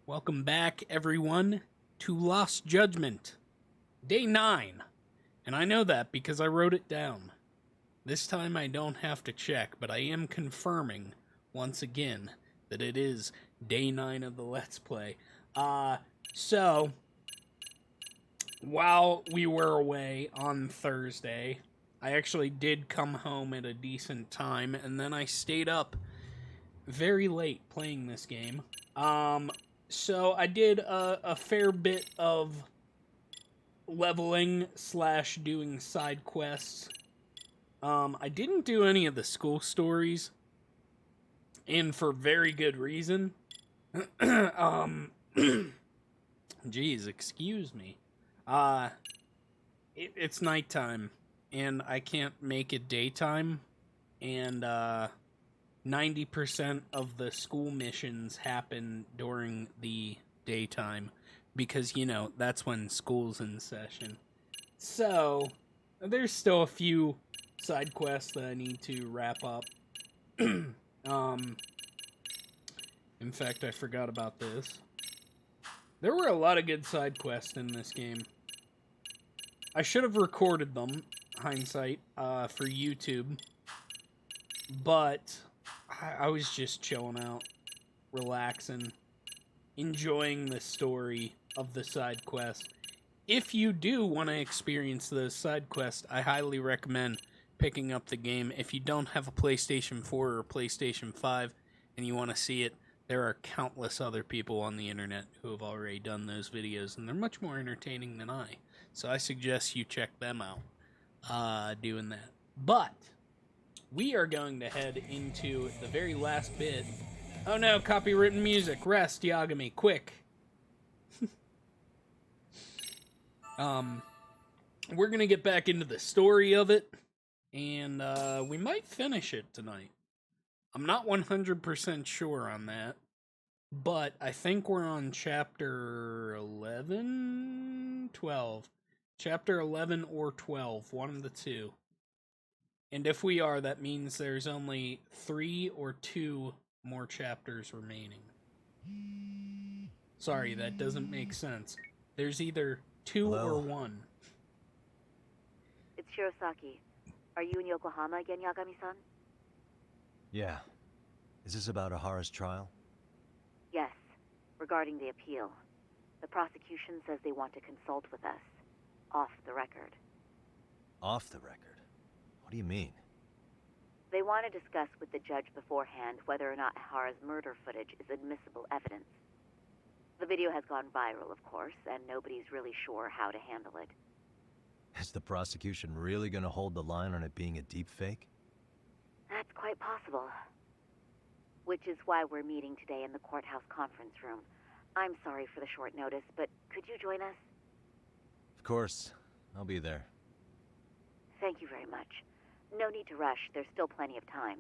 Welcome back, everyone, to Lost Judgment, Day 9. And I know that because I wrote it down. This time I don't have to check, but I am confirming, once again, that it is Day 9 of the Let's Play. So, while we were away on Thursday, I actually did come home at a decent time, and then I stayed up very late playing this game. So I did a fair bit of leveling slash doing side quests. I didn't do any of the school stories, and for very good reason. Geez, excuse me. It's nighttime, and I can't make it daytime, and 90% of the school missions happen during the daytime because, you know, that's when school's in session. So, there's still a few side quests that I need to wrap up. In fact, I forgot about this. There were a lot of good side quests in this game. I should have recorded them, hindsight, for YouTube, but I was just chilling out, relaxing, enjoying the story of the side quest. If you do want to experience those side quests, I highly recommend picking up the game. If you don't have a PlayStation 4 or PlayStation 5 and you want to see it, there are countless other people on the internet who have already done those videos, and they're much more entertaining than I. So I suggest you check them out doing that. But we are going to head into the very last bit. Oh no, copywritten music. Rest, Yagami, quick. We're going to get back into the story of it, and we might finish it tonight. I'm not 100% sure on that, but I think we're on chapter 11, 12. Chapter 11 or 12, one of the two. And if we are, that means there's only 3 or 2 more chapters remaining. Sorry, that doesn't make sense. There's either 2 Hello? or 1. It's Shirosaki. Are you in Yokohama again, Yagami-san? Yeah. Is this about Ahara's trial? Yes, regarding the appeal. The prosecution says they want to consult with us. Off the record. Off the record? What do you mean? They want to discuss with the judge beforehand whether or not Hara's murder footage is admissible evidence. The video has gone viral, of course, and nobody's really sure how to handle it. Is the prosecution really gonna hold the line on it being a deepfake? That's quite possible. Which is why we're meeting today in the courthouse conference room. I'm sorry for the short notice, but could you join us? Of course. I'll be there. Thank you very much. No need to rush. There's still plenty of time.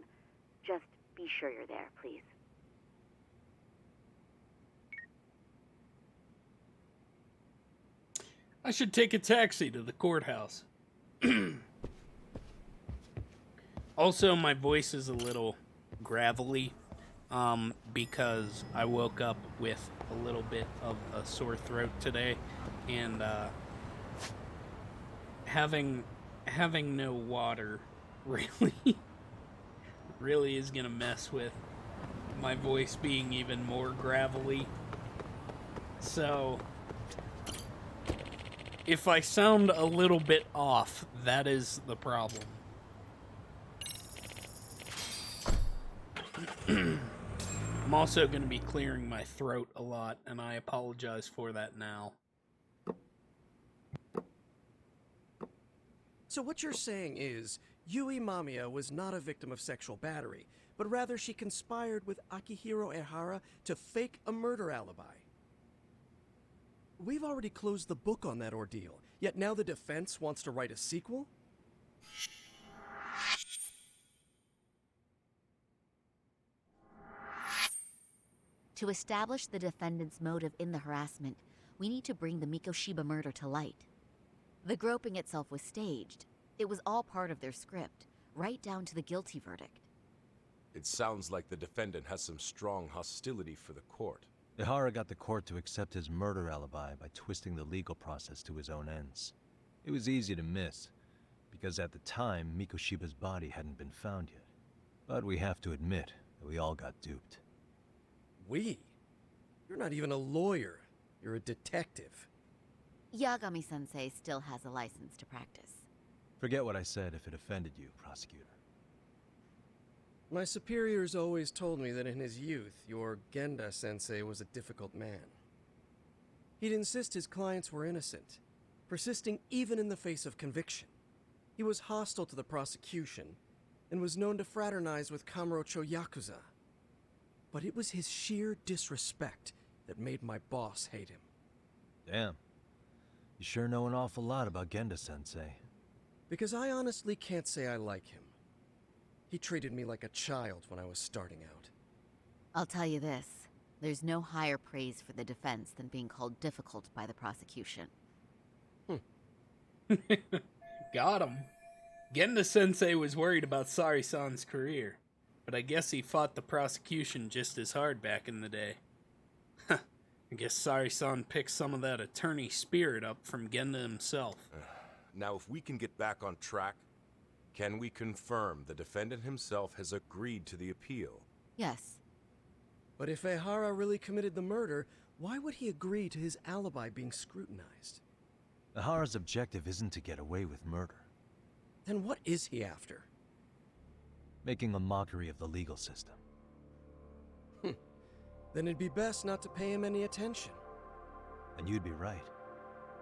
Just be sure you're there, please. I should take a taxi to the courthouse. Also, my voice is a little gravelly, because I woke up with a little bit of a sore throat today, and having no water really is gonna mess with my voice being even more gravelly. So if I sound a little bit off, that is the problem. I'm also going to be clearing my throat a lot, and I apologize for that now. So what you're saying is, Yui Mamiya was not a victim of sexual battery, but rather she conspired with Akihiro Ehara to fake a murder alibi. We've already closed the book on that ordeal, yet now the defense wants to write a sequel? To establish the defendant's motive in the harassment, we need to bring the Mikoshiba murder to light. The groping itself was staged. It was all part of their script, right down to the guilty verdict. It sounds like the defendant has some strong hostility for the court. Ihara got the court to accept his murder alibi by twisting the legal process to his own ends. It was easy to miss, because at the time, Mikoshiba's body hadn't been found yet. But we have to admit that we all got duped. We? You're not even a lawyer. You're a detective. Yagami-sensei still has a license to practice. Forget what I said if it offended you, prosecutor. My superiors always told me that in his youth, your Genda-sensei was a difficult man. He'd insist his clients were innocent, persisting even in the face of conviction. He was hostile to the prosecution, and was known to fraternize with Kamurocho Yakuza. But it was his sheer disrespect that made my boss hate him. Damn. You sure know an awful lot about Genda-sensei. Because I honestly can't say I like him. He treated me like a child when I was starting out. I'll tell you this. There's no higher praise for the defense than being called difficult by the prosecution. Got him. Genda-sensei was worried about Sari-san's career, but I guess he fought the prosecution just as hard back in the day. I guess Sari-san picked some of that attorney spirit up from Genda himself. Now, if we can get back on track, can we confirm the defendant himself has agreed to the appeal? Yes. But if Ehara really committed the murder, why would he agree to his alibi being scrutinized? Ihara's objective isn't to get away with murder. Then what is he after? Making a mockery of the legal system. Then it'd be best not to pay him any attention. And you'd be right.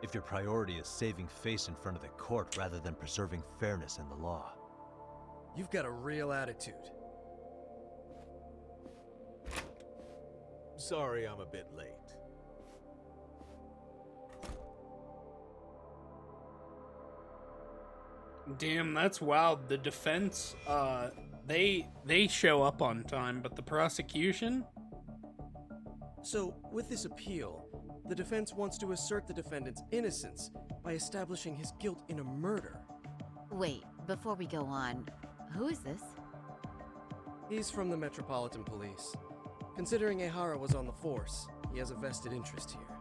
If your priority is saving face in front of the court rather than preserving fairness in the law. You've got a real attitude. Sorry I'm a bit late. Damn, that's wild. The defense, they show up on time, but the prosecution? So, with this appeal, the defense wants to assert the defendant's innocence by establishing his guilt in a murder. Wait, before we go on, who is this? He's from the Metropolitan Police. Considering Ehara was on the force, he has a vested interest here.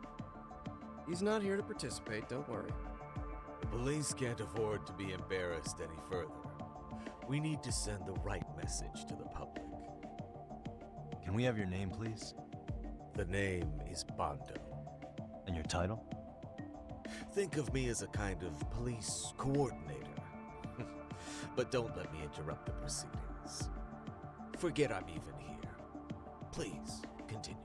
He's not here to participate, don't worry. The police can't afford to be embarrassed any further. We need to send the right message to the public. Can we have your name, please? The name is Bando. And your title? Think of me as a kind of police coordinator. But don't let me interrupt the proceedings. Forget I'm even here. Please, continue.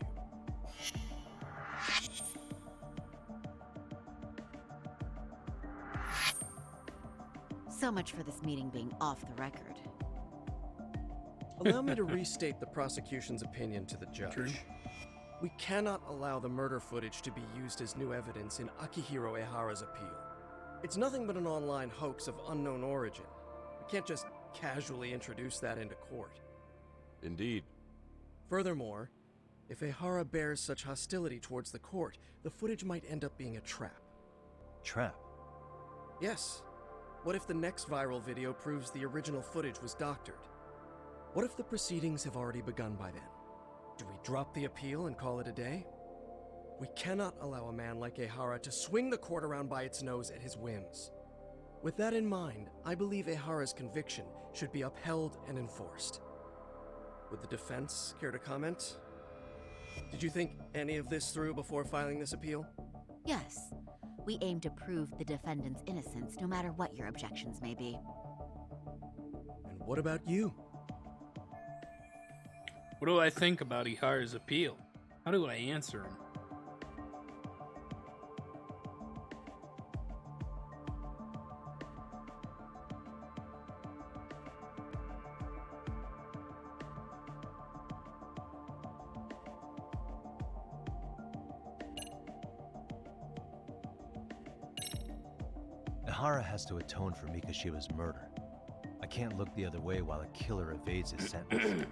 So much for this meeting being off the record. Allow me to restate the prosecution's opinion to the judge. True. We cannot allow the murder footage to be used as new evidence in Akihiro Ehara's appeal. It's nothing but an online hoax of unknown origin. We can't just casually introduce that into court. Indeed. Furthermore, if Ehara bears such hostility towards the court, the footage might end up being a trap. Trap. Yes. What if the next viral video proves the original footage was doctored? What if the proceedings have already begun by then? Do we drop the appeal and call it a day? We cannot allow a man like Ehara to swing the court around by its nose at his whims. With that in mind, I believe Ehara's conviction should be upheld and enforced. Would the defense care to comment? Did you think any of this through before filing this appeal? Yes. We aim to prove the defendant's innocence no matter what your objections may be. And what about you? What do I think about Ihara's appeal? How do I answer him? Ehara has to atone for Mikoshiba's murder. I can't look the other way while a killer evades his sentence.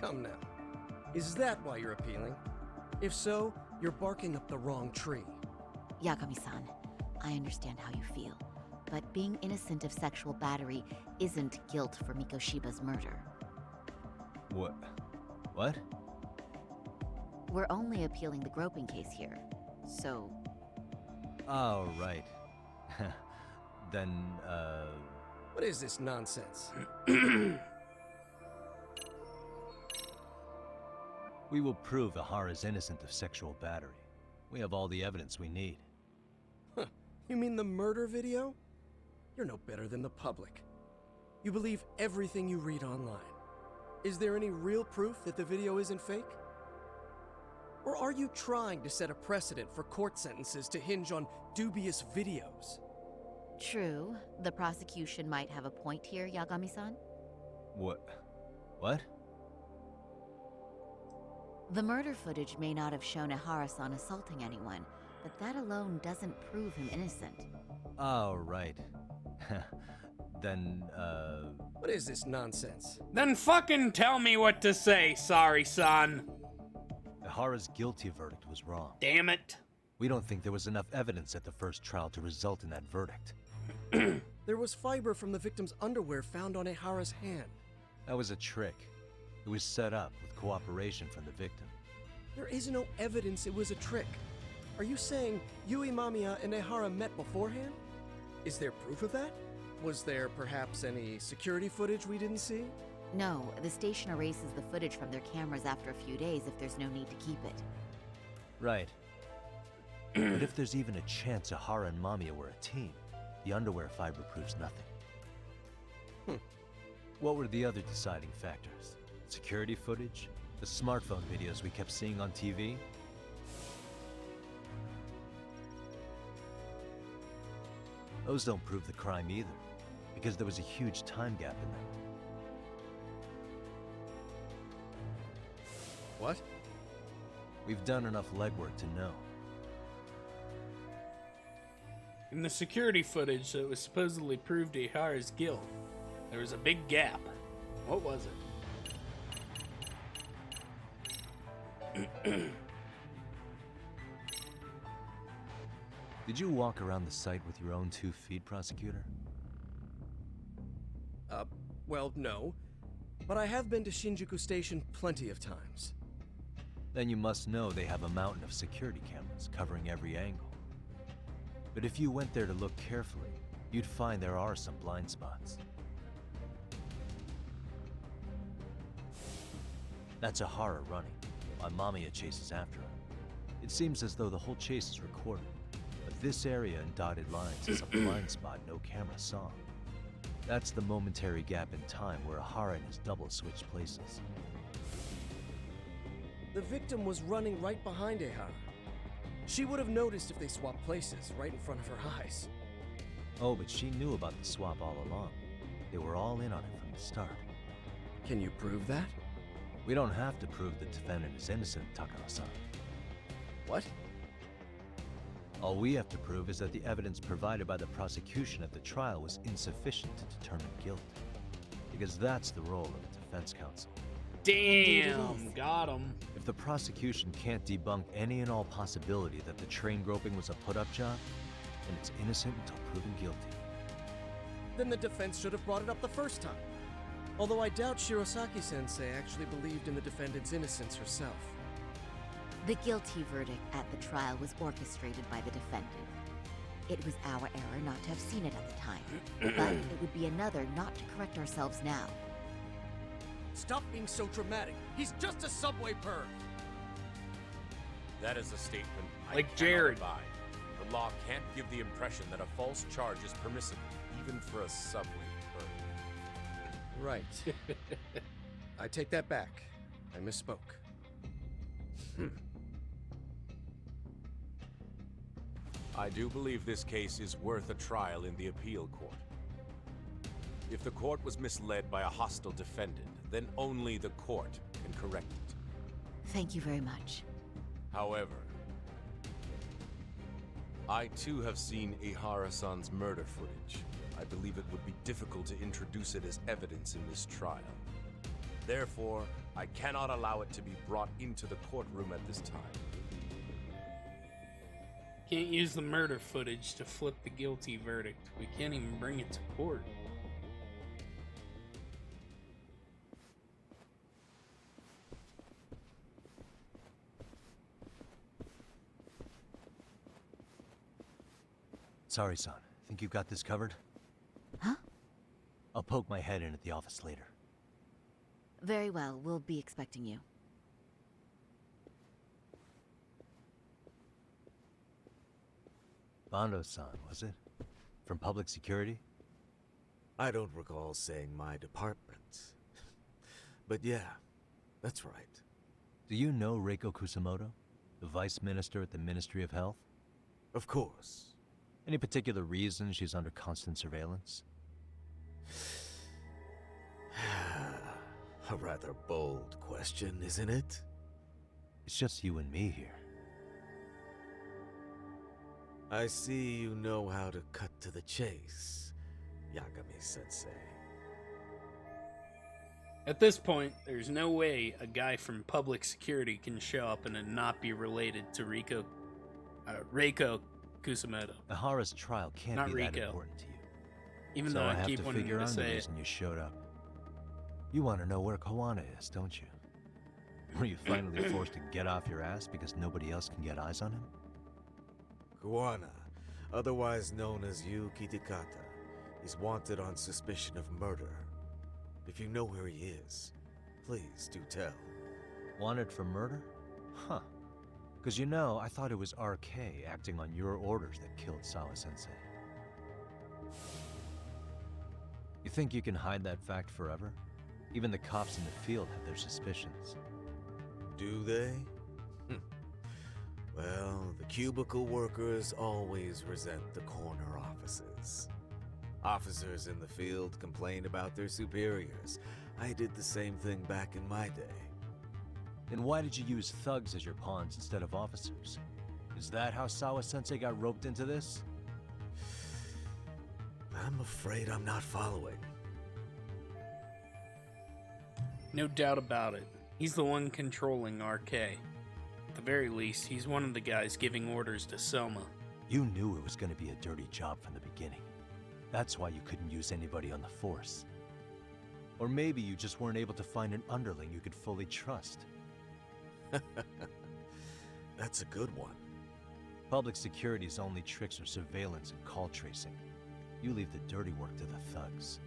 Come now. Is that why you're appealing? If so, you're barking up the wrong tree. Yagami-san, I understand how you feel, but being innocent of sexual battery isn't guilt for Mikoshiba's murder. What? What? We're only appealing the groping case here. So, Oh, right. Then, What is this nonsense? we will prove Ahara's innocent of sexual battery. We have all the evidence we need. You mean the murder video? You're no better than the public. You believe everything you read online. Is there any real proof that the video isn't fake? Or are you trying to set a precedent for court sentences to hinge on dubious videos? true, the prosecution might have a point here, Yagami-san. What? What? The murder footage may not have shown Ihara-san assaulting anyone, but that alone doesn't prove him innocent. Oh, right. Then, What is this nonsense? Then fucking tell me what to say, sorry son. Ihara's guilty verdict was wrong. Damn it. We don't think there was enough evidence at the first trial to result in that verdict. There was fiber from the victim's underwear found on Ihara's hand. That was a trick. It was set up with cooperation from the victim. There is no evidence it was a trick. Are you saying Yui Mamiya and Ihara met beforehand? Is there proof of that? Was there perhaps any security footage we didn't see? No, the station erases the footage from their cameras after a few days if there's no need to keep it. Right. But if there's even a chance Ihara and Mamiya were a team, the underwear fiber proves nothing. What were the other deciding factors? Security footage? The smartphone videos we kept seeing on TV? Those don't prove the crime either, because there was a huge time gap in them. What? We've done enough legwork to know. In the security footage that was supposedly proved Ihara's guilt, there was a big gap. What was it? Did you walk around the site with your own 2 feet, prosecutor? Well, no. But I have been to Shinjuku Station plenty of times. Then you must know they have a mountain of security cameras covering every angle. But if you went there to look carefully, you'd find there are some blind spots. That's Ihara running, while Mamiya chases after him. It seems as though the whole chase is recorded, but this area in dotted lines is a blind spot no camera saw. That's the momentary gap in time where Ihara and his double switched places. The victim was running right behind Ihara. She would have noticed if they swapped places right in front of her eyes. Oh, but she knew about the swap all along. They were all in on it from the start. Can you prove that? We don't have to prove the defendant is innocent, Takara-san. What? All we have to prove is that the evidence provided by the prosecution at the trial was insufficient to determine guilt. Because that's the role of a defense counsel. Damn, got him. If the prosecution can't debunk any and all possibility that the train groping was a put-up job, then it's innocent until proven guilty. Then the defense should have brought it up the first time. Although I doubt Shirosaki-sensei actually believed in the defendant's innocence herself. The guilty verdict at the trial was orchestrated by the defendant. It was our error not to have seen it at the time, but it would be another not to correct ourselves now. Stop being so dramatic. He's just a subway perv. That is a statement I Like cannot Jared. abide. The law can't give the impression that a false charge is permissible, even for a subway perv. Right. I take that back. I misspoke. I do believe this case is worth a trial in the appeal court. If the court was misled by a hostile defendant, then only the court can correct it. Thank you very much. However, I too have seen Ihara-san's murder footage. I believe it would be difficult to introduce it as evidence in this trial. Therefore, I cannot allow it to be brought into the courtroom at this time. Can't use the murder footage to flip the guilty verdict. We can't even bring it to court. Sorry, son. Think you've got this covered? Huh? I'll poke my head in at the office later. Very well, we'll be expecting you. Bando-san, was it? From public security? I don't recall saying my department. But yeah, that's right. Do you know Reiko Kusamoto? The vice minister at the Ministry of Health? Of course. Any particular reason she's under constant surveillance? A rather bold question, isn't it? It's just you and me here. I see you know how to cut to the chase, Yagami-sensei. At this point, there's no way a guy from public security can show up and not be related to Reiko Kusamoto. Ahara's trial can't Not be that Rico. important to you. Even So though I I have keep to wanting figure to I'm the say it. reason you showed up. You want to know where Kawana is, don't you? Were you finally forced to get off your ass because nobody else can get eyes on him? Kawana, otherwise known as Yu Kitakata, is wanted on suspicion of murder. If you know where he is, please do tell. Wanted for murder? Huh. Because you know, I thought it was RK acting on your orders that killed Sawa-sensei. You think you can hide that fact forever? Even the cops in the field have their suspicions. Do they? Well, the cubicle workers always resent the corner offices. Officers in the field complain about their superiors. I did the same thing back in my day. Then why did you use thugs as your pawns instead of officers? Is that how Sawa-sensei got roped into this? I'm afraid I'm not following. No doubt about it. He's the one controlling RK. At the very least, he's one of the guys giving orders to Soma. You knew it was going to be a dirty job from the beginning. That's why you couldn't use anybody on the force. Or maybe you just weren't able to find an underling you could fully trust. That's a good one. Public security's only tricks are surveillance and call tracing. You leave the dirty work to the thugs.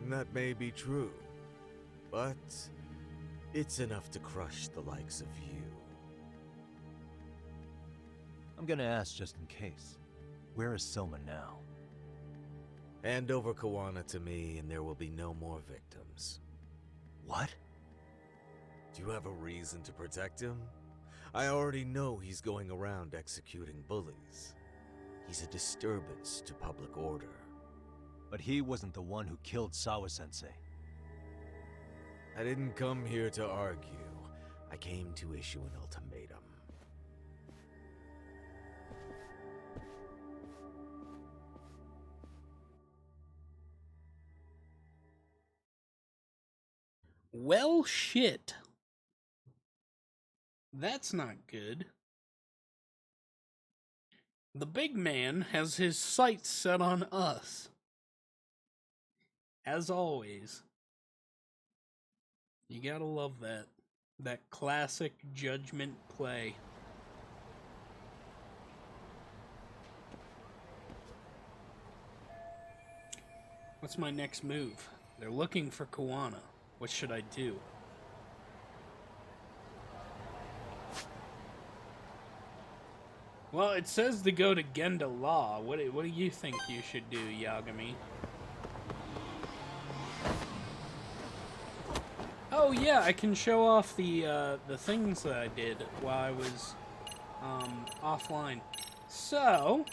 That may be true, but it's enough to crush the likes of you. I'm gonna ask just in case. Where is Soma now? Hand over Kawana to me and there will be no more victims. What? Do you have a reason to protect him? I already know he's going around executing bullies. He's a disturbance to public order. But he wasn't the one who killed Sawa-sensei. I didn't come here to argue. I came to issue an ultimatum. Well, shit. That's not good. The big man has his sights set on us. As always. You gotta love that. That classic Judgment play. What's my next move? They're looking for Kawana. What should I do? Well, it says to go to Genda Law. What do you think you should do, Yagami? Oh yeah, I can show off the things that I did while I was offline. So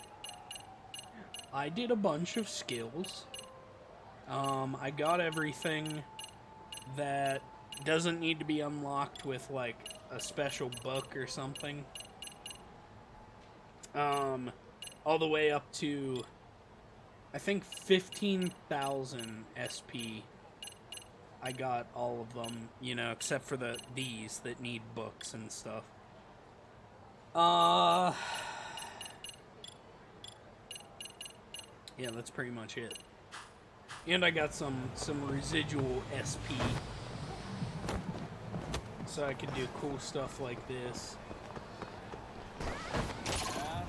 I did a bunch of skills. I got everything that doesn't need to be unlocked with like a special book or something. All the way up to I think 15,000 SP. I got all of them, you know, except for these that need books and stuff. Yeah, that's pretty much it. And I got some residual SP. So I can do cool stuff like this.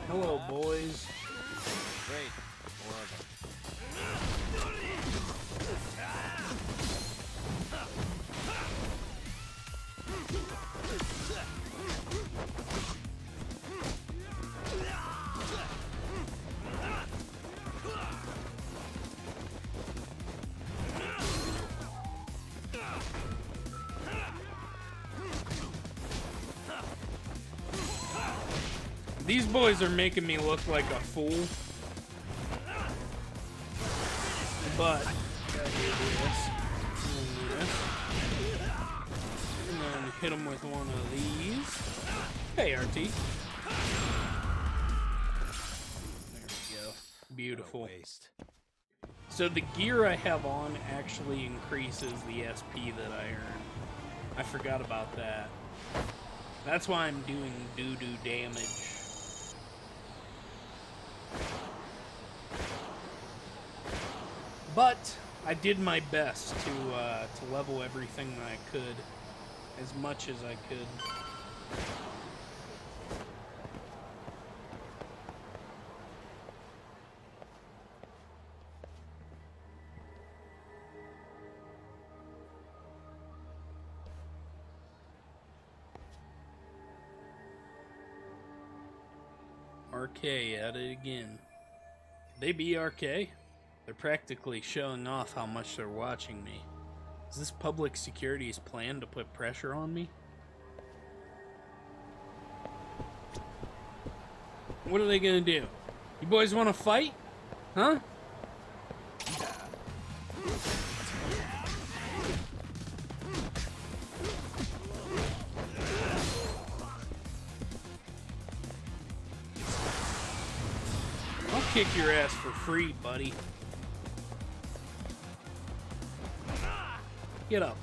Hello, boys. Great. More of them. These boys are making me look like a fool. But gotta do this. And this. And then hit him with one of these. Hey, RT. There we go. Beautiful. What a waste. So the gear I have on actually increases the SP that I earn. I forgot about that. That's why I'm doing doo-doo damage. But I did my best to level everything that I could, as much as I could. RK at it again. Could they be RK? They're practically showing off how much they're watching me. Is this public security's plan to put pressure on me? What are they gonna do? You boys wanna fight? Huh? I'll kick your ass for free, buddy. Get up.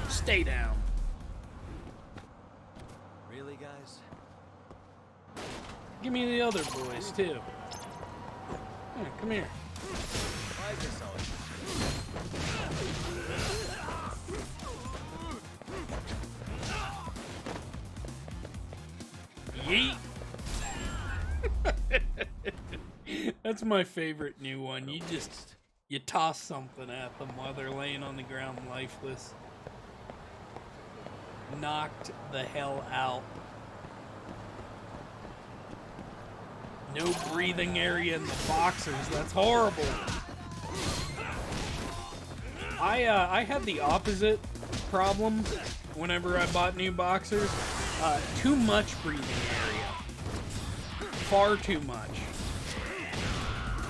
Stay down. Really, guys? Give me the other boys, too. Yeah, come here. Why is this always... Yeet. That's my favorite new one. You toss something at them while they're laying on the ground lifeless. Knocked the hell out. No breathing area in the boxers. That's horrible. I had the opposite problem whenever I bought new boxers. Too much breathing area. Far too much.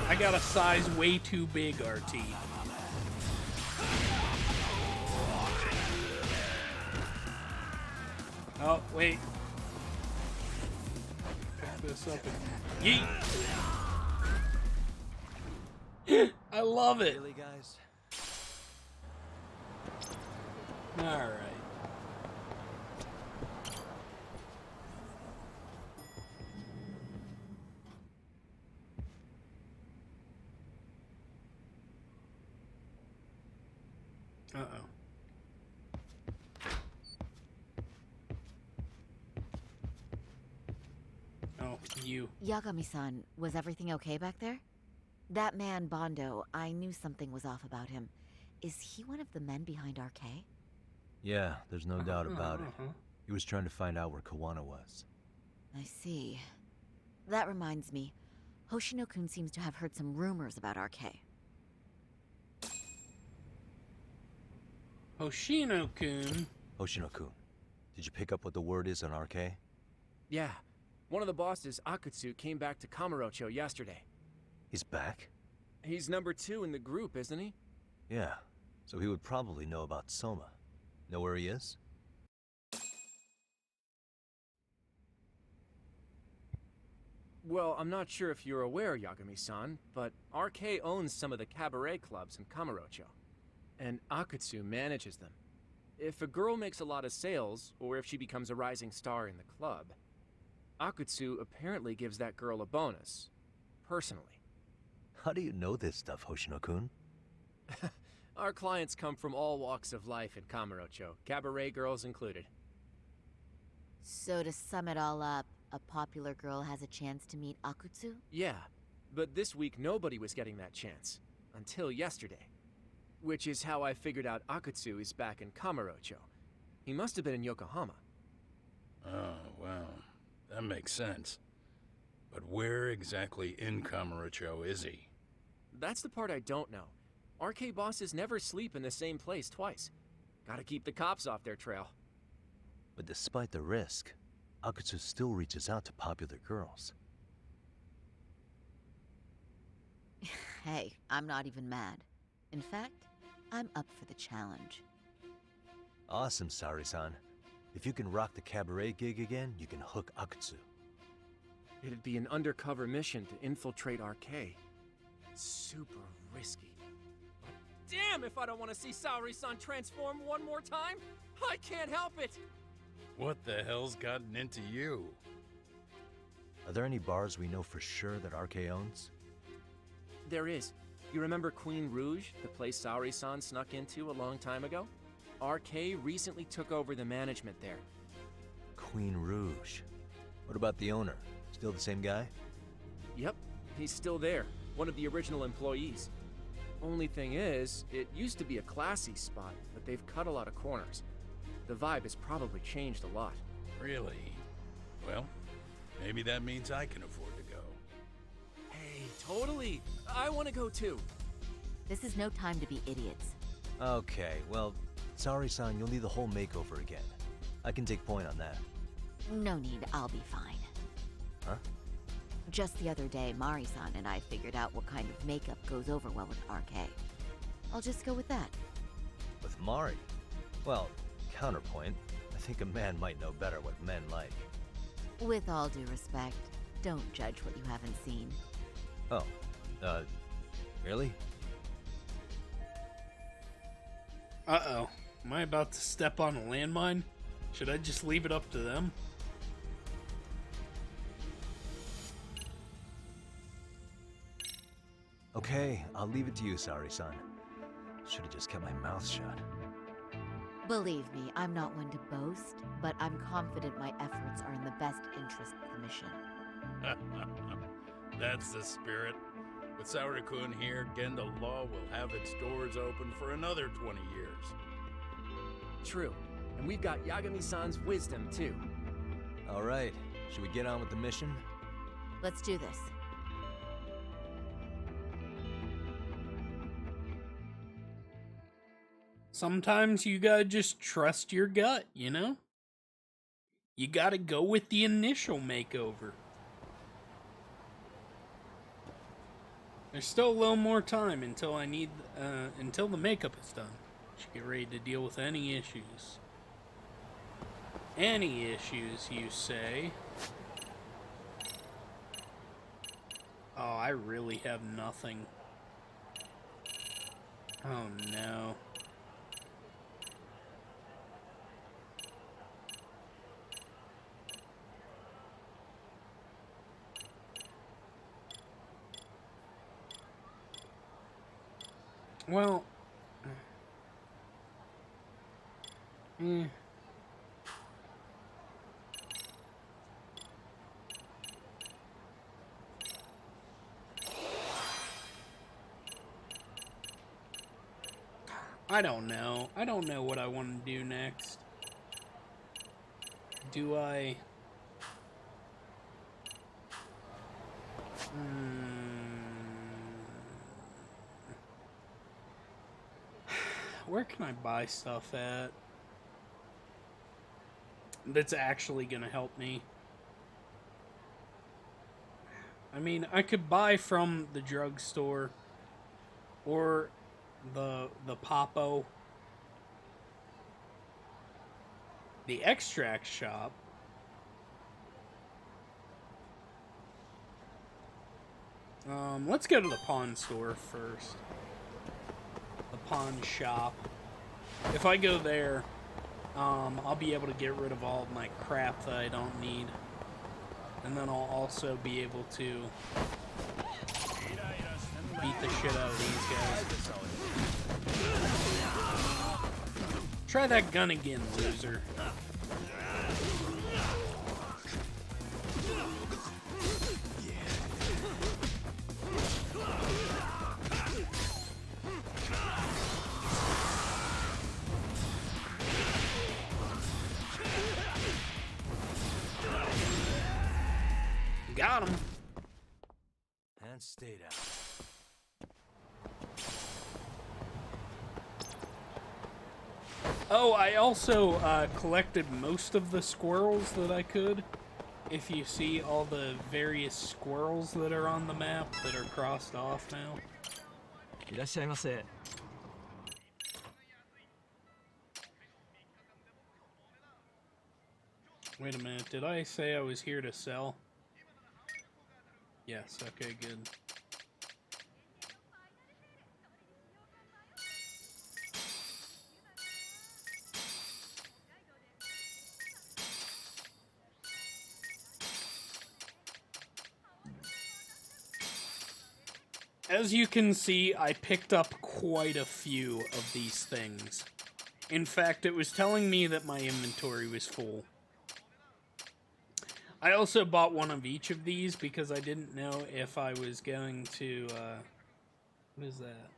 I got a size way too big, RT. Oh, wait. Pick this up and yeet! I love it! Really, guys? Alright. Uh-oh. Oh, you. Yagami-san, was everything okay back there? That man, Bondo, I knew something was off about him. Is he one of the men behind RK? Yeah, there's no doubt about it. He was trying to find out where Kawana was. I see. That reminds me. Hoshino-kun seems to have heard some rumors about RK. Hoshino-kun. Hoshino-kun, did you pick up what the word is on RK? Yeah. One of the bosses, Akutsu, came back to Kamurocho yesterday. He's back? He's number 2 in the group, isn't he? Yeah, so he would probably know about Soma. Know where he is? Well, I'm not sure if you're aware, Yagami-san, but RK owns some of the cabaret clubs in Kamurocho. And Akutsu manages them. If a girl makes a lot of sales, or if she becomes a rising star in the club, Akutsu apparently gives that girl a bonus. Personally. How do you know this stuff, Hoshino-kun? Our clients come from all walks of life in Kamurocho, cabaret girls included. So to sum it all up, a popular girl has a chance to meet Akutsu? Yeah, But this week, nobody was getting that chance. Until yesterday. Which is how I figured out Akutsu is back in Kamurocho. He must have been in Yokohama. Oh, well, that makes sense. But where exactly in Kamurocho is he? That's the part I don't know. RK bosses never sleep in the same place twice. Gotta keep the cops off their trail. But despite the risk, Akutsu still reaches out to popular girls. Hey, I'm not even mad. In fact, I'm up for the challenge. Awesome, Saori-san. If you can rock the cabaret gig again, you can hook Akutsu. It'd be an undercover mission to infiltrate RK. Super risky. But damn if I don't want to see Saori-san transform one more time! I can't help it! What the hell's gotten into you? Are there any bars we know for sure that RK owns? There is. You remember Queen Rouge, the place Saori-san snuck into a long time ago? RK recently took over the management there. Queen Rouge. What about the owner? Still the same guy? Yep, he's still there. One of the original employees. Only thing is, it used to be a classy spot, but they've cut a lot of corners. The vibe has probably changed a lot. Really? Well, maybe that means I can afford to go. Hey, totally! I want to go too. This is no time to be idiots. Okay, well, Saori-san, you'll need the whole makeover again. I can take point on that. No need, I'll be fine. Huh? Just the other day, Mari-san and I figured out what kind of makeup goes over well with RK. I'll just go with that. With Mari? Well, counterpoint, I think a man might know better what men like. With all due respect, don't judge what you haven't seen. Oh, really? Uh-oh. Am I about to step on a landmine? Should I just leave it up to them? Okay, I'll leave it to you, Saori-san. Should have just kept my mouth shut. Believe me, I'm not one to boast, but I'm confident my efforts are in the best interest of the mission. That's the spirit. With Saori-kun here, Genda Law will have its doors open for another 20 years. True. And we've got Yagami-san's wisdom, too. All right, should we get on with the mission? Let's do this. Sometimes you gotta just trust your gut, you know? You gotta go with the initial makeover. There's still a little more time until until the makeup is done. Should get ready to deal with any issues. Any issues, you say? Oh, I really have nothing. Oh no. Well, I don't know. I don't know what I want to do next. Do I... Where can I buy stuff at that's actually gonna help me? I mean, I could buy from the drugstore or the Papo, the extract shop. Let's go to the pawn store first. The pawn shop. If I go there, I'll be able to get rid of all of my crap that I don't need. And then I'll also be able to beat the shit out of these guys. Try that gun again, loser. Got him. And stay down. Oh, I also collected most of the squirrels that I could. If you see all the various squirrels that are on the map that are crossed off now. いらっしゃいませ。 Wait a minute, did I say I was here to sell? Yes, okay, good. As you can see, I picked up quite a few of these things. In fact, it was telling me that my inventory was full. I also bought one of each of these because I didn't know if I was going to, what is that?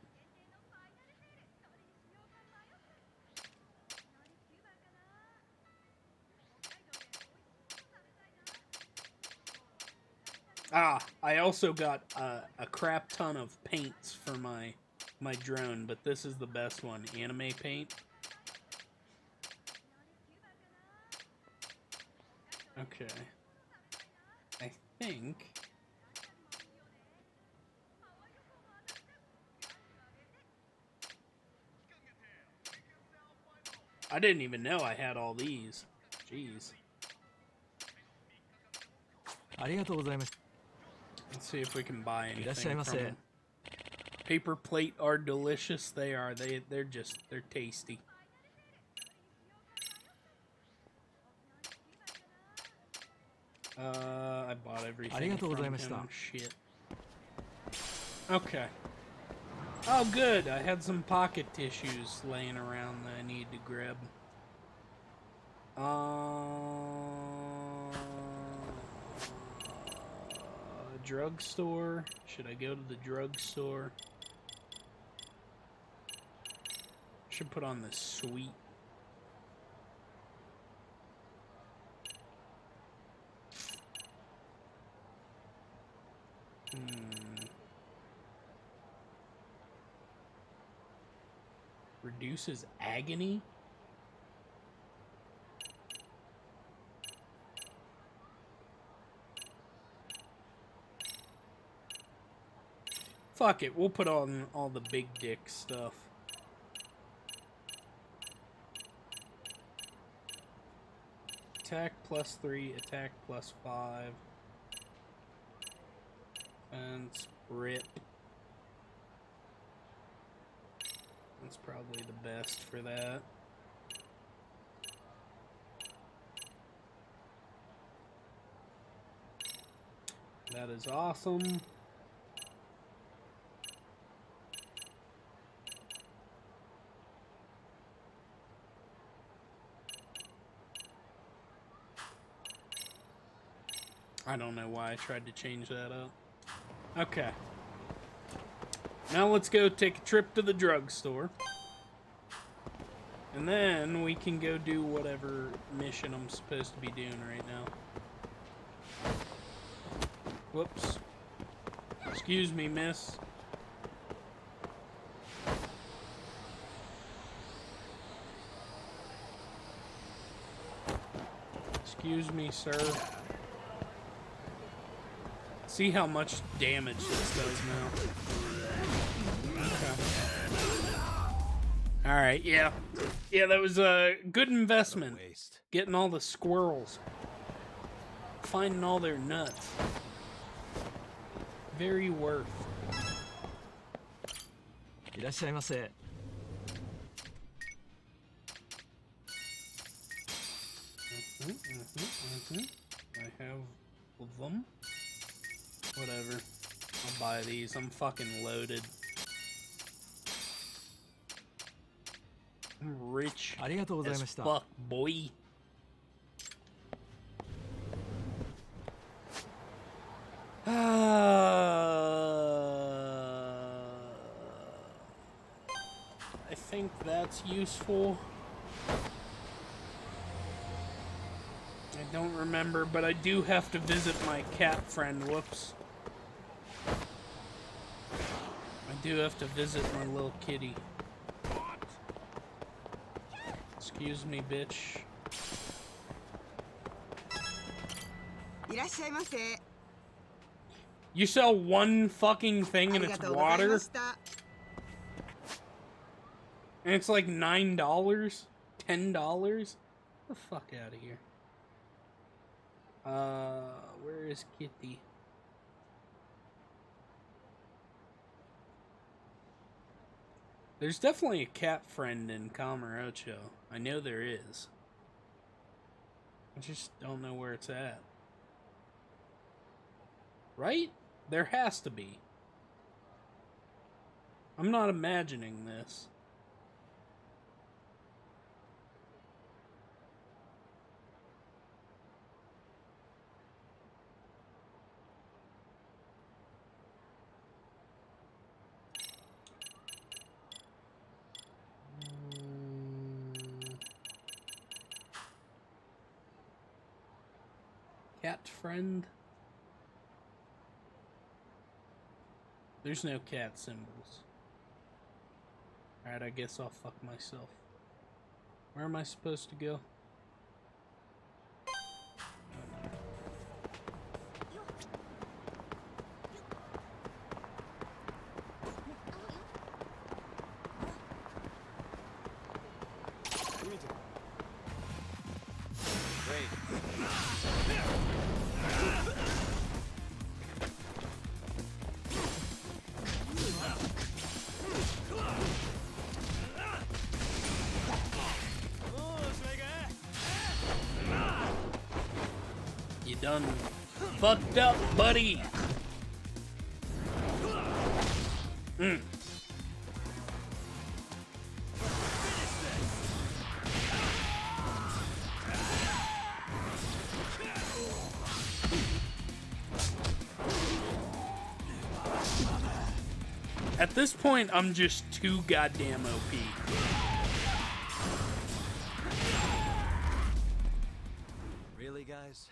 Ah, I also got a crap ton of paints for my drone, but this is the best one, anime paint. Okay. I think... I didn't even know I had all these. Jeez. ありがとうございました。 Let's see if we can buy anything いらっしゃいませ。 from them. Paper plate are delicious. They are. They're tasty. I bought everything from him. Shit. Okay. Oh, good. I had some pocket tissues laying around that I need to grab. Drugstore. Should I go to the drugstore? Should put on the sweet. Reduces agony? Fuck it, we'll put on all the big dick stuff. Attack +3, attack +5. And rip. That's probably the best for that. That is awesome. I don't know why I tried to change that up. Okay. Now let's go take a trip to the drugstore. And then we can go do whatever mission I'm supposed to be doing right now. Whoops. Excuse me, miss. Excuse me, sir. See how much damage this does now. Okay. Alright, yeah. Yeah, that was a good investment. Getting all the squirrels. Finding all their nuts. Very worth. いらっしゃいませ。 I have them. Whatever. I'll buy these. I'm fucking loaded. I'm rich as fuck, boy. I think that's useful. I don't remember, but I do have to visit my cat friend. Whoops. I do have to visit my little kitty. Excuse me, bitch. You sell one fucking thing and it's water? And it's like $9? $10? Get the fuck out of here. Where is Kitty? There's definitely a cat friend in Kamurocho. I know there is. I just don't know where it's at. Right? There has to be. I'm not imagining this. Cat friend? There's no cat symbols. Alright, I guess I'll fuck myself. Where am I supposed to go? You done fucked up, buddy. At this point, I'm just too goddamn OP. Really, guys?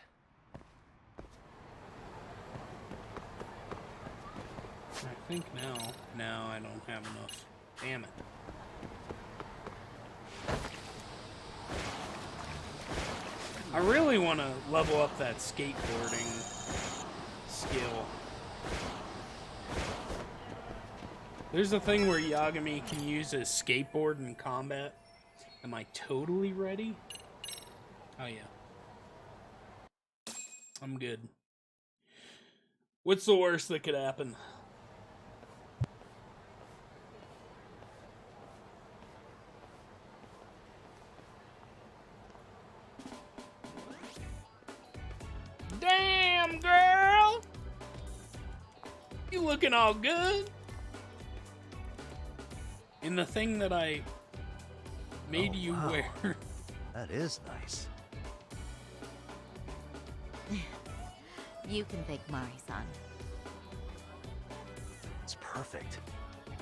I think now. No, I don't have enough. Damn it. I really want to level up that skateboarding skill. There's a thing where Yagami can use his skateboard in combat. Am I totally ready? Oh yeah. I'm good. What's the worst that could happen? Damn, girl! You looking all good? In the thing that I made you wow. wear. That is nice. You can thank Mari-san. It's perfect.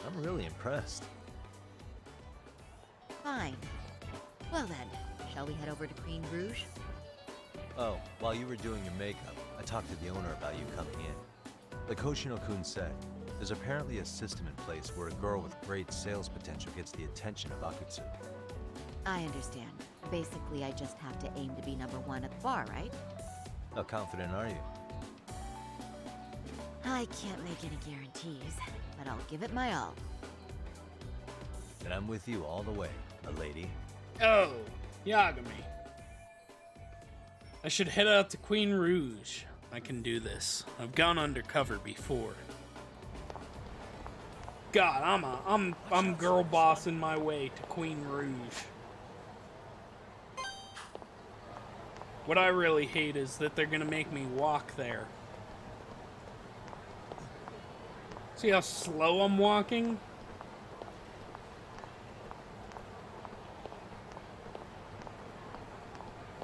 I'm really impressed. Fine. Well then, shall we head over to Queen Rouge? Oh, while you were doing your makeup, I talked to the owner about you coming in. Like Hoshino-kun said, there's apparently a system in place where a girl with great sales potential gets the attention of Akutsu. I understand. Basically, I just have to aim to be #1 at the bar, right? How confident are you? I can't make any guarantees, but I'll give it my all. Then I'm with you all the way, my lady. Oh, Yagami. I should head out to Queen Rouge. I can do this. I've gone undercover before. God, I'm girl bossing my way to Queen Rouge. What I really hate is that they're gonna make me walk there. See how slow I'm walking?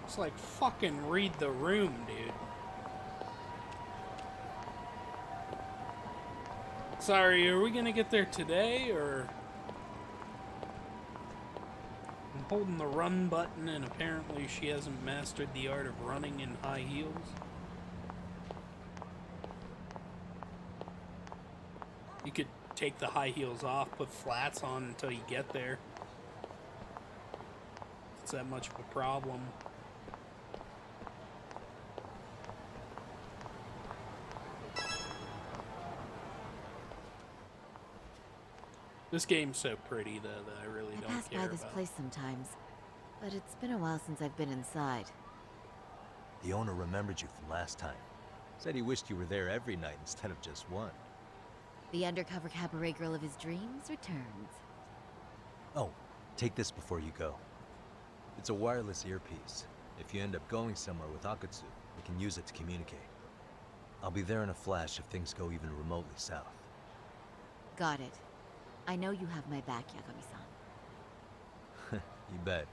It's like fucking read the room, dude. Sorry, are we gonna get there today, or... holding the run button, and apparently she hasn't mastered the art of running in high heels. You could take the high heels off, put flats on until you get there. It's that much of a problem. This game's so pretty, though, that I really I don't pass care by this about. place sometimes, but it's been a while since I've been inside. The owner remembered you from last time. Said he wished you were there every night instead of just one. The undercover cabaret girl of his dreams returns. Oh, take this before you go. It's a wireless earpiece. If you end up going somewhere with Akutsu, we can use it to communicate. I'll be there in a flash if things go even remotely south. Got it. I know you have my back, Yagami-san. You bet.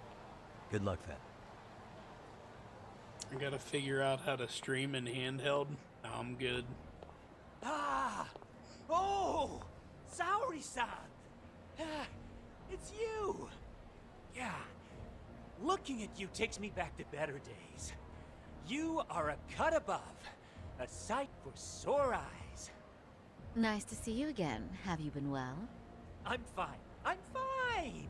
Good luck then. I gotta figure out how to stream in handheld. Now I'm good. Ah! Oh! Saori-san! Ah, it's you! Yeah. Looking at you takes me back to better days. You are a cut above. A sight for sore eyes. Nice to see you again. Have you been well? I'm fine. I'm fine!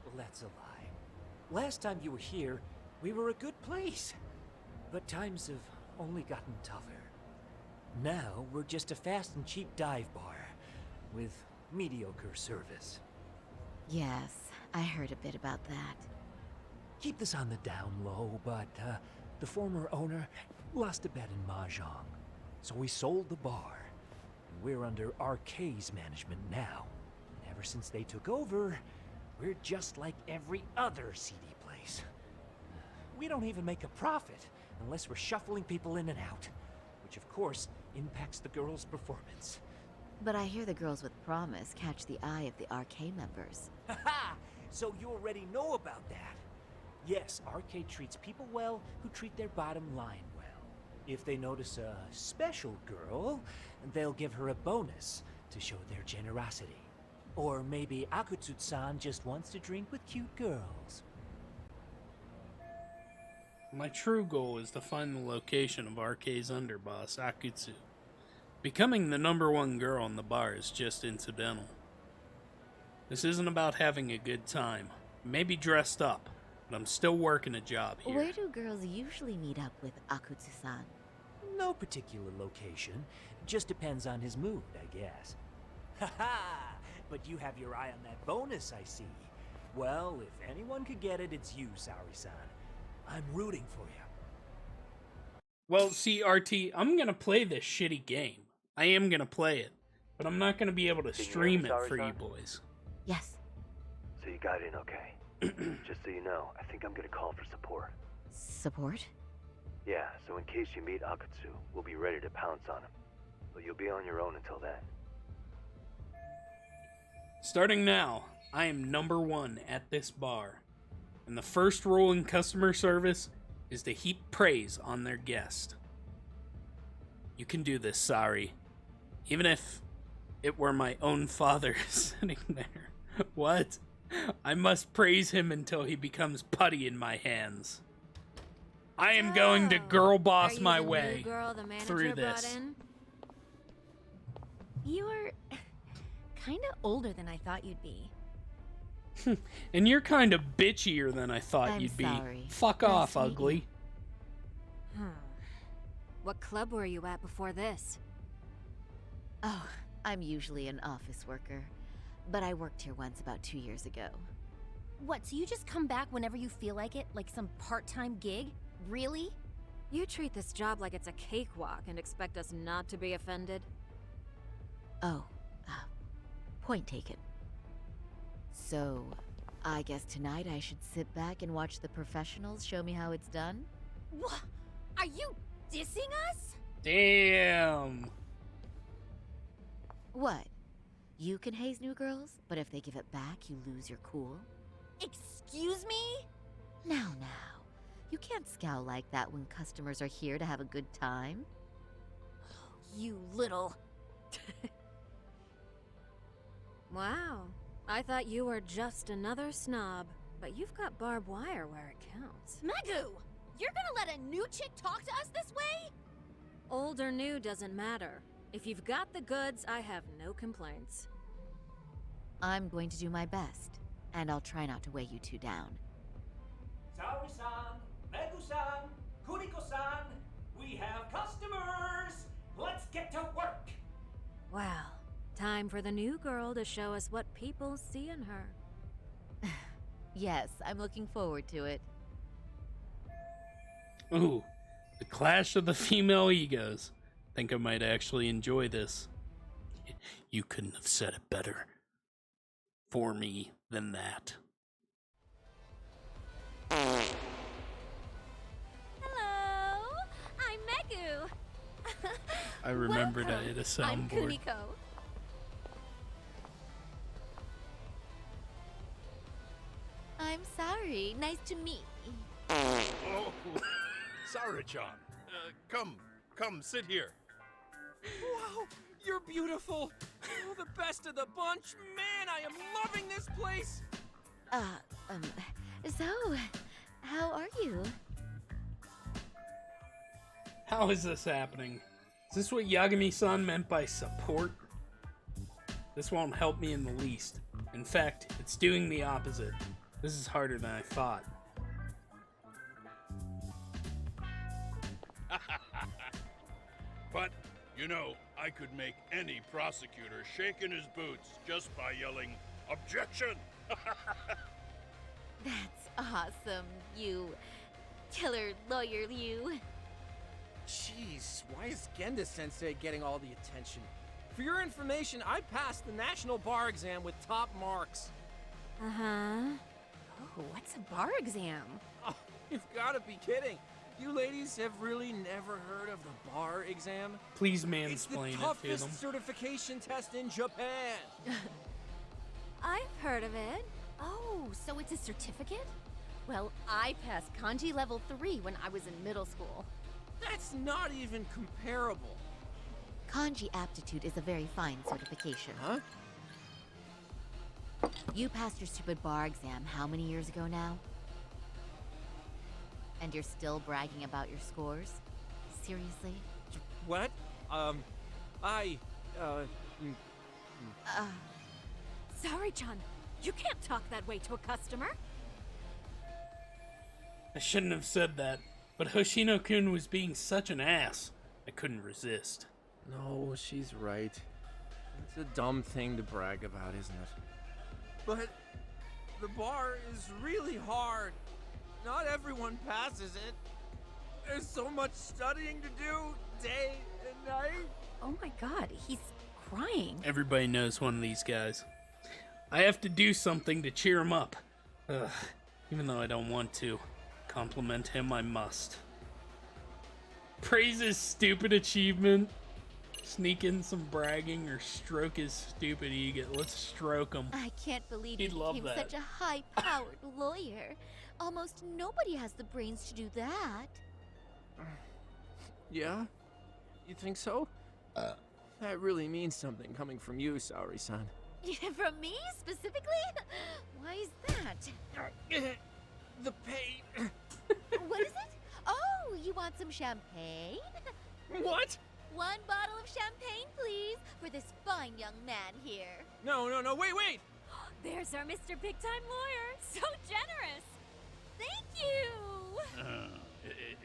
Well, that's a lie. Last time you were here, we were a good place. But times have only gotten tougher. Now, we're just a fast and cheap dive bar with mediocre service. Yes, I heard a bit about that. Keep this on the down low, but the former owner lost a bet in Mahjong. So we sold the bar. And we're under RK's management now. And ever since they took over, we're just like every other seedy place. We don't even make a profit unless we're shuffling people in and out, which of course impacts the girls' performance. But I hear the girls with promise catch the eye of the RK members. Haha! So you already know about that. Yes, RK treats people well who treat their bottom line well. If they notice a special girl, they'll give her a bonus to show their generosity. Or maybe Akutsu-san just wants to drink with cute girls. My true goal is to find the location of RK's underboss, Akutsu. Becoming the #1 girl in the bar is just incidental. This isn't about having a good time. Maybe dressed up, but I'm still working a job here. Where do girls usually meet up with Akutsu-san? No particular location. Just depends on his mood, I guess. Haha! But you have your eye on that bonus, I see. Well, if anyone could get it, it's you, Saori-san. I'm rooting for you. Well, see, RT, I'm gonna play this shitty game. I am gonna play it, but I'm not gonna be able to stream it for you boys. Yes. So you got in okay. Just so you know, I think I'm gonna call for support. Support? Yeah, so in case you meet Akutsu, we'll be ready to pounce on him. But you'll be on your own until then. Starting now, I am #1 at this bar, and the first rule in customer service is to heap praise on their guest. You can do this, Sari. Even if it were my own father sitting there. What? I must praise him until he becomes putty in my hands. I am going to girl boss my way through this. You're kind of older than I thought you'd be. And you're kind of bitchier than I thought I'm you'd be. sorry. Fuck Nice off, to meet you. ugly. What club were you at before this? Oh, I'm usually an office worker, but I worked here once about 2 years ago. What, so you just come back whenever you feel like it, like some part-time gig? Really? You treat this job like it's a cakewalk and expect us not to be offended? Oh, point taken. So, I guess tonight I should sit back and watch the professionals show me how it's done? What? Are you dissing us? Damn. What? You can haze new girls, but if they give it back, you lose your cool? Excuse me? Now. You can't scowl like that when customers are here to have a good time. You little... Wow. I thought you were just another snob, but you've got barbed wire where it counts. Megu! You're gonna let a new chick talk to us this way? Old or new doesn't matter. If you've got the goods, I have no complaints. I'm going to do my best, and I'll try not to weigh you two down. Saori-san, Megu-san, Kuniko-san, we have customers! Let's get to work! Well, time for the new girl to show us what people see in her. Yes, I'm looking forward to it. Ooh, the clash of the female egos. Think I might actually enjoy this. You couldn't have said it better for me than that. Hello, I'm Megu. I remembered I had a I'm soundboard. Kuniko. I'm sorry. Nice to meet you. Oh, Sarah-chan. Come, sit here. Wow, you're beautiful. Oh, the best of the bunch. Man, I am loving this place. So, how are you? How is this happening? Is this what Yagami-san meant by support? This won't help me in the least. In fact, it's doing the opposite. This is harder than I thought. But, you know, I could make any prosecutor shake in his boots just by yelling, "Objection!" That's awesome, you killer lawyer, you. Jeez, why is Genda-sensei getting all the attention? For your information, I passed the national bar exam with top marks. Uh-huh. Oh, what's a bar exam? Oh, you've got to be kidding. You ladies have really never heard of the bar exam? Please It's the mansplain it to toughest them. certification test in Japan. I've heard of it. Oh, so it's a certificate? Well, I passed kanji level 3 when I was in middle school. That's not even comparable. Kanji aptitude is a very fine certification. Huh? You passed your stupid bar exam how many years ago now? And you're still bragging about your scores? Seriously? What? Sorry-chan, you can't talk that way to a customer. I shouldn't have said that, but Hoshino-kun was being such an ass. I couldn't resist. No, she's right. It's a dumb thing to brag about, isn't it? But the bar is really hard. Not everyone passes it. There's so much studying to do, day and night. Oh my god, he's crying. Everybody knows one of these guys. I have to do something to cheer him up. Ugh, even though I don't want to. Compliment him I must. Praise his stupid achievement. Sneak in some bragging or stroke his stupid ego. Let's stroke him. I can't believe He'd you love became that. such a high-powered lawyer. Almost nobody has the brains to do that. Yeah? You think so? That really means something coming from you, Saori-san. From me, specifically? Why is that? The pain. What is it? Oh, you want some champagne? What? One bottle of champagne, please, for this fine young man here. No, wait! There's our Mr. Big Time Lawyer. So generous. Thank you!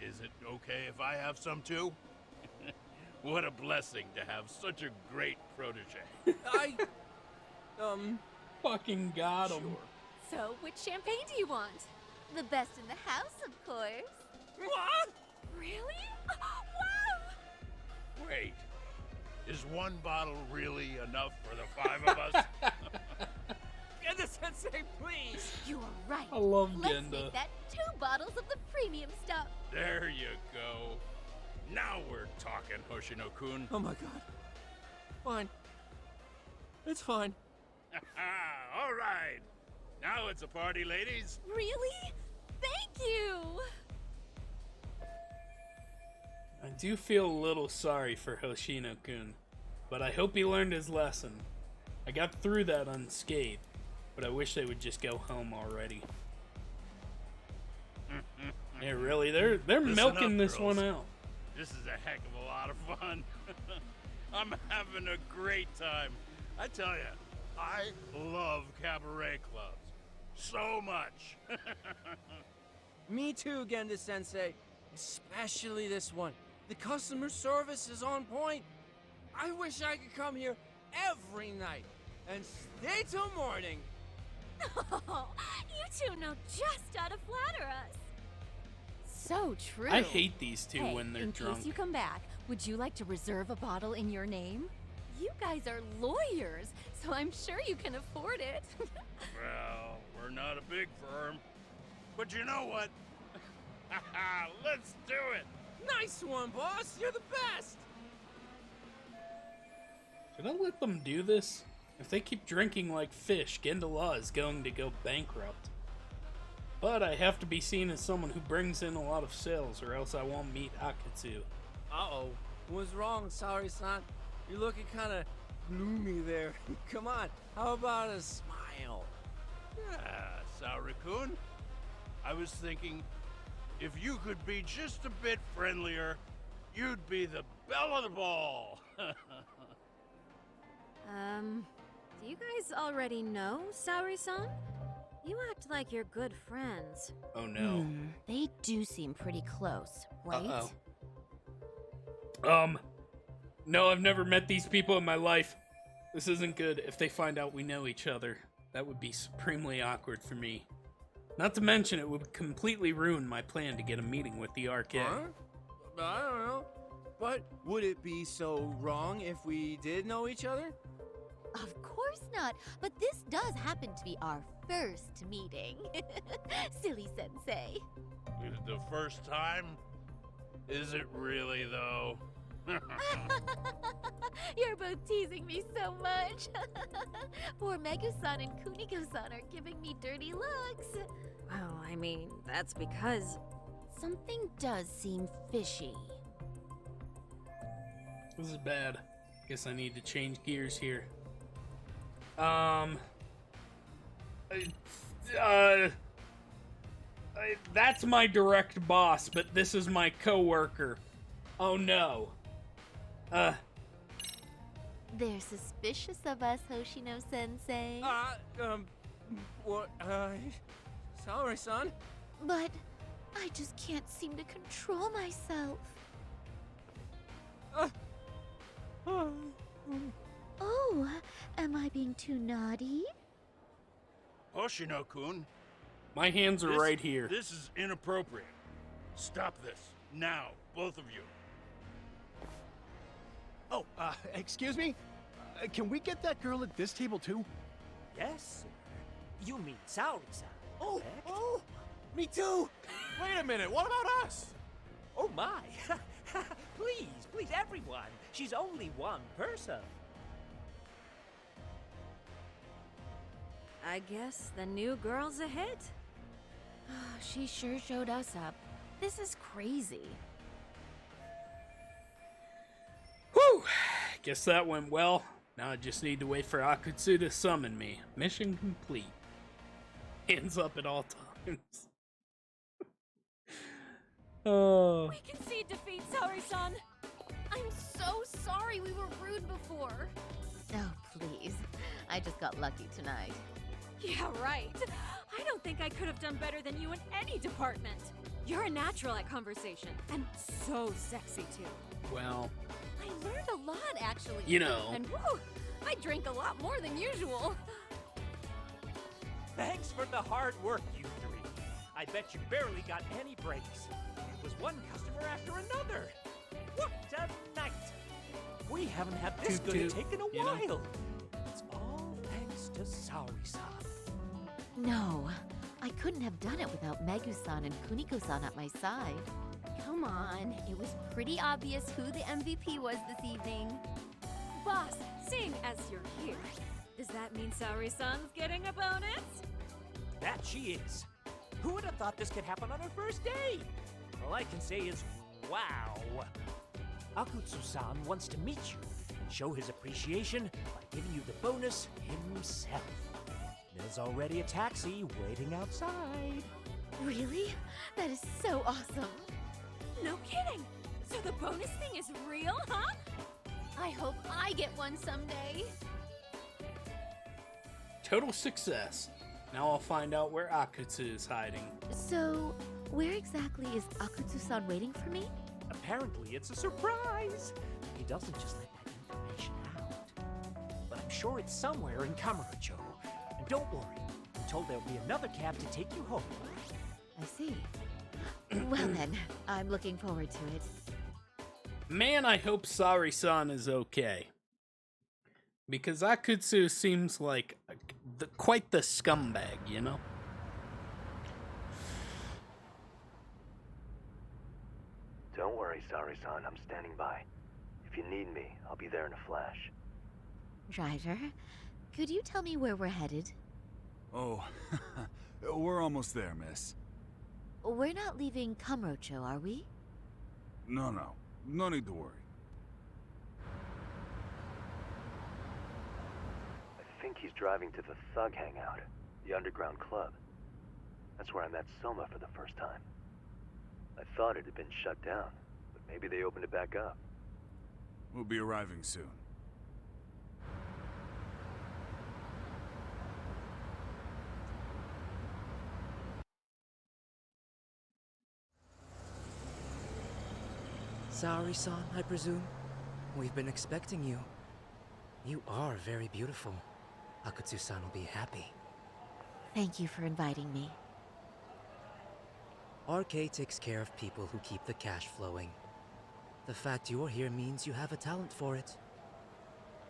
Is it okay if I have some too? What a blessing to have such a great protege. Fucking got him. Sure. So, which champagne do you want? The best in the house, of course. What? Really? Wow! Wait, is one bottle really enough for the 5 of us? Genda-sensei, please! You are right. I love Let's Genda. make that 2 bottles of the premium stuff. There you go. Now we're talking, Hoshino-kun. Oh my god. Fine. It's fine. All right. Now it's a party, ladies. Really? Thank you! I do feel a little sorry for Hoshino-kun, but I hope he learned his lesson. I got through that unscathed. But I wish they would just go home already. Yeah, really, they're Listen milking up, this girls. one out. This is a heck of a lot of fun. I'm having a great time. I tell you, I love cabaret clubs so much. Me too, Genda-sensei. Especially this one. The customer service is on point. I wish I could come here every night and stay till morning. Oh, you two know just how to flatter us. So true. I hate these two Hey, when they're in drunk. case you come back, would you like to reserve a bottle in your name? You guys are lawyers, so I'm sure you can afford it. Well, we're not a big firm. But you know what? Let's do it! Nice one, boss. You're the best. Should I let them do this? If they keep drinking like fish, Gendala is going to go bankrupt. But I have to be seen as someone who brings in a lot of sales, or else I won't meet Akatsu. Uh-oh. What's wrong, Saori-san? You're looking kind of gloomy there. Come on, how about a smile? Yeah, Saori-kun. I was thinking, if you could be just a bit friendlier, you'd be the belle of the ball. Do you guys already know Saori-san? You act like you're good friends. Oh no. They do seem pretty close, right? Uh-oh. No, I've never met these people in my life. This isn't good. If they find out we know each other, that would be supremely awkward for me. Not to mention, it would completely ruin my plan to get a meeting with the RK. Huh? I don't know. But would it be so wrong if we did know each other? Of course not, but this does happen to be our first meeting. Silly sensei. The first time? Is it really, though? You're both teasing me so much. Poor Megu-san and Kuniko-san are giving me dirty looks. Well, I mean, that's because something does seem fishy. This is bad. Guess I need to change gears here. That's my direct boss, but this is my coworker. Oh no. They're suspicious of us, Hoshino-sensei. What, Saori-san? But I just can't seem to control myself. Oh, am I being too naughty? Hoshino-kun. My hands are right here. This is inappropriate. Stop this. Now, both of you. Oh, excuse me? Can we get that girl at this table too? Yes, sir. You mean Saori-san, Oh, correct? oh, me too. Wait a minute, what about us? Oh my! Please, please, everyone! She's only one person. I guess the new girl's a hit. She sure showed us up. This is crazy. Whew! Guess that went well. Now I just need to wait for Akatsu to summon me. Mission complete. Hands up at all times. Oh. We concede defeat, Saori-san. I'm so sorry we were rude before. Oh, please. I just got lucky tonight. Yeah, right. I don't think I could have done better than you in any department. You're a natural at conversation, and so sexy too. Well, I learned a lot, actually. You know. And whew, I drank a lot more than usual. Thanks for the hard work, you three. I bet you barely got any breaks. It was one customer after another. What a night! We haven't had this Toot good a toot, take in a you know? while. It's all thanks to Saori-san. No, I couldn't have done it without Megu-san and Kuniko-san at my side. Come on, it was pretty obvious who the MVP was this evening. Boss, seeing as you're here, does that mean Saori-san's getting a bonus? That she is. Who would have thought this could happen on her first day? All I can say is, wow. Akutsu-san wants to meet you and show his appreciation by giving you the bonus himself. There's already a taxi waiting outside. Really? That is so awesome. No kidding. So the bonus thing is real, huh? I hope I get one someday. Total success. Now I'll find out where Akutsu is hiding. So, where exactly is Akutsu-san waiting for me? Apparently, it's a surprise. He doesn't just let that information out. But I'm sure it's somewhere in Kamurocho. And don't worry, I'm told there'll be another cab to take you home. I see. Well then, I'm looking forward to it. Man, I hope Sari-san is okay. Because Akutsu seems like quite the scumbag, you know? Don't worry, Sari-san. I'm standing by. If you need me, I'll be there in a flash. Driver, could you tell me where we're headed? Oh, we're almost there, miss. We're not leaving Kamurocho, are we? No need to worry. I think he's driving to the Thug Hangout, the underground club. That's where I met Soma for the first time. I thought it had been shut down, but maybe they opened it back up. We'll be arriving soon. Saori-san, I presume? We've been expecting you. You are very beautiful. Akutsu-san will be happy. Thank you for inviting me. RK takes care of people who keep the cash flowing. The fact you're here means you have a talent for it.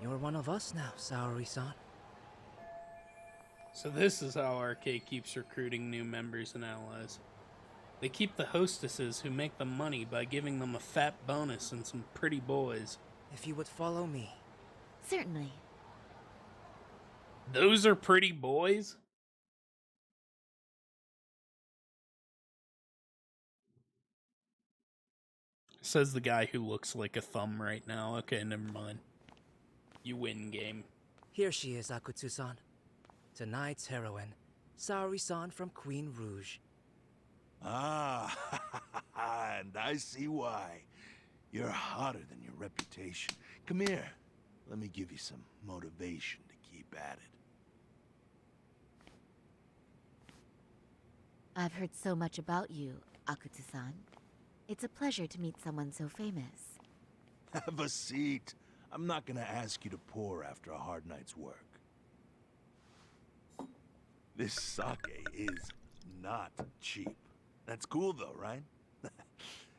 You're one of us now, Saori-san. So this is how RK keeps recruiting new members and allies. They keep the hostesses who make them money by giving them a fat bonus and some pretty boys. If you would follow me. Certainly. Those are pretty boys? Says the guy who looks like a thumb right now. Okay, never mind. You win, game. Here she is, Akutsu-san. Tonight's heroine, Saori-san from Queen Rouge. Ah, and I see why. You're hotter than your reputation. Come here. Let me give you some motivation to keep at it. I've heard so much about you, Akutsu-san. It's a pleasure to meet someone so famous. Have a seat. I'm not gonna ask you to pour after a hard night's work. This sake is not cheap. That's cool though, right?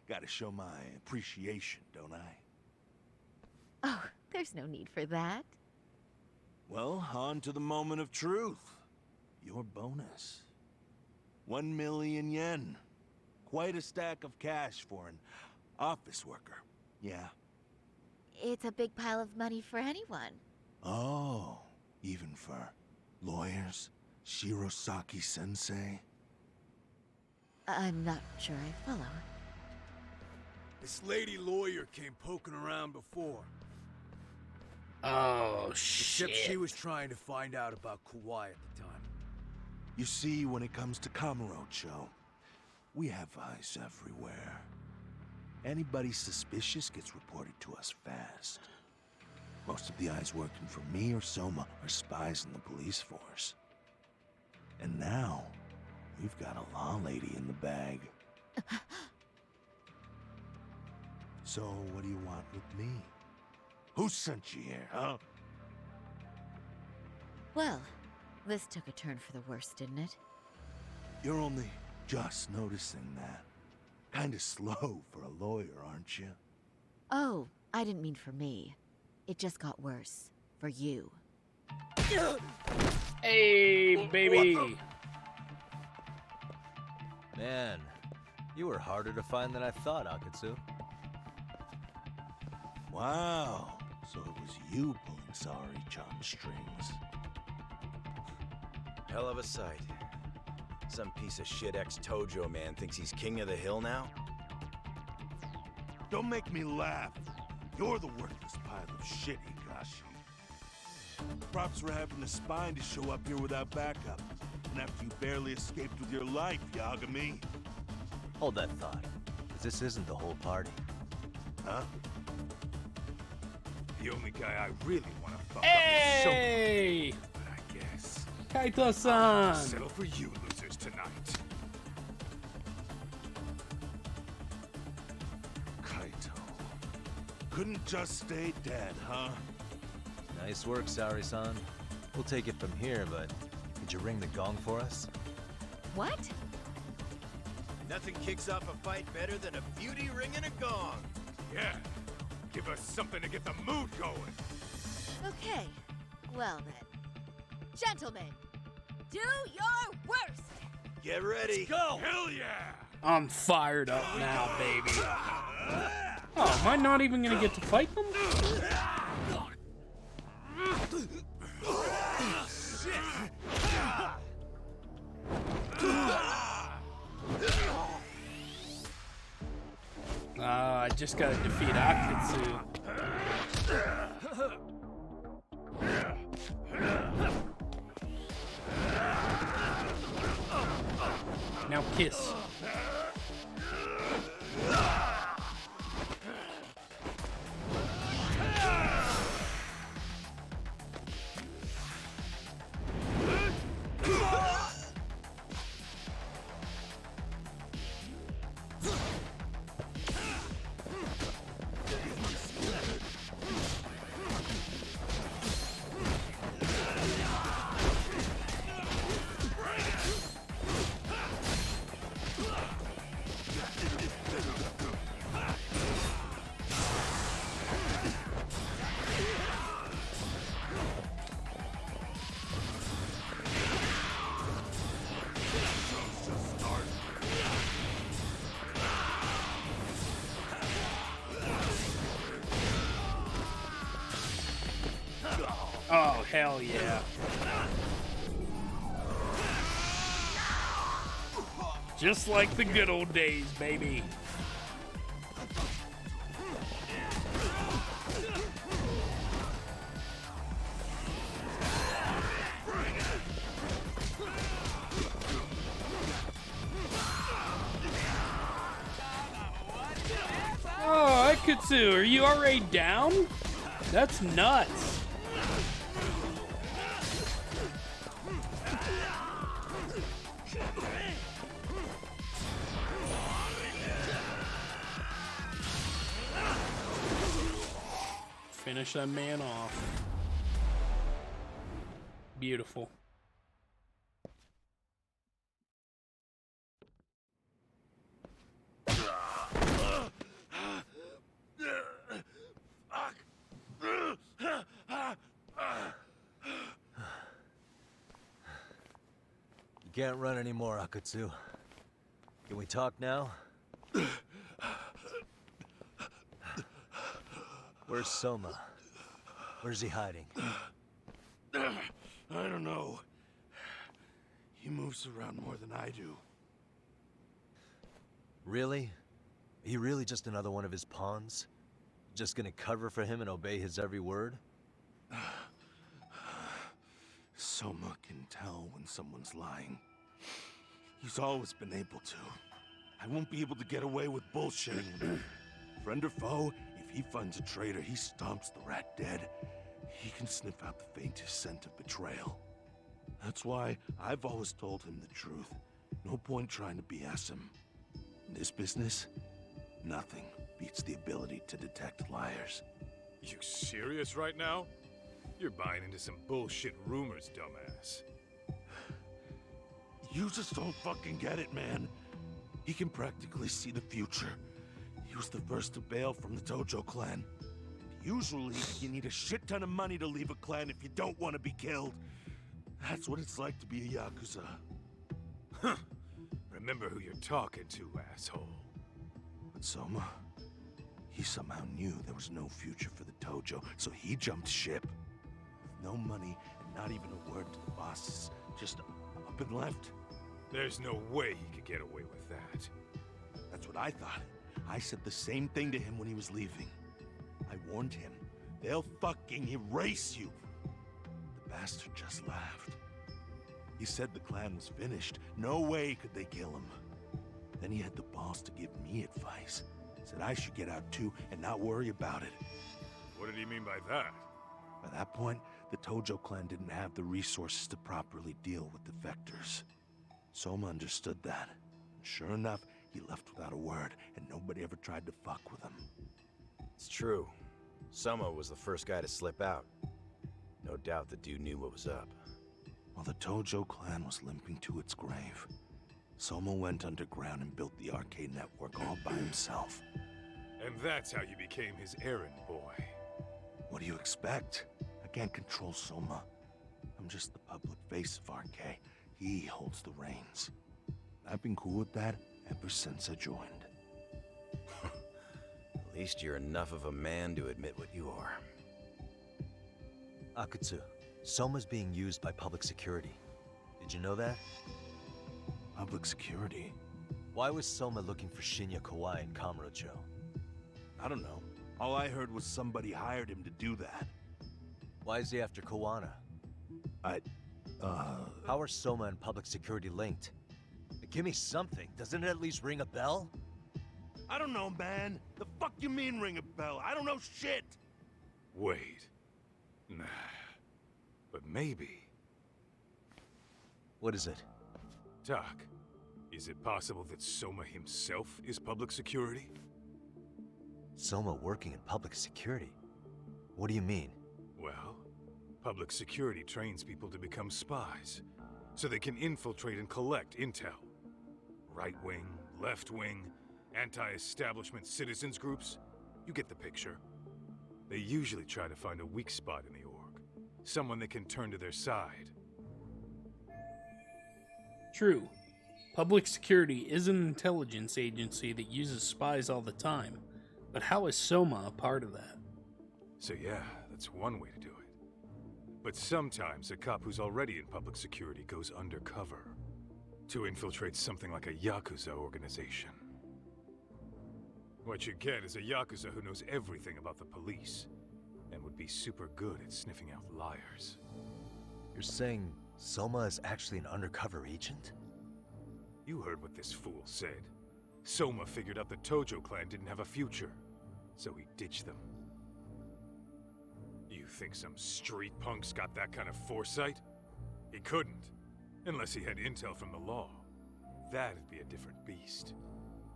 Gotta show my appreciation, don't I? Oh, there's no need for that. Well, on to the moment of truth. Your bonus. 1 million yen. Quite a stack of cash for an office worker. Yeah. It's a big pile of money for anyone. Oh, even for lawyers? Shirosaki-sensei? I'm not sure I follow. This lady lawyer came poking around before. Oh, shit. Except she was trying to find out about Kauai at the time. You see, when it comes to Kamurocho, we have eyes everywhere. Anybody suspicious gets reported to us fast. Most of the eyes working for me or Soma are spies in the police force. And now, we've got a law lady in the bag. So, what do you want with me? Who sent you here, huh? Well, this took a turn for the worse, didn't it? You're only just noticing that. Kinda slow for a lawyer, aren't you? Oh, I didn't mean for me. It just got worse. For you. Hey, baby! Man, you were harder to find than I thought, Akutsu. Wow, so it was you pulling Saori-chan's strings. Hell of a sight. Some piece of shit ex-Tojo man thinks he's king of the hill now? Don't make me laugh. You're the worthless pile of shit, Higashi. Props for having the spine to show up here without backup. And after you barely escaped with your life, Yagami. Hold that thought, 'cause this isn't the whole party. Huh? The only guy I really want to fuck Hey! up is Shoko. But I guess Kaito-san! settle for you losers tonight. Kaito. Couldn't just stay dead, huh? Nice work, Saori-san. We'll take it from here, but could you ring the gong for us? What? Nothing kicks off a fight better than a beauty ringing a gong. Yeah. Give us something to get the mood going. Okay. Well then. Gentlemen, do your worst! Get ready. Let's go! Hell yeah! I'm fired up now, baby. Oh, am I not even gonna get to fight them? I just gotta defeat Akitsu. Now kiss. Oh, hell yeah. Just like the good old days, baby. Oh, Akitsu, are you already down? That's nuts. Finish that man off. Beautiful. You can't run anymore, Akatsu. Can we talk now? Where's Soma? Where's he hiding? I don't know. He moves around more than I do. Really? Are you really just another one of his pawns? Just gonna cover for him and obey his every word? Soma can tell when someone's lying. He's always been able to. I won't be able to get away with bullshitting with him. Friend or foe, if he finds a traitor, he stomps the rat dead. He can sniff out the faintest scent of betrayal. That's why I've always told him the truth. No point trying to BS him. In this business, nothing beats the ability to detect liars. You serious right now? You're buying into some bullshit rumors, dumbass. You just don't fucking get it, man. He can practically see the future. He was the first to bail from the Tojo clan. Usually, you need a shit ton of money to leave a clan if you don't want to be killed. That's what it's like to be a Yakuza. Huh. Remember who you're talking to, asshole. But Soma, he somehow knew there was no future for the Tojo, so he jumped ship. With no money and not even a word to the bosses, just up and left. There's no way he could get away with that. That's what I thought. I said the same thing to him when he was leaving. I warned him, they'll fucking erase you. bastard just laughed. He said the clan was finished. No way could they kill him. Then he had the balls to give me advice. Said I should get out too and not worry about it. What did he mean by that? By that point, the Tojo clan didn't have the resources to properly deal with defectors. Soma understood that. And sure enough, he left without a word, and nobody ever tried to fuck with him. It's true. Soma was the first guy to slip out. No doubt the dude knew what was up. While the Tojo clan was limping to its grave, Soma went underground and built the arcade network all by himself. And that's how you became his errand boy. What do you expect? I can't control Soma. I'm just the public face of RK. He holds the reins. I've been cool with that ever since I joined. At least you're enough of a man to admit what you are. Akutsu, Soma's being used by public security. Did you know that? Public security? Why was Soma looking for Shinya Kawai and Kamurocho? I don't know. All I heard was somebody hired him to do that. Why is he after Kawana? How are Soma and public security linked? Give me something. Doesn't it at least ring a bell? I don't know, man. The fuck you mean ring a bell? I don't know shit. Wait. Nah. But maybe. What is it? Doc, is it possible that Soma himself is public security? Soma working in public security? What do you mean? Well, public security trains people to become spies, so they can infiltrate and collect intel. Right-wing, left-wing, anti-establishment citizens groups, you get the picture. They usually try to find a weak spot in the org, someone they can turn to their side. True. Public security is an intelligence agency that uses spies all the time, but how is Soma a part of that? So yeah, that's one way to do it. But sometimes a cop who's already in public security goes undercover to infiltrate something like a Yakuza organization. What you get is a Yakuza who knows everything about the police and would be super good at sniffing out liars. You're saying Soma is actually an undercover agent? You heard what this fool said. Soma figured out the Tojo clan didn't have a future, so he ditched them. You think some street punk's got that kind of foresight? He couldn't, unless he had intel from the law. That'd be a different beast.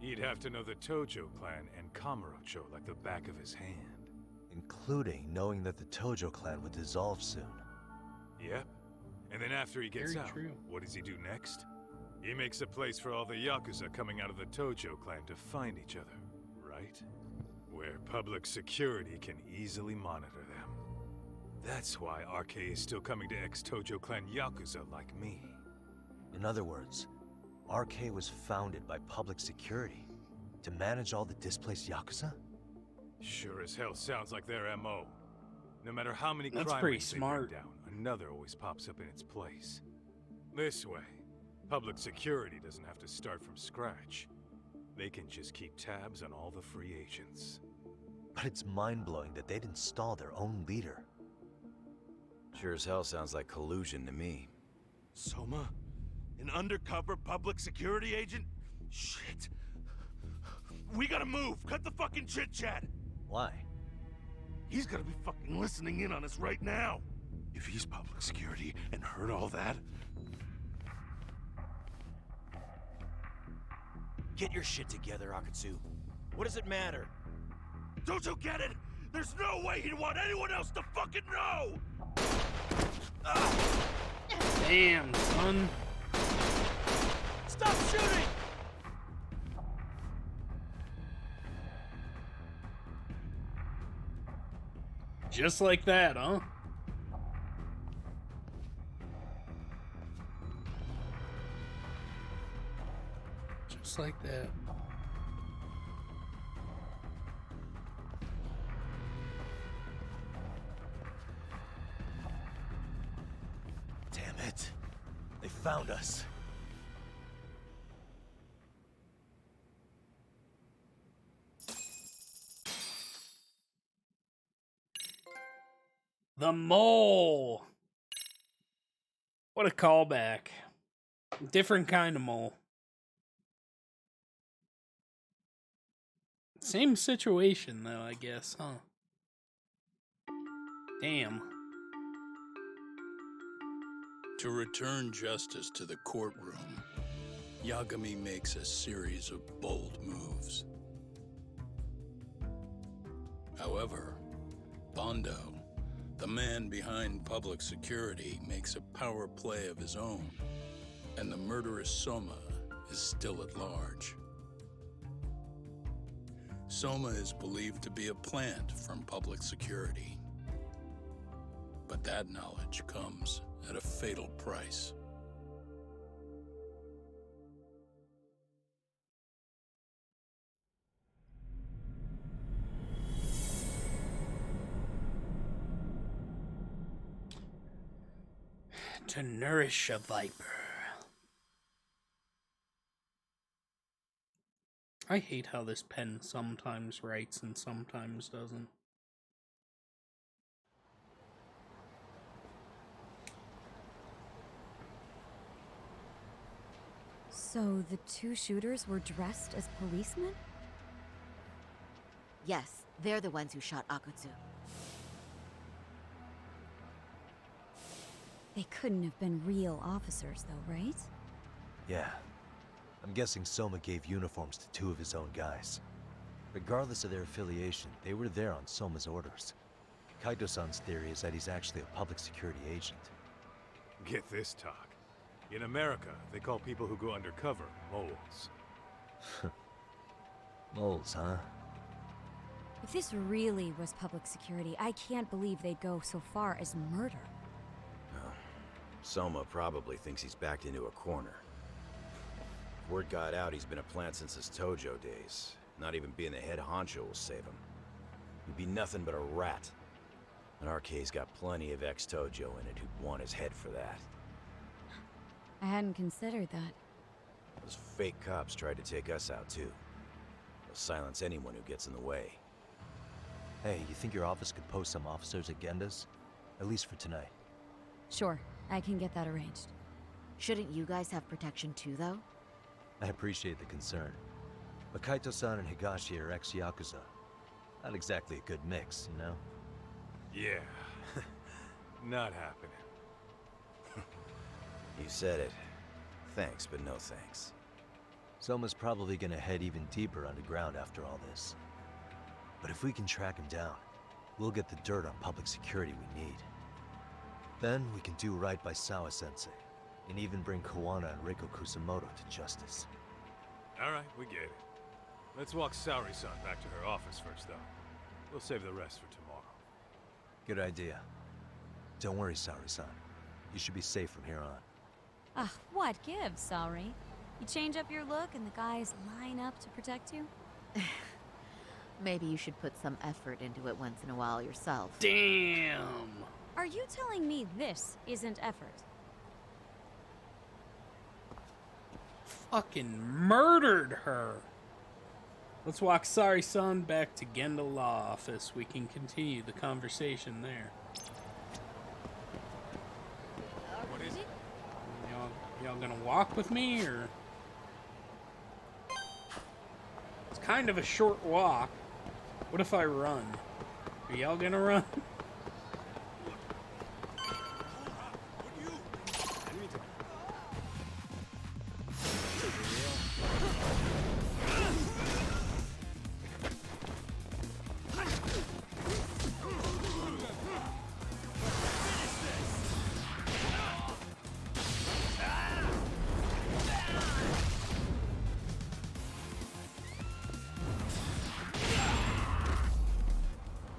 He'd have to know the Tojo clan and Kamurocho like the back of his hand. Including knowing that the Tojo clan would dissolve soon. Yep. And then after he gets Very out, true. what does he do next? He makes a place for all the Yakuza coming out of the Tojo clan to find each other, right? Where public security can easily monitor them. That's why RK is still coming to ex-Tojo clan Yakuza like me. In other words, RK was founded by public security to manage all the displaced Yakuza? Sure as hell sounds like their MO. No matter how many That's crime pretty rings they smart. bring down, another always pops up in its place. This way, public security doesn't have to start from scratch. They can just keep tabs on all the free agents. But it's mind-blowing that they'd install their own leader. Sure as hell sounds like collusion to me. Soma? An undercover public security agent? Shit. We gotta move. Cut the fucking chit-chat. Why? He's gotta be fucking listening in on us right now. If he's public security and heard all that... Get your shit together, Akutsu. What does it matter? Don't you get it? There's no way he'd want anyone else to fucking know! Damn, son. Stop shooting! Just like that, huh? Just like that. Damn it. They found us. The mole. What a callback. Different kind of mole. Same situation, though, I guess, huh? Damn. To return justice to the courtroom, Yagami makes a series of bold moves. However, Bondo, the man behind public security, makes a power play of his own, and the murderous Soma is still at large. Soma is believed to be a plant from public security, but that knowledge comes at a fatal price. To nourish a viper. I hate how this pen sometimes writes and sometimes doesn't. So the two shooters were dressed as policemen? Yes, they're the ones who shot Akutsu. They couldn't have been real officers, though, right? Yeah. I'm guessing Soma gave uniforms to two of his own guys. Regardless of their affiliation, they were there on Soma's orders. Kaito-san's theory is that he's actually a public security agent. Get this, talk. In America, they call people who go undercover moles. Moles, huh? If this really was public security, I can't believe they'd go so far as murder. Soma probably thinks he's backed into a corner. Word got out he's been a plant since his Tojo days. Not even being the head honcho will save him. He'd be nothing but a rat. And RK's got plenty of ex-Tojo in it who'd want his head for that. I hadn't considered that. Those fake cops tried to take us out too. They'll silence anyone who gets in the way. Hey, you think your office could post some officers at Genda's? At least for tonight. Sure, I can get that arranged. Shouldn't you guys have protection too, though? I appreciate the concern. But Kaito-san and Higashi are ex-Yakuza. Not exactly a good mix, you know? Yeah. Not happening. You said it. Thanks, but no thanks. Soma's probably gonna head even deeper underground after all this. But if we can track him down, we'll get the dirt on public security we need. Then we can do right by Sawa-sensei, and even bring Kawana and Reiko Kusamoto to justice. Alright, we get it. Let's walk Saori-san back to her office first, though. We'll save the rest for tomorrow. Good idea. Don't worry, Saori-san. You should be safe from here on. What gives, sorry? You change up your look and the guys line up to protect you? Maybe you should put some effort into it once in a while yourself. Damn! Are you telling me this isn't effort? Fucking murdered her! Let's walk Saori-san back to Genda Law Office. We can continue the conversation there. What is it? Y'all gonna walk with me, or? It's kind of a short walk. What if I run? Are y'all gonna run?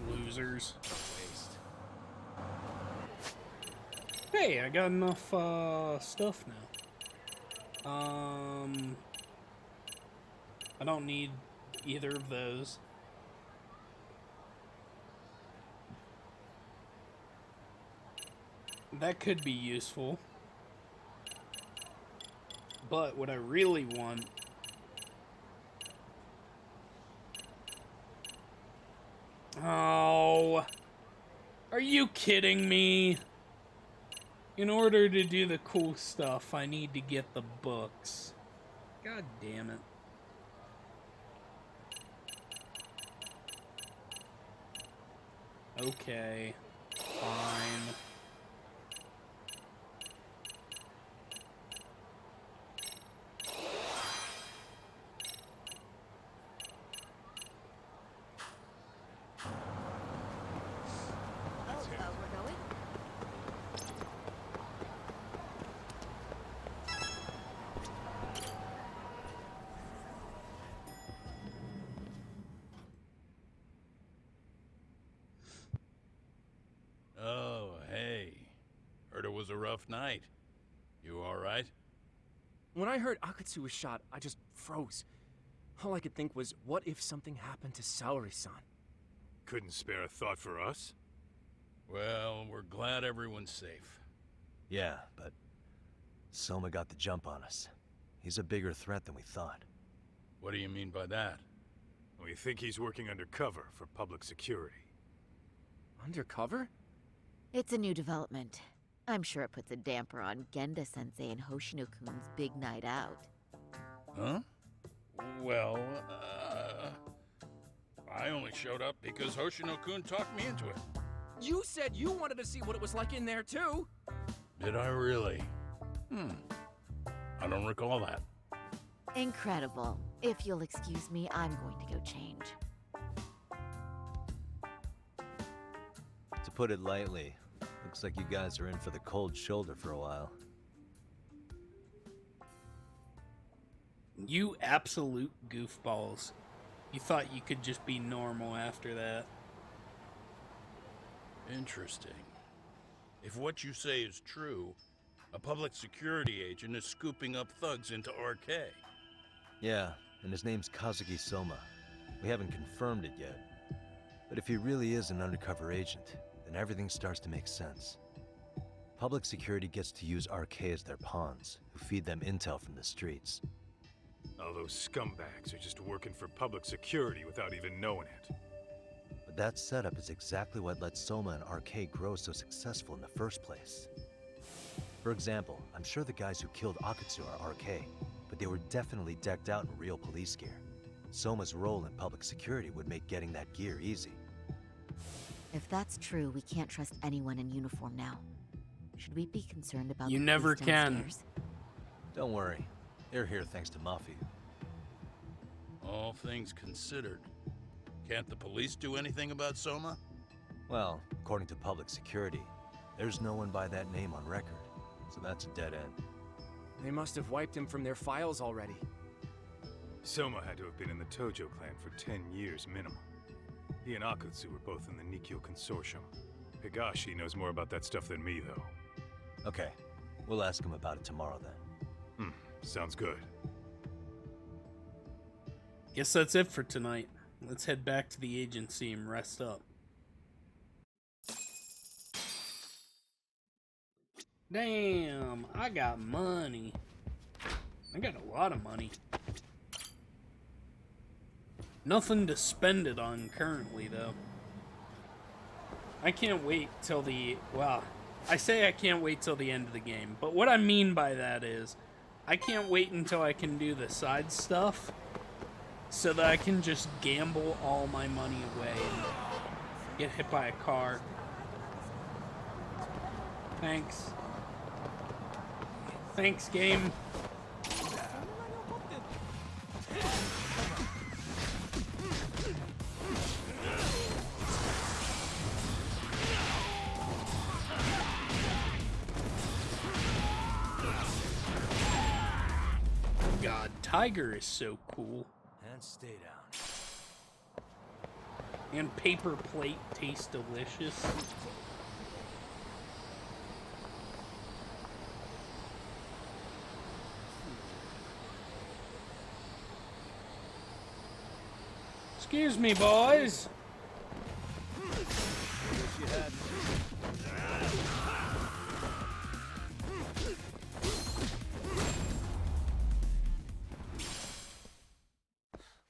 Losers. Hey, I got enough stuff now. I don't need either of those. That could be useful. But what I really want Oh, are you kidding me? In order to do the cool stuff, I need to get the books. God damn it. Okay. Fine. Oh, hey. Heard it was a rough night. You alright? When I heard Akatsu was shot, I just froze. All I could think was, what if something happened to Saori-san? Couldn't spare a thought for us? Well, we're glad everyone's safe. Yeah, but Soma got the jump on us. He's a bigger threat than we thought. What do you mean by that? We think he's working undercover for public security. Undercover? It's a new development. I'm sure it puts a damper on Genda-sensei and Hoshino-kun's big night out. Huh? Well, I only showed up because Hoshino-kun talked me into it. You said you wanted to see what it was like in there, too! Did I really? I don't recall that. Incredible. If you'll excuse me, I'm going to go change. To put it lightly, looks like you guys are in for the cold shoulder for a while. You absolute goofballs. You thought you could just be normal after that. Interesting. If what you say is true, a public security agent is scooping up thugs into RK. Yeah, and his name's Kazuki Soma. We haven't confirmed it yet. But if he really is an undercover agent, then everything starts to make sense. Public security gets to use RK as their pawns, who feed them intel from the streets. All those scumbags are just working for public security without even knowing it. But that setup is exactly what let Soma and RK grow so successful in the first place. For example, I'm sure the guys who killed Akatsu are RK, but they were definitely decked out in real police gear. Soma's role in public security would make getting that gear easy. If that's true, we can't trust anyone in uniform now. Should we be concerned about You the never police can. downstairs? Don't worry, they're here thanks to Mafia. All things considered, can't the police do anything about Soma? Well, according to public security, there's no one by that name on record, so that's a dead end. They must have wiped him from their files already. Soma had to have been in the Tojo clan for 10 years minimum. He and Akatsu were both in the Nikyo Consortium. Higashi knows more about that stuff than me, though. Okay, we'll ask him about it tomorrow then. Sounds good. Guess that's it for tonight. Let's head back to the agency and rest up. Damn, I got money. I got a lot of money. Nothing to spend it on currently, though. I can't wait till the... Well, I say I can't wait till the end of the game, but what I mean by that is I can't wait until I can do the side stuff so that I can just gamble all my money away and get hit by a car. Thanks. Thanks, game. God, Tiger is so cool. And stay down. And paper plate tastes delicious. Excuse me, boys.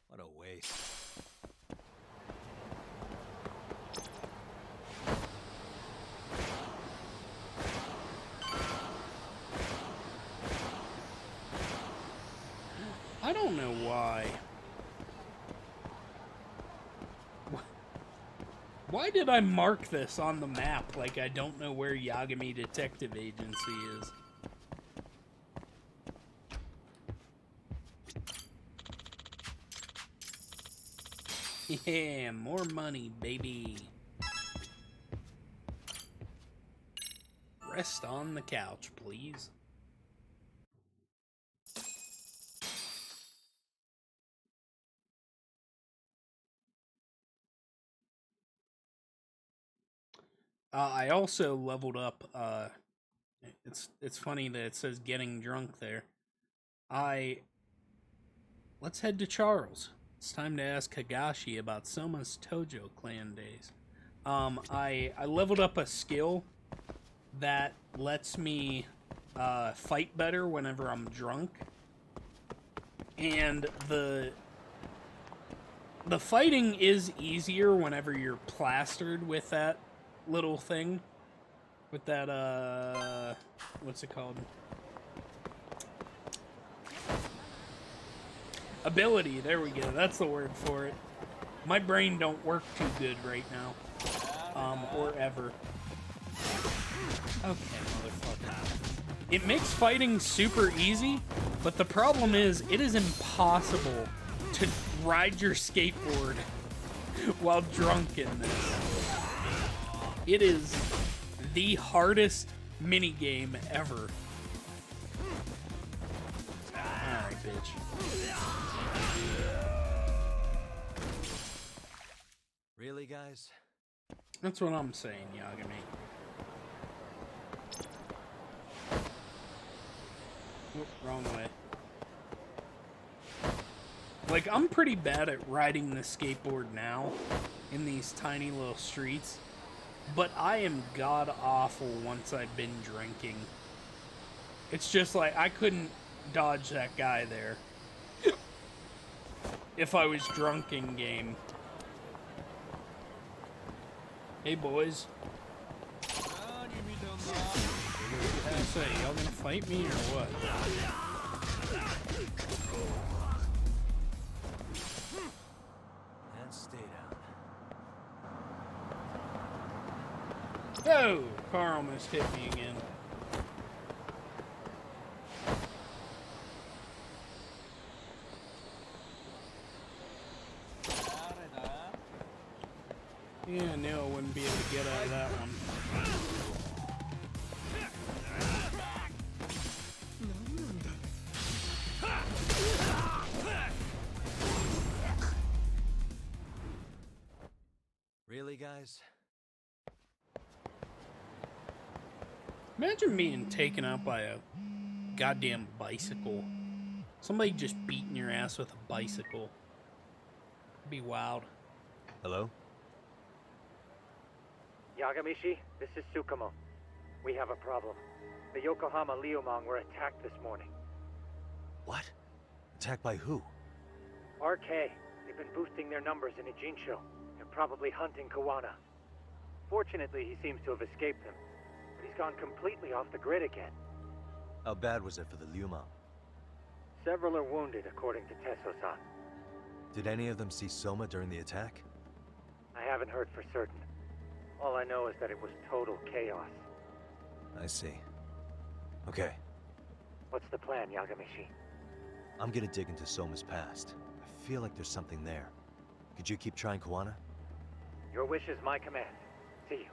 What a waste. I don't know why. Why did I mark this on the map like I don't know where Yagami Detective Agency is? Yeah, more money, baby. Rest on the couch, please. I also leveled up, it's funny that it says getting drunk there. Let's head to Charles. It's time to ask Higashi about Soma's Tojo clan days. I leveled up a skill that lets me, fight better whenever I'm drunk. And the fighting is easier whenever you're plastered with that little thing. With that, what's it called? Ability, there we go, that's the word for it. My brain don't work too good right now. Or ever. Okay, motherfucker. It makes fighting super easy, but the problem is, it is impossible to ride your skateboard while drunk in this. It is the hardest minigame ever. Alright, bitch. Really, guys? That's what I'm saying, Yagami. Oop, wrong way. Like, I'm pretty bad at riding the skateboard now in these tiny little streets, but I am god-awful once I've been drinking. It's just like, I couldn't dodge that guy there if I was drunk in game. Hey, boys. What do you say? Y'all gonna fight me or what? And stay down. Oh! Car almost hit me again. Yeah, I knew I wouldn't be able to get out of that one. Really, guys? Imagine being taken out by a goddamn bicycle. Somebody just beating your ass with a bicycle. It'd be wild. Hello? Yagamishi, this is Tsukumo. We have a problem. The Yokohama Liumang were attacked this morning. What? Attacked by who? RK. They've been boosting their numbers in Ejinsho. They're probably hunting Kawana. Fortunately, he seems to have escaped them. But he's gone completely off the grid again. How bad was it for the Liumang? Several are wounded, according to Tesso-san. Did any of them see Soma during the attack? I haven't heard for certain. All I know is that it was total chaos. I see. Okay. What's the plan, Yagamishi? I'm gonna dig into Soma's past. I feel like there's something there. Could you keep trying Kawana? Your wish is my command. See you.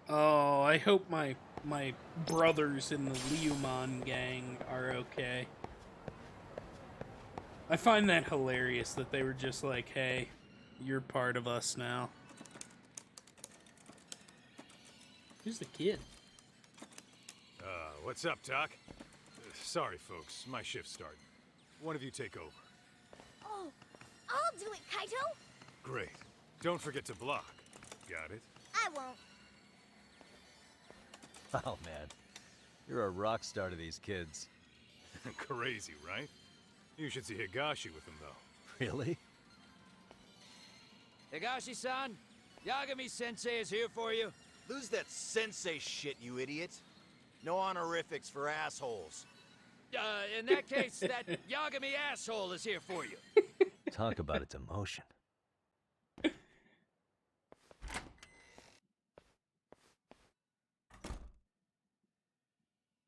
Oh, I hope my brothers in the Liumang gang are okay. I find that hilarious that they were just like, hey, you're part of us now. Who's the kid? What's up, Doc? Sorry, folks. My shift's starting. One of you take over. Oh, I'll do it, Kaito. Great. Don't forget to block. Got it? I won't. Oh, man. You're a rock star to these kids. Crazy, right? You should see Higashi with them, though. Really? Higashi-san, Yagami-sensei is here for you. Lose that sensei shit, you idiot. No honorifics for assholes. In that case, that Yagami asshole is here for you. Talk about a demotion.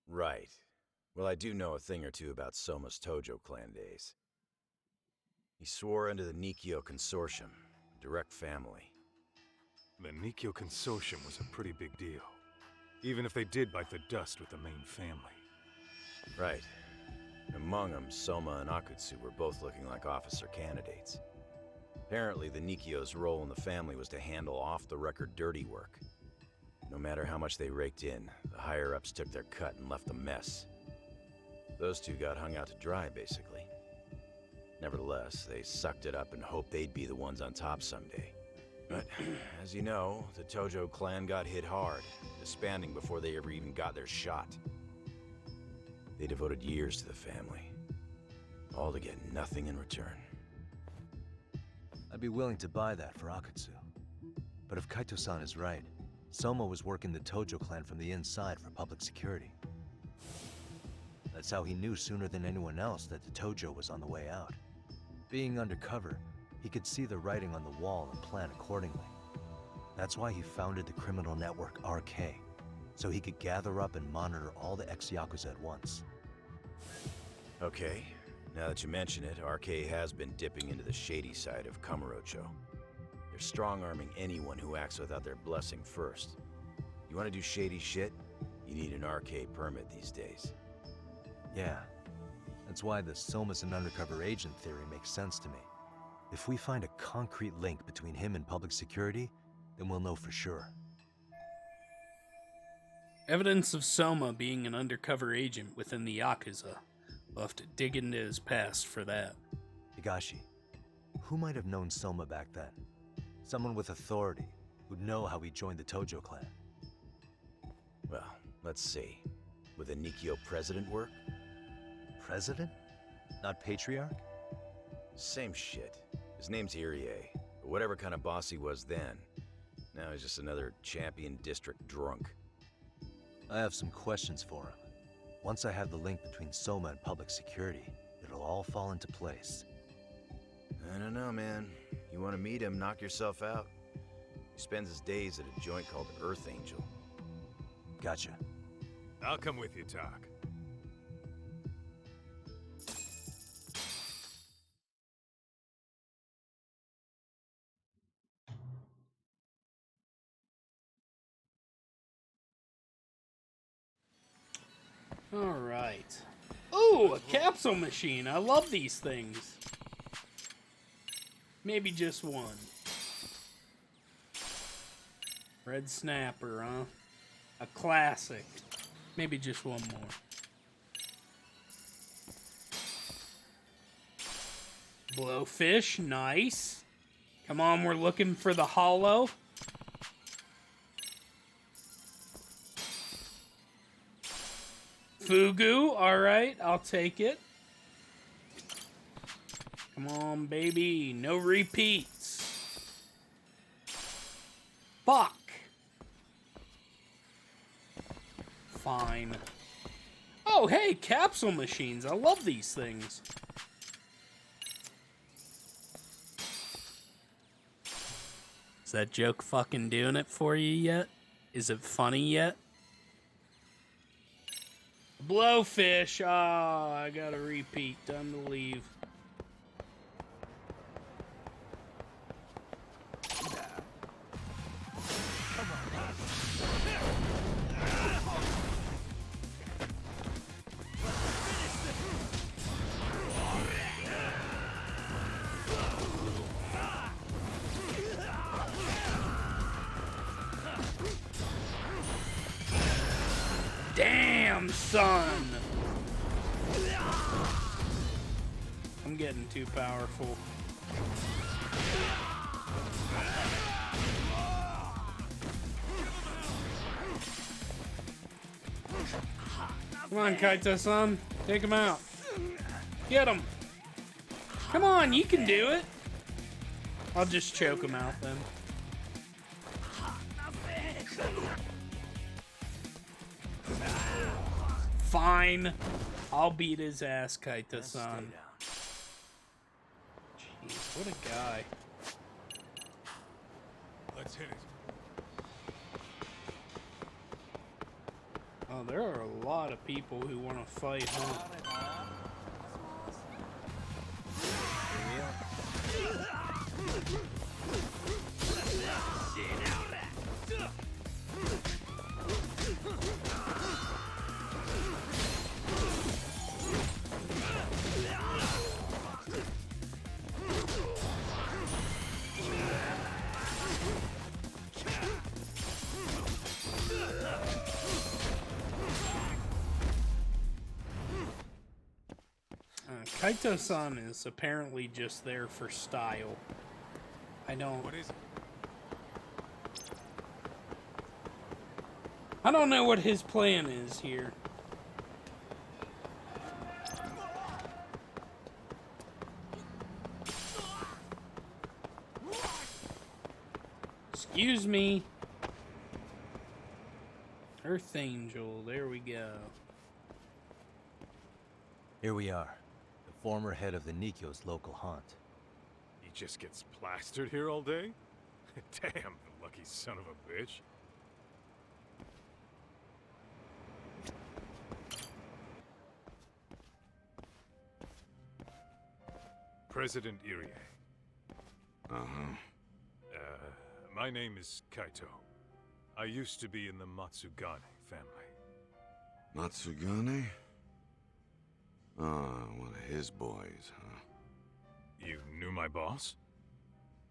Right. Well, I do know a thing or two about Soma's Tojo clan days. He swore into the Nikio Consortium, direct family. The Nikio Consortium was a pretty big deal. Even if they did bite the dust with the main family. Right. Among them, Soma and Akutsu were both looking like officer candidates. Apparently, the Nikio's role in the family was to handle off-the-record dirty work. No matter how much they raked in, the higher-ups took their cut and left a mess. Those two got hung out to dry, basically. Nevertheless, they sucked it up and hoped they'd be the ones on top someday. But, as you know, the Tojo clan got hit hard, disbanding before they ever even got their shot. They devoted years to the family, all to get nothing in return. I'd be willing to buy that for Akutsu. But if Kaito-san is right, Soma was working the Tojo clan from the inside for public security. That's how he knew sooner than anyone else that the Tojo was on the way out. Being undercover, he could see the writing on the wall and plan accordingly. That's why he founded the criminal network RK, so he could gather up and monitor all the ex-Yakuza at once. Okay, now that you mention it, RK has been dipping into the shady side of Kamurocho. They're strong-arming anyone who acts without their blessing first. You want to do shady shit? You need an RK permit these days. Yeah, that's why the Soma's an undercover agent theory makes sense to me. If we find a concrete link between him and public security, then we'll know for sure. Evidence of Soma being an undercover agent within the Yakuza. We'll have to dig into his past for that. Higashi, who might have known Soma back then? Someone with authority, who'd know how he joined the Tojo clan. Well, let's see. Would the Nikio president work? President? Not patriarch? Same shit. His name's Irie, but whatever kind of boss he was then, now he's just another champion district drunk. I have some questions for him. Once I have the link between Soma and public security, it'll all fall into place. I don't know, man. You want to meet him, knock yourself out. He spends his days at a joint called Earth Angel. Gotcha. I'll come with you, Tak. All right. Ooh, a capsule machine. I love these things. Maybe just one. Red Snapper, huh? A classic. Maybe just one more. Blowfish, nice. Come on, we're looking for the hollow. Fugu, alright, I'll take it. Come on, baby, no repeats. Fuck. Fine. Oh, hey, capsule machines. I love these things. Is that joke fucking doing it for you yet? Is it funny yet? Blowfish. Oh, I got a repeat. Time to leave. Damn, son! I'm getting too powerful. Come on, Kaito-san. Take him out. Get him. Come on, you can do it. I'll just choke him out then. Fine. I'll beat his ass, Kaito-san. Jeez, what a guy. Let's hit it. Oh, there are a lot of people who want to fight, huh? Kaito-san is apparently just there for style. I don't... What is it? I don't know what his plan is here. Excuse me. Earth Angel, there we go. Here we are, the former head of the Nikkyo's local haunt. He just gets plastered here all day? Damn, the lucky son of a bitch. President Irie. Uh-huh. My name is Kaito. I used to be in the Matsugane family. Matsugane? Ah, one of his boys, huh? You knew my boss?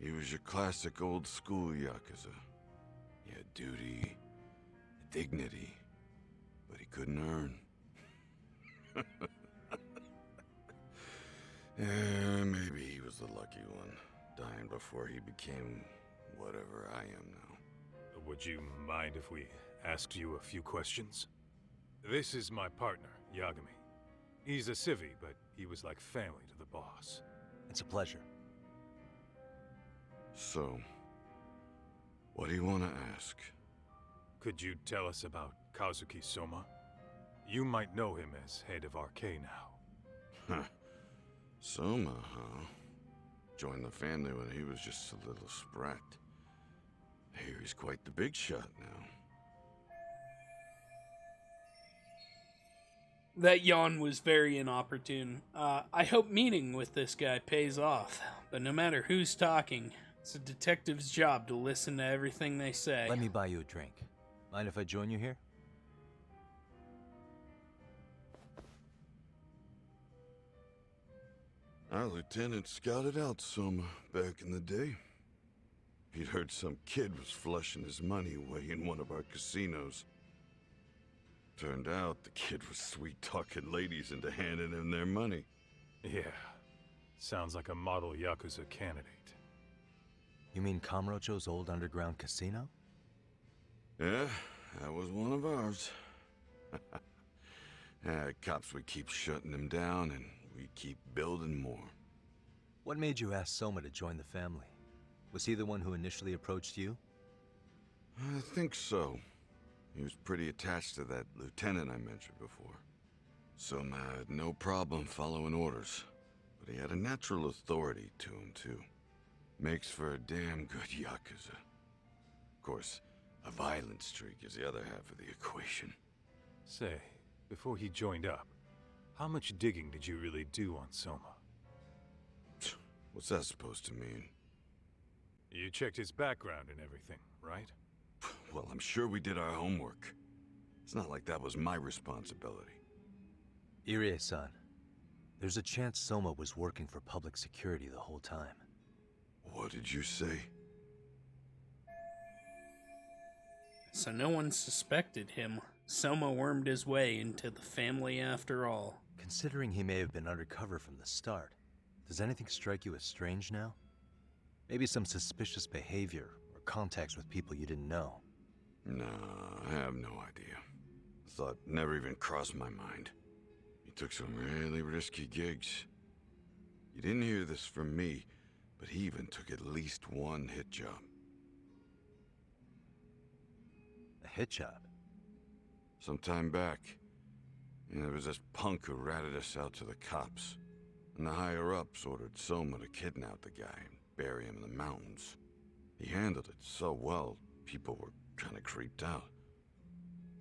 He was your classic old school Yakuza. He had duty, dignity, but he couldn't earn. Yeah, maybe he was the lucky one, dying before he became whatever I am now. Would you mind if we asked you a few questions? This is my partner, Yagami. He's a civvy, but he was like family to the boss. It's a pleasure. So, what do you want to ask? Could you tell us about Kazuki Soma? You might know him as head of RK now. Huh. Soma, huh? Joined the family when he was just a little sprat. I hear he's quite the big shot now. That yawn was very inopportune. I hope meeting with this guy pays off, but no matter who's talking, it's a detective's job to listen to everything they say. Let me buy you a drink. Mind if I join you here? Our lieutenant scouted out Soma back in the day. He'd heard some kid was flushing his money away in one of our casinos. Turned out the kid was sweet-talking ladies into handing him their money. Yeah. Sounds like a model Yakuza candidate. You mean Kamurocho's old underground casino? Yeah, that was one of ours. Cops would keep shutting him down, and we'd keep building more. What made you ask Soma to join the family? Was he the one who initially approached you? I think so. He was pretty attached to that lieutenant I mentioned before. Soma had no problem following orders, but he had a natural authority to him, too. Makes for a damn good Yakuza. Of course, a violent streak is the other half of the equation. Say, before he joined up, how much digging did you really do on Soma? What's that supposed to mean? You checked his background and everything, right? Well, I'm sure we did our homework. It's not like that was my responsibility. Irie-san, there's a chance Soma was working for public security the whole time. What did you say? So no one suspected him. Soma wormed his way into the family after all. Considering he may have been undercover from the start, does anything strike you as strange now? Maybe some suspicious behavior or contacts with people you didn't know. No, I have no idea. Thought never even crossed my mind. He took some really risky gigs. You didn't hear this from me, but he even took at least one hit job. A hit job? Some time back. Yeah, there was this punk who ratted us out to the cops. And the higher-ups ordered Soma to kidnap the guy and bury him in the mountains. He handled it so well, people were kind of creeped out.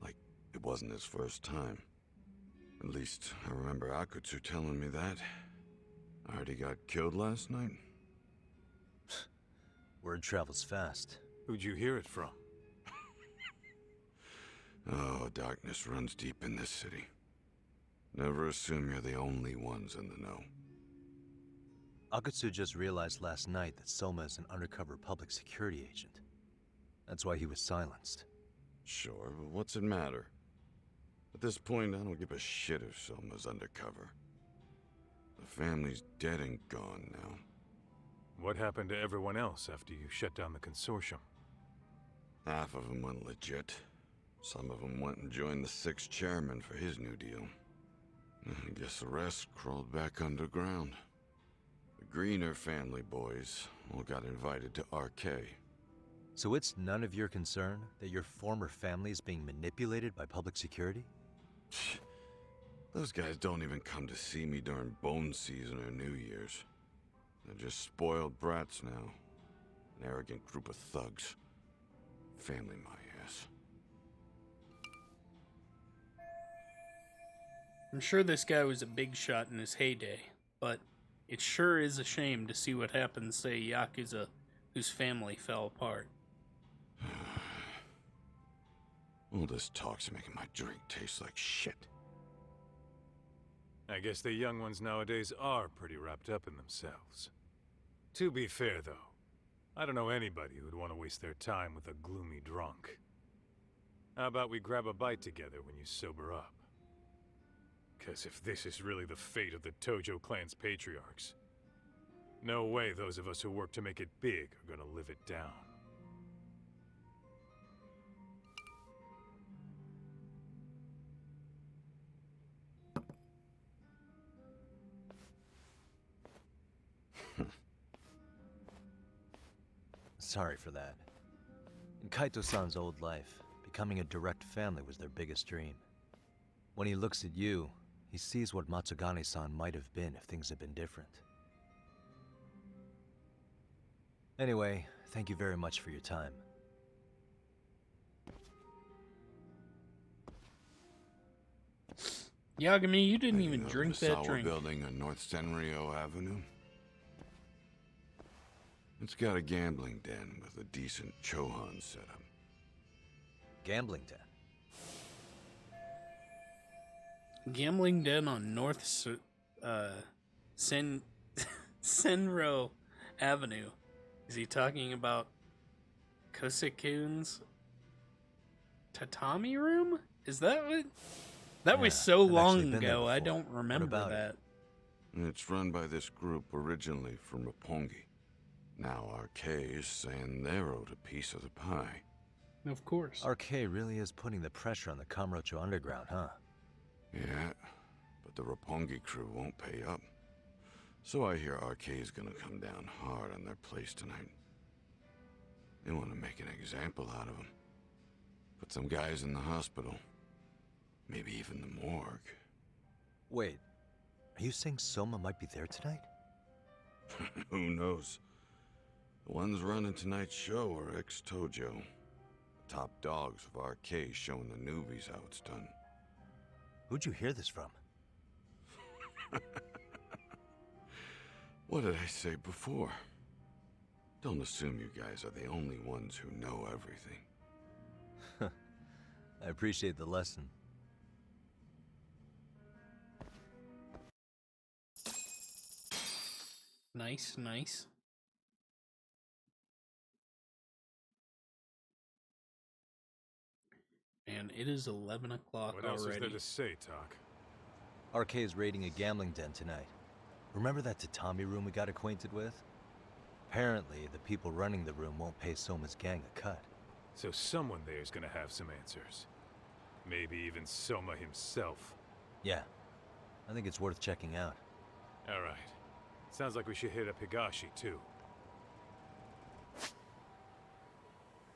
Like, it wasn't his first time. At least, I remember Akutsu telling me that. I heard he got killed last night. Word travels fast. Who'd you hear it from? Oh, darkness runs deep in this city. Never assume you're the only ones in the know. Akutsu just realized last night that Soma is an undercover public security agent. That's why he was silenced. Sure, but what's it matter? At this point, I don't give a shit if Soma's undercover. The family's dead and gone now. What happened to everyone else after you shut down the consortium? Half of them went legit. Some of them went and joined the 6th chairman for his new deal. I guess the rest crawled back underground. The Greener family boys all got invited to RK. So it's none of your concern that your former family is being manipulated by public security? Those guys don't even come to see me during bone season or New Year's. They're just spoiled brats now. An arrogant group of thugs. Family my ass. I'm sure this guy was a big shot in his heyday, but it sure is a shame to see what happened to, say, Yakuza, whose family fell apart. All this talk's making my drink taste like shit. I guess the young ones nowadays are pretty wrapped up in themselves. To be fair, though, I don't know anybody who'd want to waste their time with a gloomy drunk. How about we grab a bite together when you sober up? 'Cause if this is really the fate of the Tojo clan's patriarchs, no way those of us who work to make it big are gonna live it down. Sorry for that. In Kaito-san's old life, becoming a direct family was their biggest dream. When he looks at you, he sees what Matsugane-san might have been if things had been different. Anyway, thank you very much for your time. Yagami, you didn't even drink the that Sawa drink. building on North Senryo Avenue. It's got a gambling den with a decent Chohan setup. Gambling den? Gambling den on Senro Avenue. Is he talking about Kosekun's tatami room? Is that what? That was so I've actually long been there ago, I before. don't remember What about that. It's run by this group originally from Roppongi. Now RK is saying they're owed a piece of the pie. Of course. RK really is putting the pressure on the Kamurocho Underground, huh? Yeah, but the Roppongi crew won't pay up. So I hear RK is gonna come down hard on their place tonight. They want to make an example out of them. Put some guys in the hospital. Maybe even the morgue. Wait, are you saying Soma might be there tonight? Who knows? The ones running tonight's show are ex-Tojo. The top dogs of RK showing the newbies how it's done. Who'd you hear this from? What did I say before? Don't assume you guys are the only ones who know everything. I appreciate the lesson. Nice, nice. And it is 11 o'clock What else is already. there to say, Talk? RK is raiding a gambling den tonight. Remember that tatami room we got acquainted with? Apparently, the people running the room won't pay Soma's gang a cut. So someone there is gonna have some answers. Maybe even Soma himself. Yeah, I think it's worth checking out. Alright. Sounds like we should hit up Higashi, too.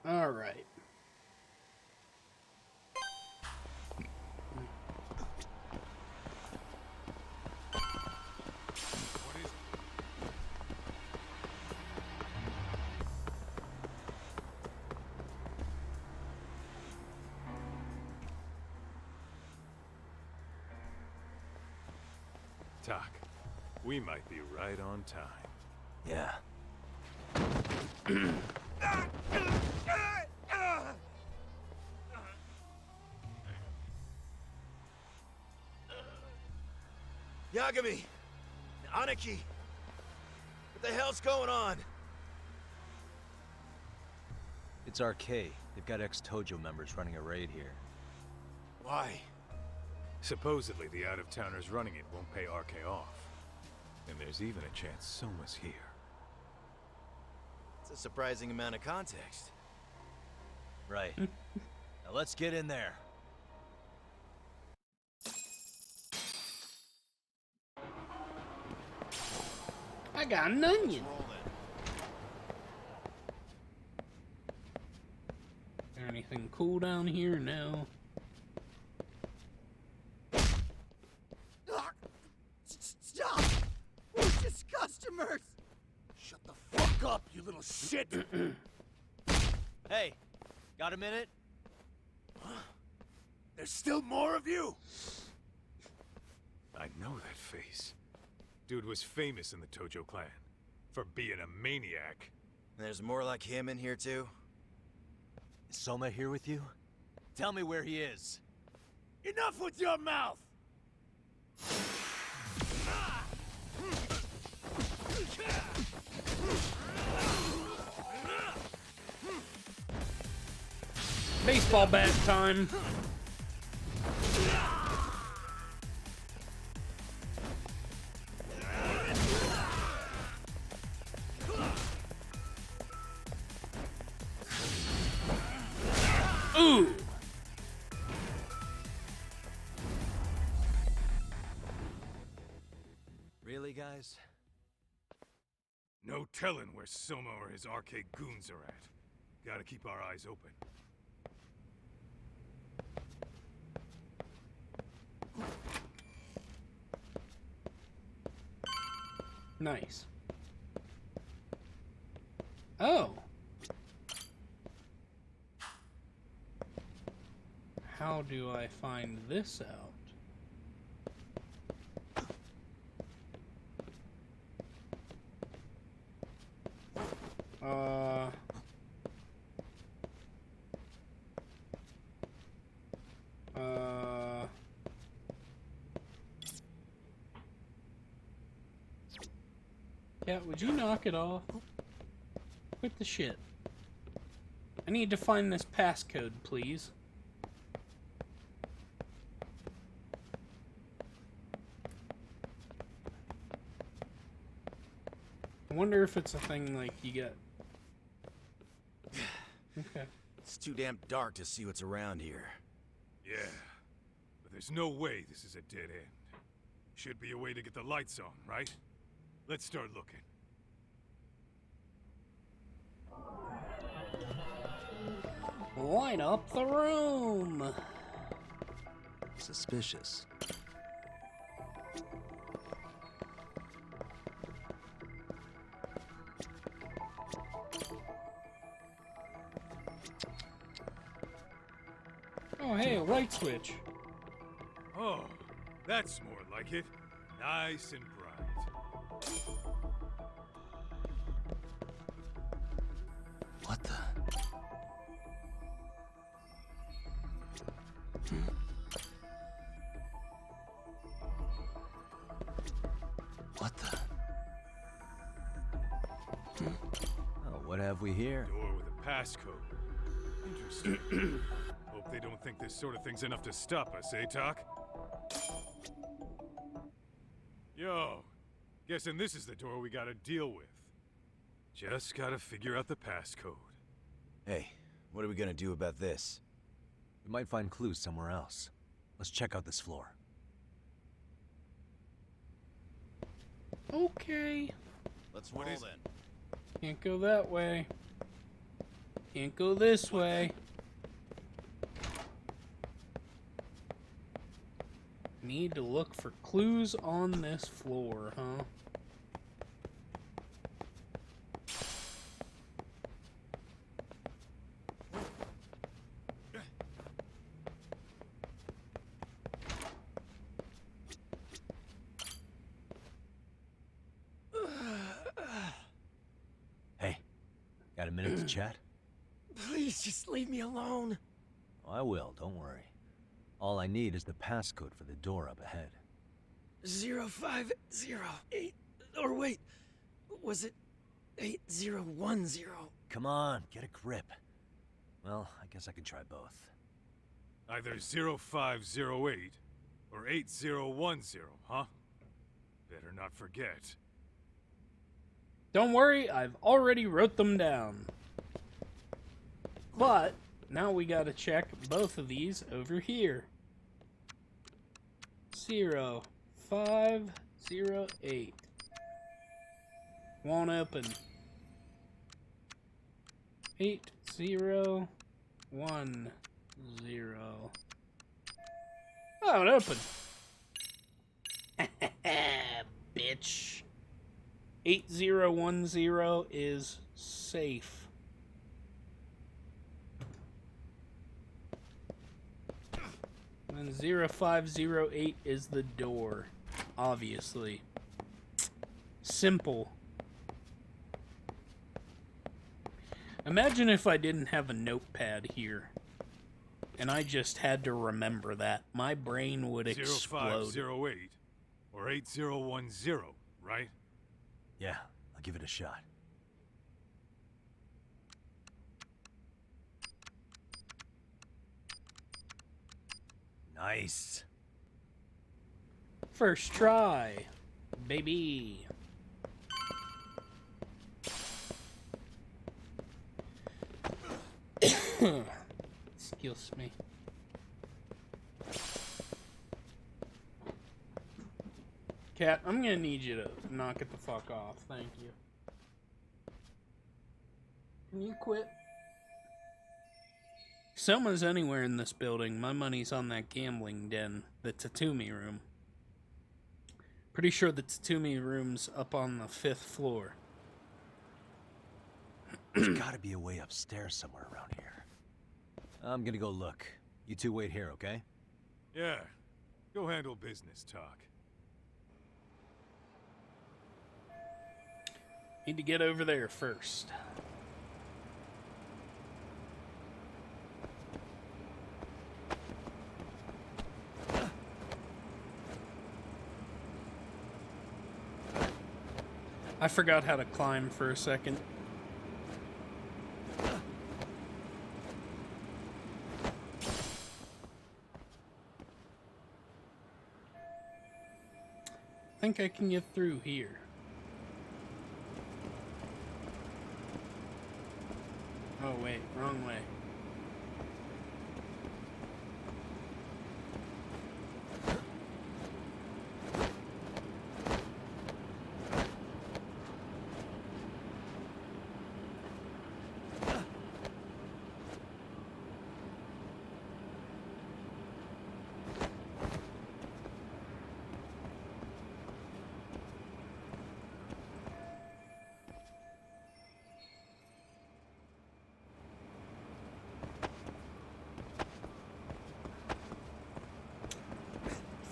All right. Tak, we might be right on time. Yeah. Yagami! Aniki! What the hell's going on? It's RK. They've got ex-Tojo members running a raid here. Why? Supposedly the out-of-towners running it won't pay RK off. And there's even a chance Soma's here. It's a surprising amount of context. Right. Now let's get in there. I got an onion. Is there anything cool down here? No. Stop! We're just customers! Shut the fuck up, you little shit! Hey, got a minute? There's still more of you? I know that face. Dude was famous in the Tojo clan for being a maniac. There's more like him in here too? Is Soma here with you? Tell me where he is. Enough with your mouth! Baseball bat time. Ooh. Really, guys? No telling where Soma or his arcade goons are at. Gotta keep our eyes open. Nice. Oh. How do I find this out? Yeah, would you knock it off? Quit the shit. I need to find this passcode, please. I wonder if it's a thing like you get. Okay. It's too damn dark to see what's around here. Yeah, but there's no way this is a dead end. Should be a way to get the lights on, right? Let's start looking. Light up the room. Suspicious. Oh, hey, a light switch. Oh, that's more like it. Nice and bright. What the? What the? Oh, what have we here? Door with a passcode. Interesting. Hope they don't think this sort of thing's enough to stop us, eh, Tak? Yo, guessing this is the door we gotta deal with. Just gotta figure out the passcode. Hey, what are we gonna do about this? We might find clues somewhere else. Let's check out this floor. Okay. Let's roll then. Can't go that way. Can't go this way. Need to look for clues on this floor, huh? Got a minute to chat? Please just leave me alone. Oh, I will, don't worry. All I need is the passcode for the door up ahead. 0508. Or wait, was it 8010? Come on, get a grip. Well, I guess I can try both. Either 0508 or 8010, huh? Better not forget. Don't worry, I've already wrote them down. But now we gotta check both of these over here. 0508. Won't open. 8010. Oh, it opened. Bitch. 8010 is safe. And 0508 is the door. Obviously. Simple. Imagine if I didn't have a notepad here. And I just had to remember that. My brain would explode. 0508 or 8010, right? Yeah, I'll give it a shot. Nice. First try, baby. Excuse me. Cat, I'm gonna need you to knock it the fuck off. Thank you. Can you quit? If someone's anywhere in this building, my money's on that gambling den, the Tatumi room. Pretty sure the Tatumi room's up on the 5th floor. There's gotta be a way upstairs somewhere around here. I'm gonna go look. You two wait here, okay? Yeah. Go handle business talk. Need to get over there first. I forgot how to climb for a second. I think I can get through here. Oh wait, wrong way.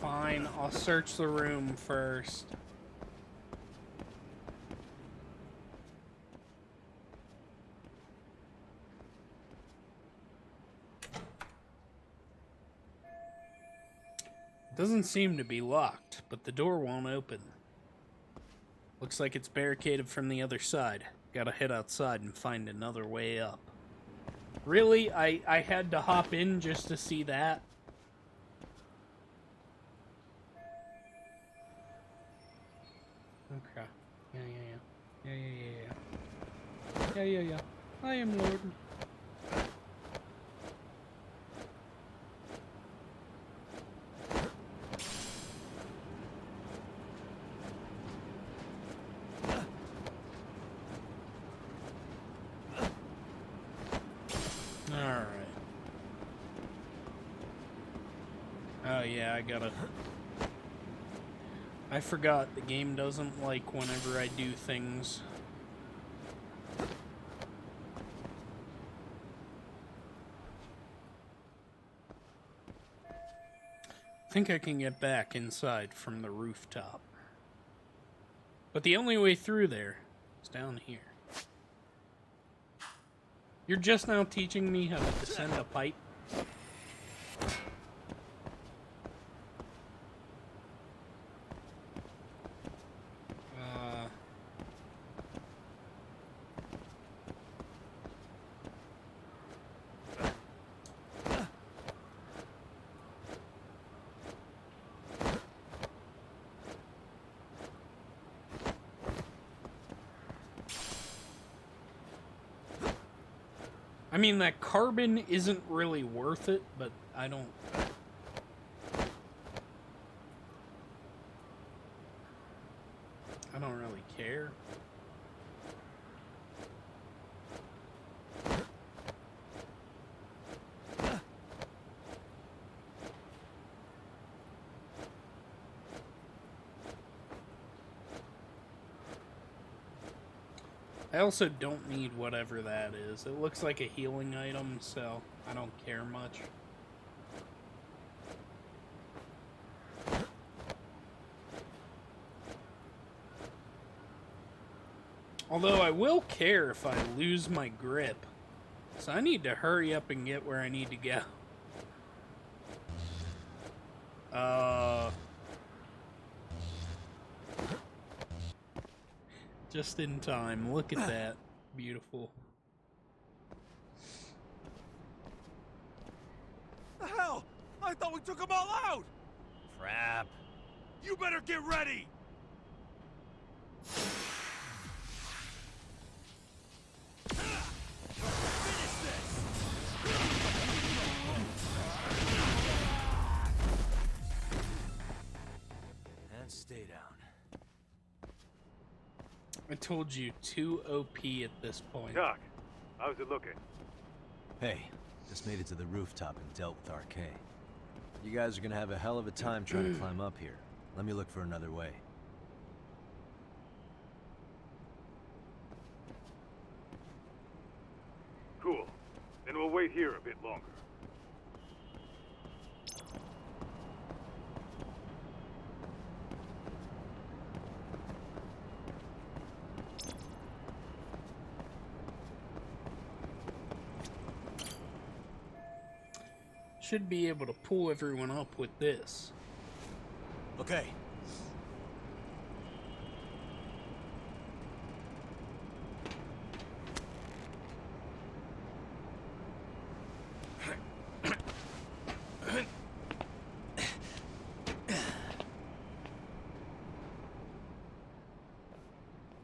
Fine, I'll search the room first. Doesn't seem to be locked, but the door won't open. Looks like it's barricaded from the other side. Gotta head outside and find another way up. Really? I had to hop in just to see that? Okay. Yeah. I am Lord. Alright. Oh yeah, I gotta... I forgot the game doesn't like whenever I do things. I think I can get back inside from the rooftop. But the only way through there is down here. You're just now teaching me how to descend a pipe? I mean, that carbon isn't really worth it, but I don't really care. I also don't need whatever that is. It looks like a healing item, so I don't care much. Although I will care if I lose my grip. So I need to hurry up and get where I need to go. Just in time. Look at that. Beautiful. The hell? I thought we took them all out! Crap. You better get ready! And stay down. I told you, too OP at this point. Doc, how's it looking? Hey, just made it to the rooftop and dealt with RK. You guys are gonna have a hell of a time trying to climb up here. Let me look for another way. Cool. Then we'll wait here a bit longer. Should be able to pull everyone up with this. Okay.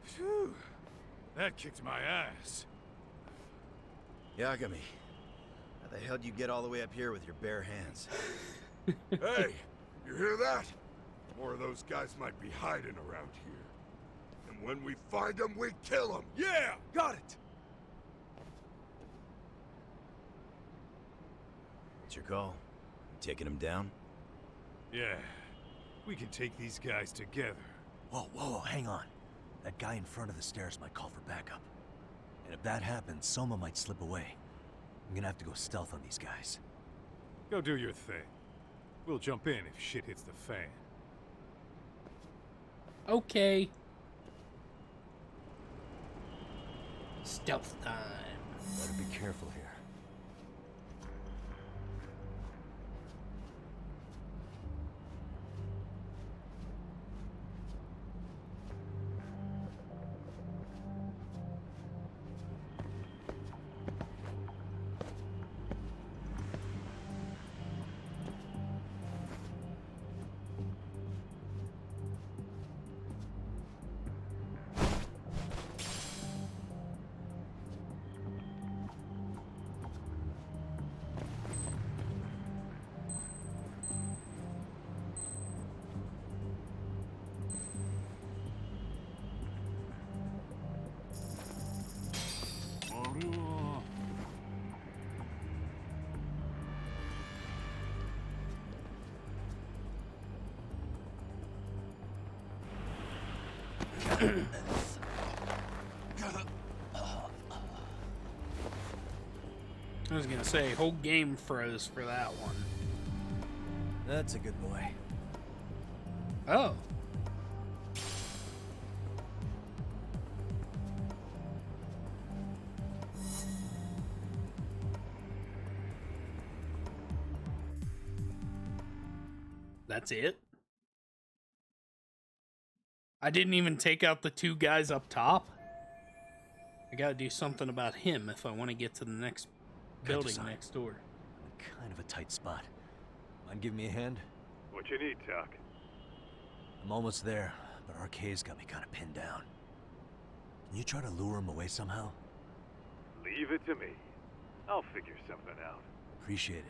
Phew. That kicked my ass. Yagami, how the hell did you get all the way up here with your bare hands? Hey, you hear that? More of those guys might be hiding around here. And when we find them, we kill them. Yeah, got it. What's your call? Taking them down? Yeah, we can take these guys together. Whoa, hang on. That guy in front of the stairs might call for backup. And if that happens, Soma might slip away. I'm gonna have to go stealth on these guys. Go do your thing. We'll jump in if shit hits the fan. Okay. Stealth time. Better be careful here. I was gonna say, whole game froze for that one. That's a good boy. Oh. That's it? I didn't even take out the 2 guys up top? I gotta do something about him if I want to get to the next building next door. Kind of a tight spot. Mind giving me a hand? What you need, Tuck? I'm almost there, but RK's got me kind of pinned down. Can you try to lure him away somehow? Leave it to me. I'll figure something out. Appreciate it.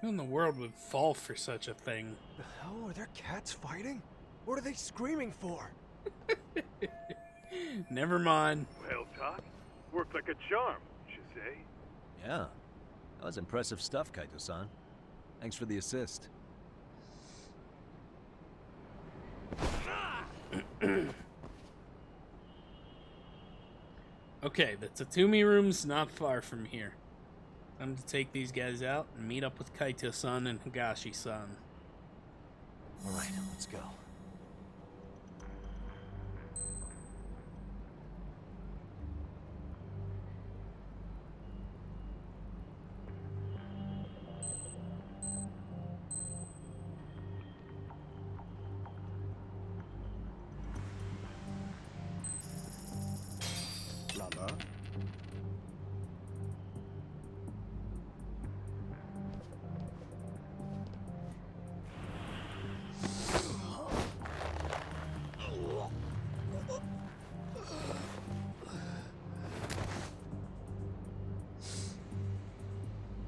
Who in the world would fall for such a thing? The hell are there cats fighting? What are they screaming for? Never mind. Well, Tuck, worked like a charm, you say? Yeah. That was impressive stuff, Kaito-san. Thanks for the assist. Okay, the Tatumi room's not far from here. Time to take these guys out and meet up with Kaito-san and Higashi-san. Alright, let's go. Lala?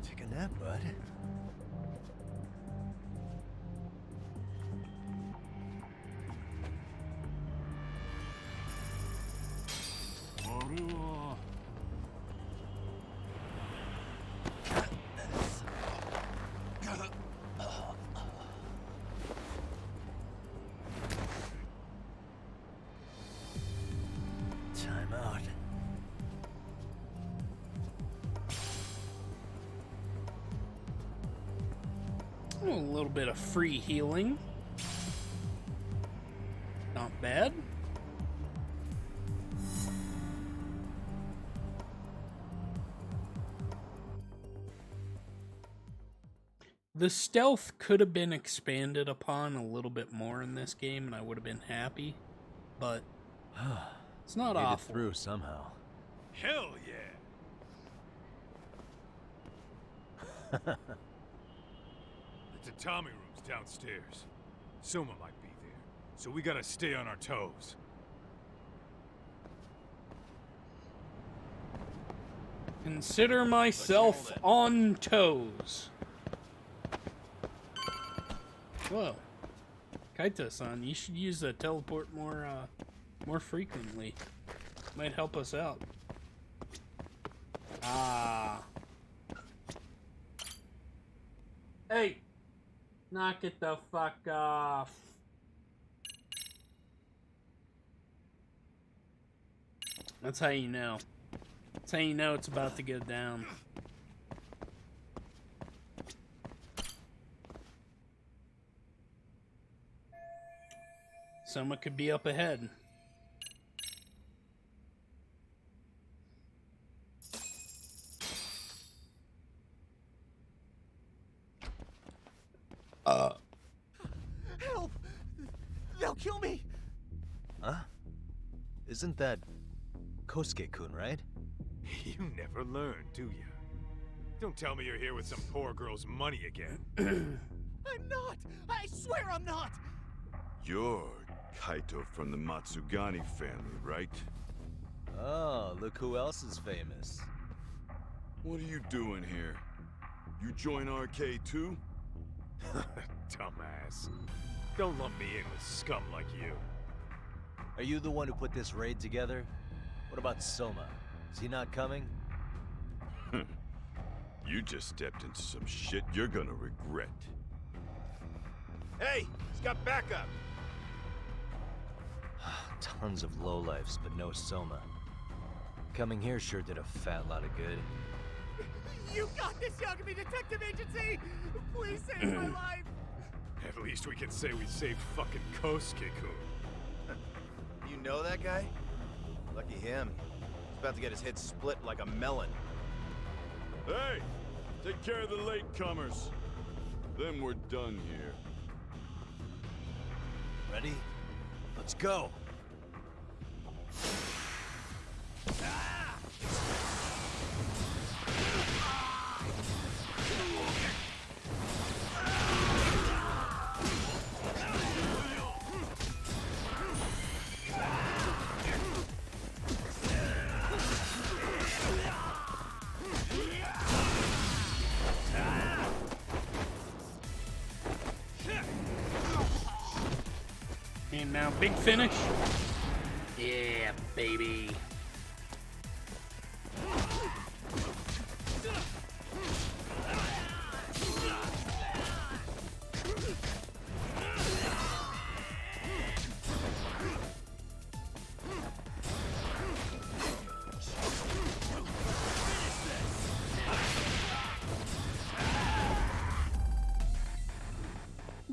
Take a nap, bud. Time out. Oh, a little bit of free healing. Not bad. The stealth could have been expanded upon a little bit more in this game, and I would have been happy. But it's not Made awful. it through somehow. Hell yeah! The tatami room's downstairs. Soma might be there, so we gotta stay on our toes. Consider myself on toes. Whoa. Kaito-san, you should use the teleport more frequently. Might help us out. Ah. Hey! Knock it the fuck off. That's how you know. That's how you know it's about to go down. Soma could be up ahead. Help! They'll kill me! Huh? Isn't that Kosuke-kun, right? You never learn, do you? Don't tell me you're here with some poor girl's money again. I'm not! I swear I'm not! You're Kaito from the Matsugani family, right? Oh, look who else is famous. What are you doing here? You join RK too? Dumbass. Don't lump me in with scum like you. Are you the one who put this raid together? What about Soma? Is he not coming? You just stepped into some shit you're gonna regret. Hey, he's got backup. Tons of lowlifes, but no Soma. Coming here sure did a fat lot of good. You got this, Yagami Detective Agency! Please save my life! At least we can say we saved fucking Kosuke-kun. You know that guy? Lucky him. About to get his head split like a melon. Hey! Take care of the latecomers. Then we're done here. Ready? Let's go. And now, big finish. Yeah, baby.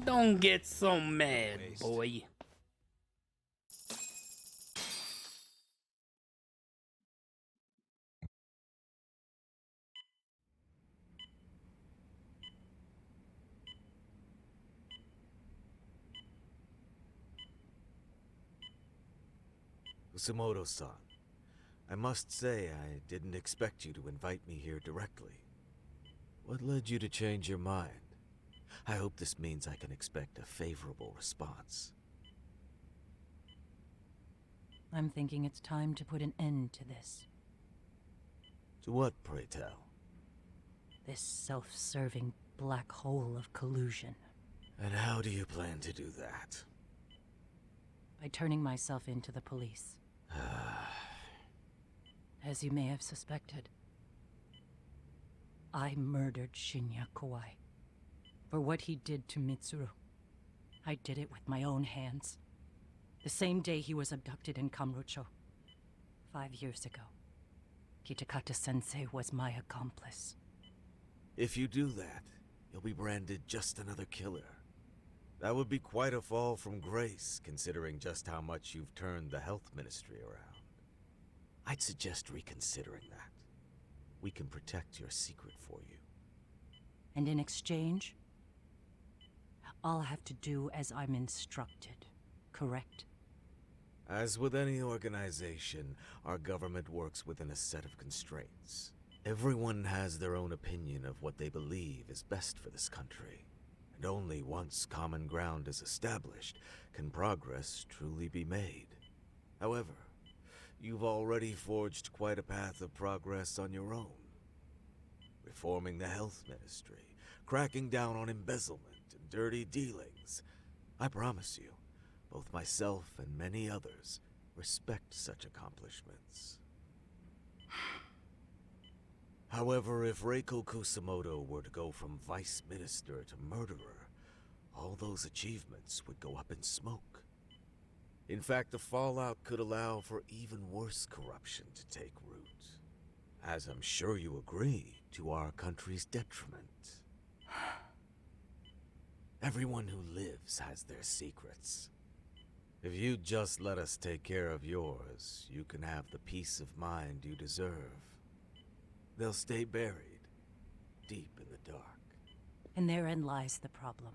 Don't get so mad, boy. Kusamoto-san, I must say I didn't expect you to invite me here directly. What led you to change your mind? I hope this means I can expect a favorable response. I'm thinking it's time to put an end to this. To what, pray tell? This self-serving black hole of collusion. And how do you plan to do that? By turning myself into the police. As you may have suspected, I murdered Shinya Kawai. For what he did to Mitsuru. I did it with my own hands. The same day he was abducted in Kamurocho. 5 years ago. Kitakata-sensei was my accomplice. If you do that, you'll be branded just another killer. That would be quite a fall from grace, considering just how much you've turned the health ministry around. I'd suggest reconsidering that. We can protect your secret for you. And in exchange, I'll have to do as I'm instructed, correct? As with any organization, our government works within a set of constraints. Everyone has their own opinion of what they believe is best for this country. And only once common ground is established can progress truly be made. However, you've already forged quite a path of progress on your own. Reforming the health ministry, cracking down on embezzlement and dirty dealings. I promise you, both myself and many others respect such accomplishments. However, if Reiko Kusamoto were to go from vice minister to murderer, all those achievements would go up in smoke. In fact, the fallout could allow for even worse corruption to take root. As I'm sure you agree, to our country's detriment. Everyone who lives has their secrets. If you'd just let us take care of yours, you can have the peace of mind you deserve. They'll stay buried, deep in the dark. And therein lies the problem.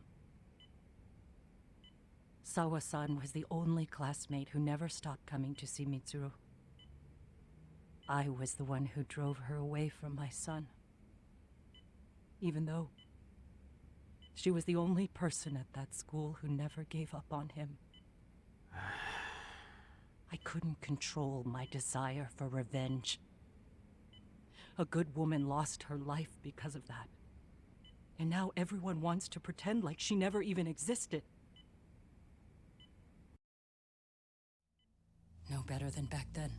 Sawa-san was the only classmate who never stopped coming to see Mitsuru. I was the one who drove her away from my son. Even though she was the only person at that school who never gave up on him. I couldn't control my desire for revenge. A good woman lost her life because of that. And now everyone wants to pretend like she never even existed. No better than back then.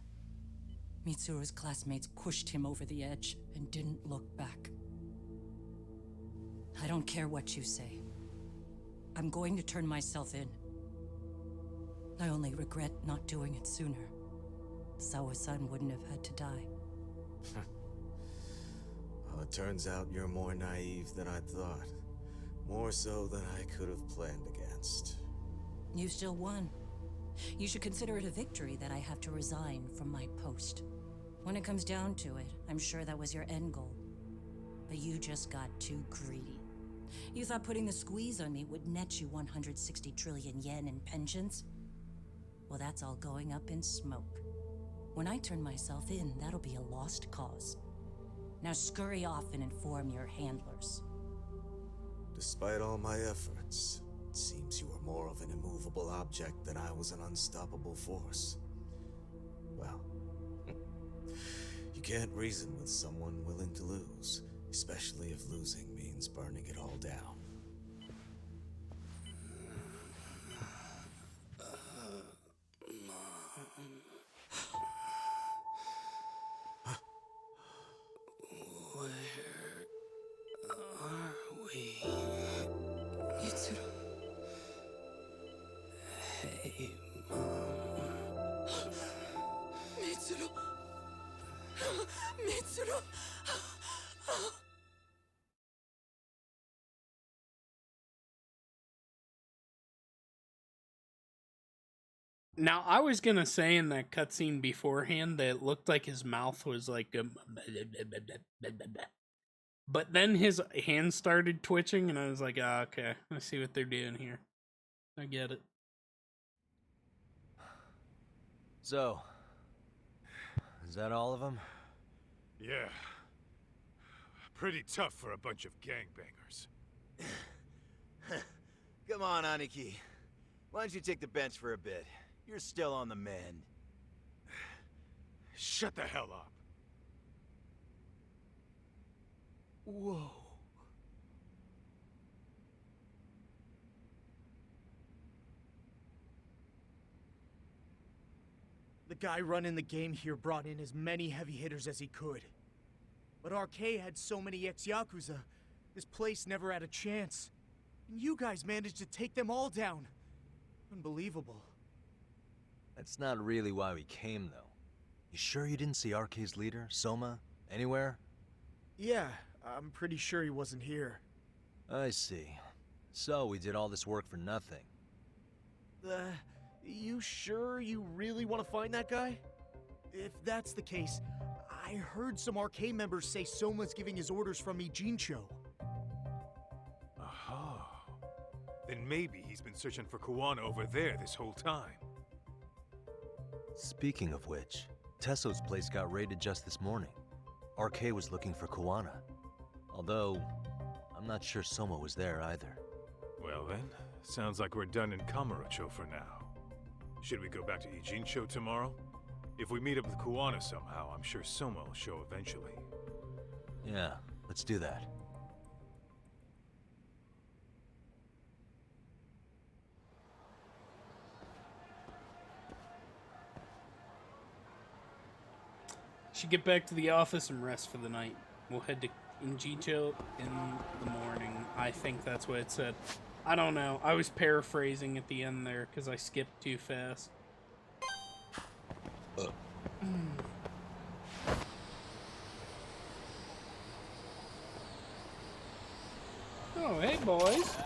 Mitsuru's classmates pushed him over the edge and didn't look back. I don't care what you say. I'm going to turn myself in. I only regret not doing it sooner. Sawa-san wouldn't have had to die. Well, it turns out you're more naive than I thought. More so than I could have planned against. You still won. You should consider it a victory that I have to resign from my post. When it comes down to it, I'm sure that was your end goal. But you just got too greedy. You thought putting the squeeze on me would net you 160 trillion yen in pensions? Well, that's all going up in smoke. When I turn myself in, that'll be a lost cause. Now scurry off and inform your handlers. Despite all my efforts, it seems you are more of an immovable object than I was an unstoppable force. Well, you can't reason with someone willing to lose, especially if losing means burning it all down. Now, I was gonna say in that cutscene beforehand that it looked like his mouth was like but then his hands started twitching, and I was like, ah, okay, I see what they're doing here. I get it. So, is that all of them? Yeah. Pretty tough for a bunch of gangbangers. Come on, Aniki. Why don't you take the bench for a bit? You're still on the mend. Shut the hell up. Whoa. The guy running the game here brought in as many heavy hitters as he could. But RK had so many ex-Yakuza, this place never had a chance. And you guys managed to take them all down. Unbelievable. That's not really why we came, though. You sure you didn't see RK's leader, Soma, anywhere? Yeah, I'm pretty sure he wasn't here. I see. So we did all this work for nothing. You sure you really want to find that guy? If that's the case, I heard some RK members say Soma's giving his orders from Ijincho. Aha. Then maybe he's been searching for Kuwana over there this whole time. Speaking of which, Tesso's place got raided just this morning. RK was looking for Kuwana. Although, I'm not sure Soma was there either. Well then, sounds like we're done in Kamurocho for now. Should we go back to Ijincho tomorrow? If we meet up with Kuwana somehow, I'm sure Soma will show eventually. Yeah, let's do that. Should get back to the office and rest for the night. We'll head to Ijincho in the morning. I think that's what it said. I don't know. I was paraphrasing at the end there because I skipped too fast. Oh, hey, boys.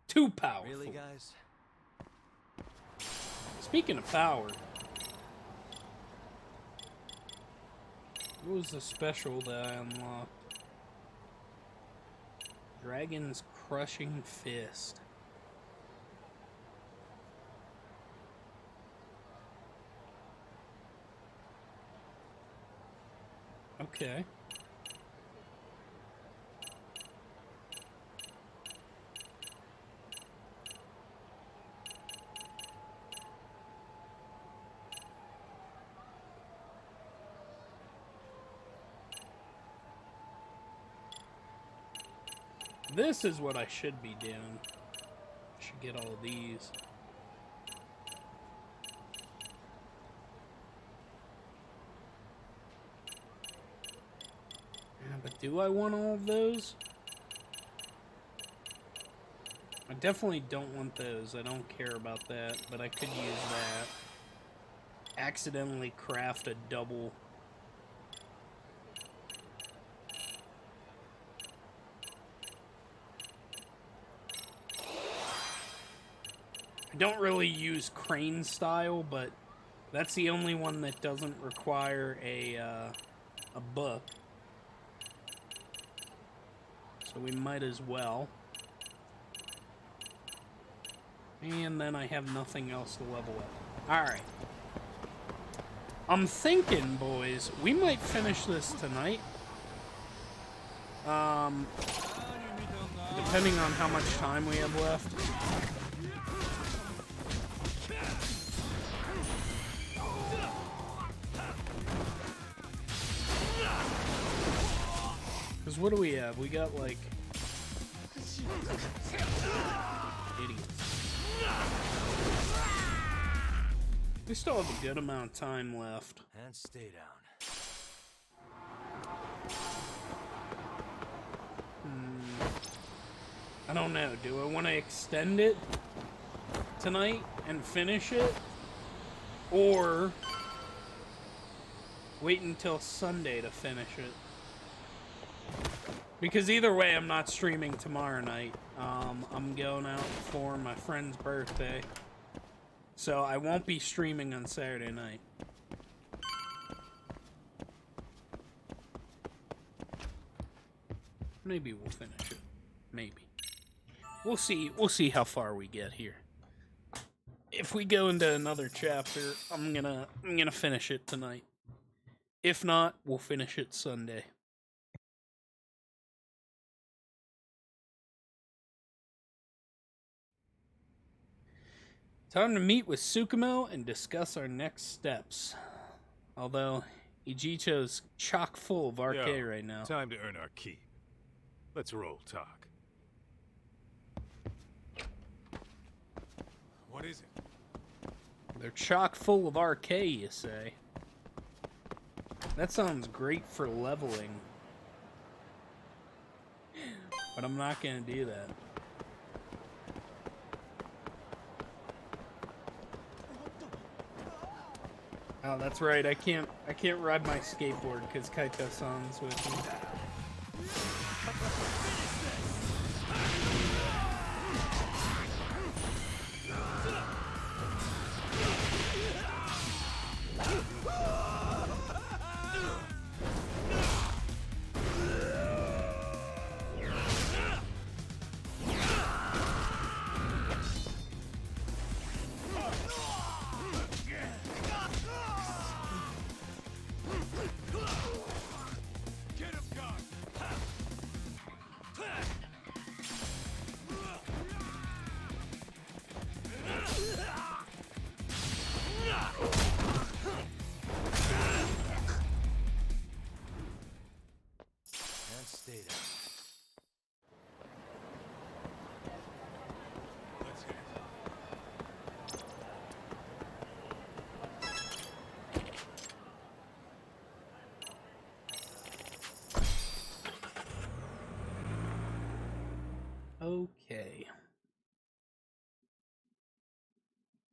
Too powerful. Really, guys? Speaking of power, what was the special that I unlocked? Dragon's Crushing Fist. Okay. This is what I should be doing. Should get all of these. Yeah, but do I want all of those? I I definitely don't want those. I don't care about that, but I could use that. Accidentally craft a double. I don't really use crane style, but that's the only one that doesn't require a book. So we might as well. And then I have nothing else to level up. Alright. I'm thinking, boys, we might finish this tonight. Depending on how much time we have left. Because what do we have? We got like... idiots. We still have a good amount of time left. And stay down. I don't know. Do I want to extend it tonight and finish it? Or wait until Sunday to finish it? Because either way, I'm not streaming tomorrow night. I'm going out for my friend's birthday. So I won't be streaming on Saturday night. Maybe we'll finish it. Maybe. We'll see. We'll see how far we get here. If we go into another chapter, I'm gonna finish it tonight. If not, we'll finish it Sunday. Time to meet with Tsukumo and discuss our next steps. Although, Ijicho's chock full of RK right now. Time to earn our keep. Let's roll talk. What is it? They're chock full of RK, you say? That sounds great for leveling. But I'm not gonna do that. Oh, that's right. I can't ride my skateboard because Kaito-san's with me. Okay.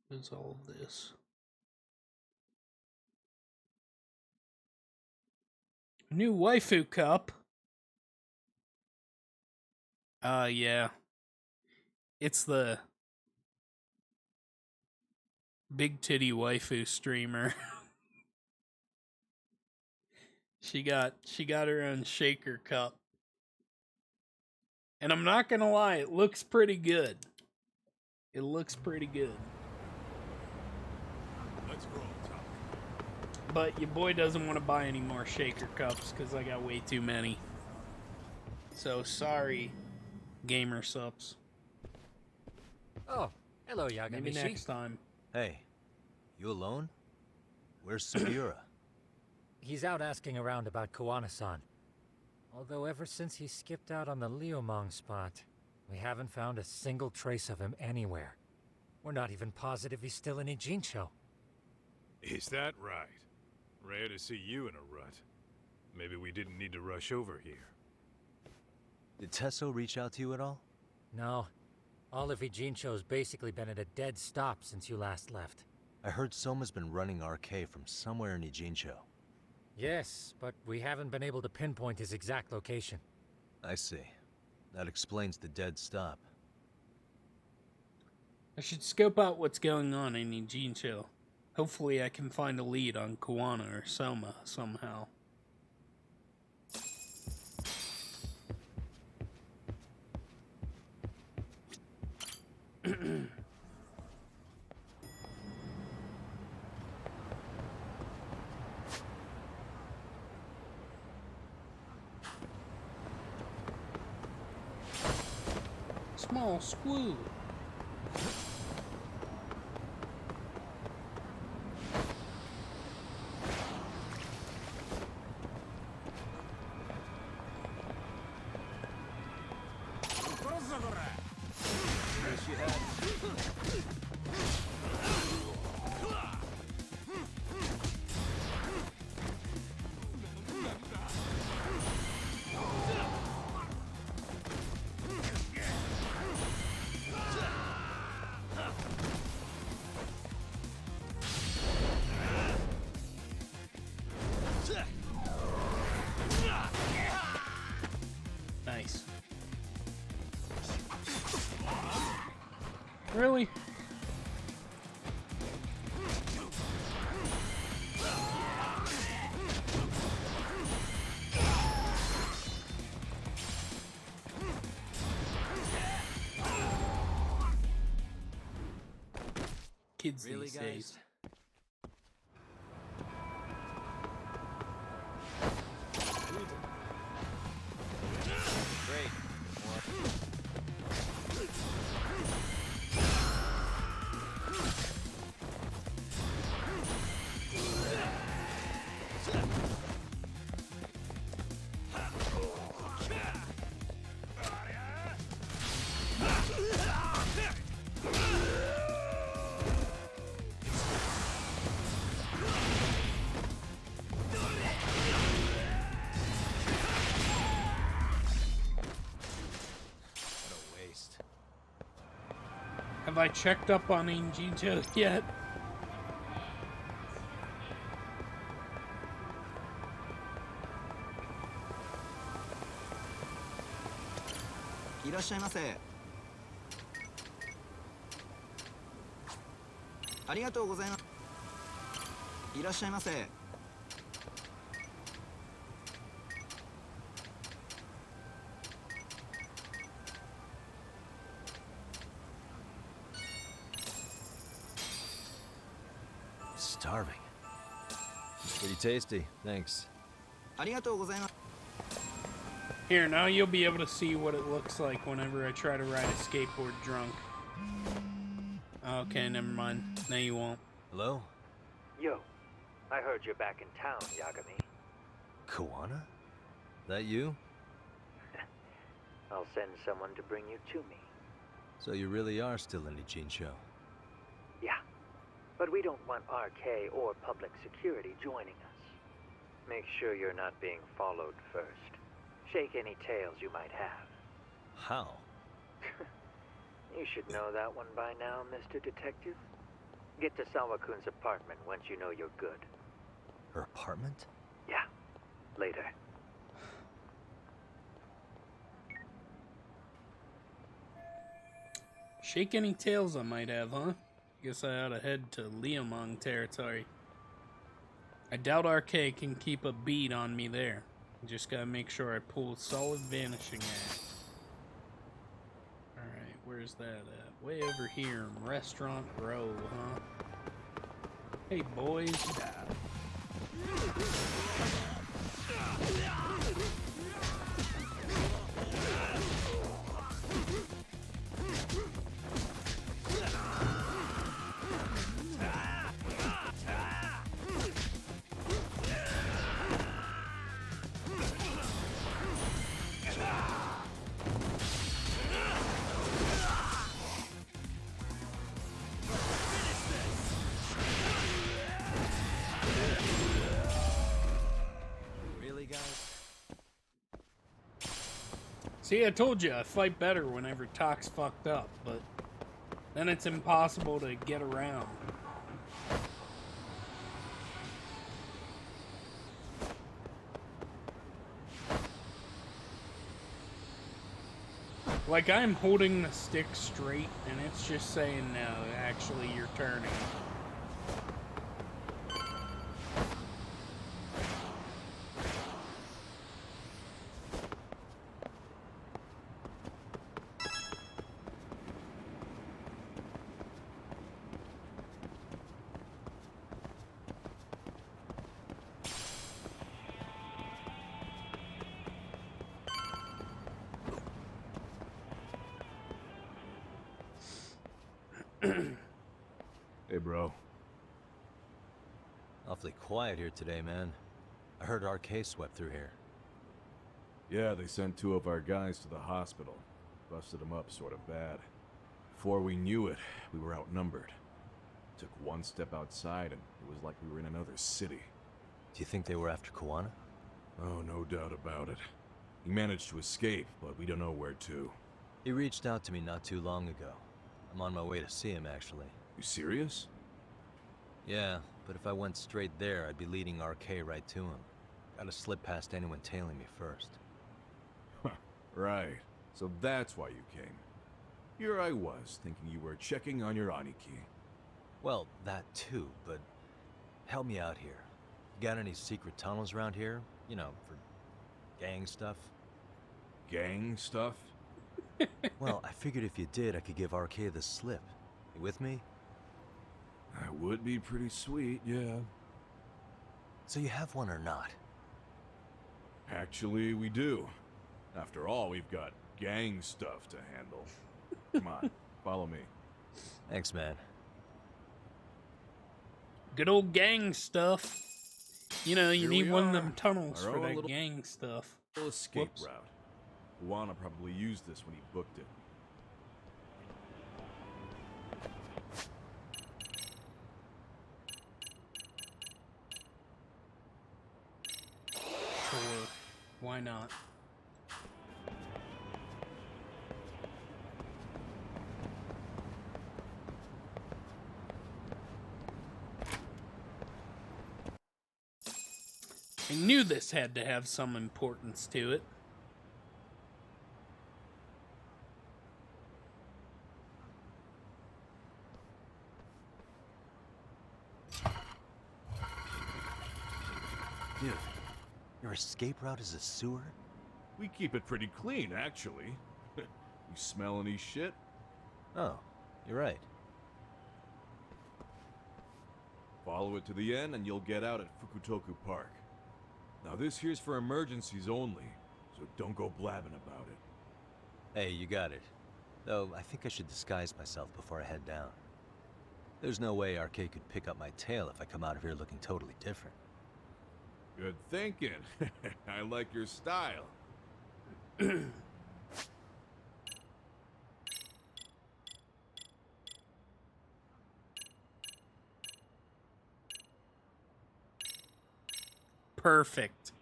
What's all of this? A new waifu cup. Yeah. It's the big titty waifu streamer. She got her own shaker cup. And I'm not gonna lie, it looks pretty good. It looks pretty good. Let's roll talk. But your boy doesn't want to buy any more shaker cups because I got way too many. So sorry, gamer subs. Oh, hello, Yagami. Maybe next time. Hey, you alone? Where's Sugiura? He's out asking around about Koana-san. Although ever since he skipped out on the Liumang spot, we haven't found a single trace of him anywhere. We're not even positive he's still in Ijincho. Is that right? Rare to see you in a rut. Maybe we didn't need to rush over here. Did Tesso reach out to you at all? No. All of Ijincho's basically been at a dead stop since you last left. I heard Soma's been running RK from somewhere in Ijincho. Yes, but we haven't been able to pinpoint his exact location. I see. That explains the dead stop. I should scope out what's going on in Ijincho. Hopefully I can find a lead on Kuwana or Soma somehow. Small squoo. Nice. Really? Kids Really, these guys? days. Great. Have I checked up on Ijincho yet? Starving. Pretty tasty, thanks. Here, now you'll be able to see what it looks like whenever I try to ride a skateboard drunk. Okay, never mind. Now you won't. Hello? Yo, I heard you're back in town, Yagami. Kuwana? That you? I'll send someone to bring you to me. So you really are still in Ijincho? Yeah, but we don't want RK or public security joining us. Make sure you're not being followed first. Shake any tails you might have. How? You should know that one by now, Mr. Detective. Get to Sawa-kun's apartment once you know you're good. Her apartment? Yeah, later. Shake any tails I might have, huh? Guess I ought to head to Liumang territory. I doubt RK can keep a bead on me there. Just gotta make sure I pull solid vanishing act. Alright, where's that at? Way over here in Restaurant Row, huh? Hey, boys. Really, guys? See, I told you, I fight better whenever Talk's fucked up, but then it's impossible to get around. Like, I'm holding the stick straight, and it's just saying, no, actually, you're turning. Hey, bro. Awfully quiet here today, man. I heard RK swept through here. Yeah, they sent 2 of our guys to the hospital. Busted them up sort of bad. Before we knew it, we were outnumbered. Took one step outside and it was like we were in another city. Do you think they were after Kuwana? Oh, no doubt about it. He managed to escape, but we don't know where to. He reached out to me not too long ago. I'm on my way to see him, actually. You serious? Yeah, but if I went straight there, I'd be leading RK right to him. Gotta slip past anyone tailing me first. Right. So that's why you came. Here I was, thinking you were checking on your Aniki. Well, that too, but help me out here. You got any secret tunnels around here? You know, for gang stuff? Gang stuff? Well, I figured if you did, I could give RK the slip. You with me? That would be pretty sweet, yeah. So you have one or not? Actually, we do. After all, we've got gang stuff to handle. Come on, follow me. Thanks, man. Good old gang stuff. You know, you Here need we one of are. them tunnels Our for own that little- gang stuff. Little escape Whoops. route. Kuwana probably used this when he booked it. Sure. Why not? I knew this had to have some importance to it. Dude, your escape route is a sewer? We keep it pretty clean, actually. You smell any shit? Oh, you're right. Follow it to the end and you'll get out at Fukutoku Park. Now this here's for emergencies only, so don't go blabbing about it. Hey, you got it. Though, I think I should disguise myself before I head down. There's no way RK could pick up my tail if I come out of here looking totally different. Good thinking. I like your style. Perfect.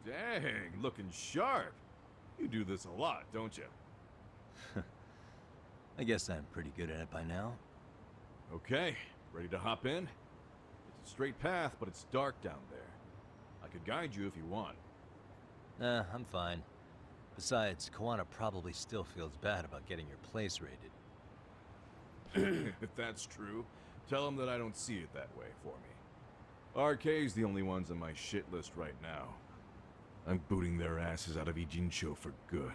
Dang, looking sharp. You do this a lot, don't you? I guess I'm pretty good at it by now. Okay, ready to hop in? It's a straight path, but it's dark down there. I could guide you if you want. Nah, I'm fine. Besides, Kuwana probably still feels bad about getting your place raided. If that's true, tell him that I don't see it that way for me. RK's the only ones on my shit list right now. I'm booting their asses out of Ijincho for good.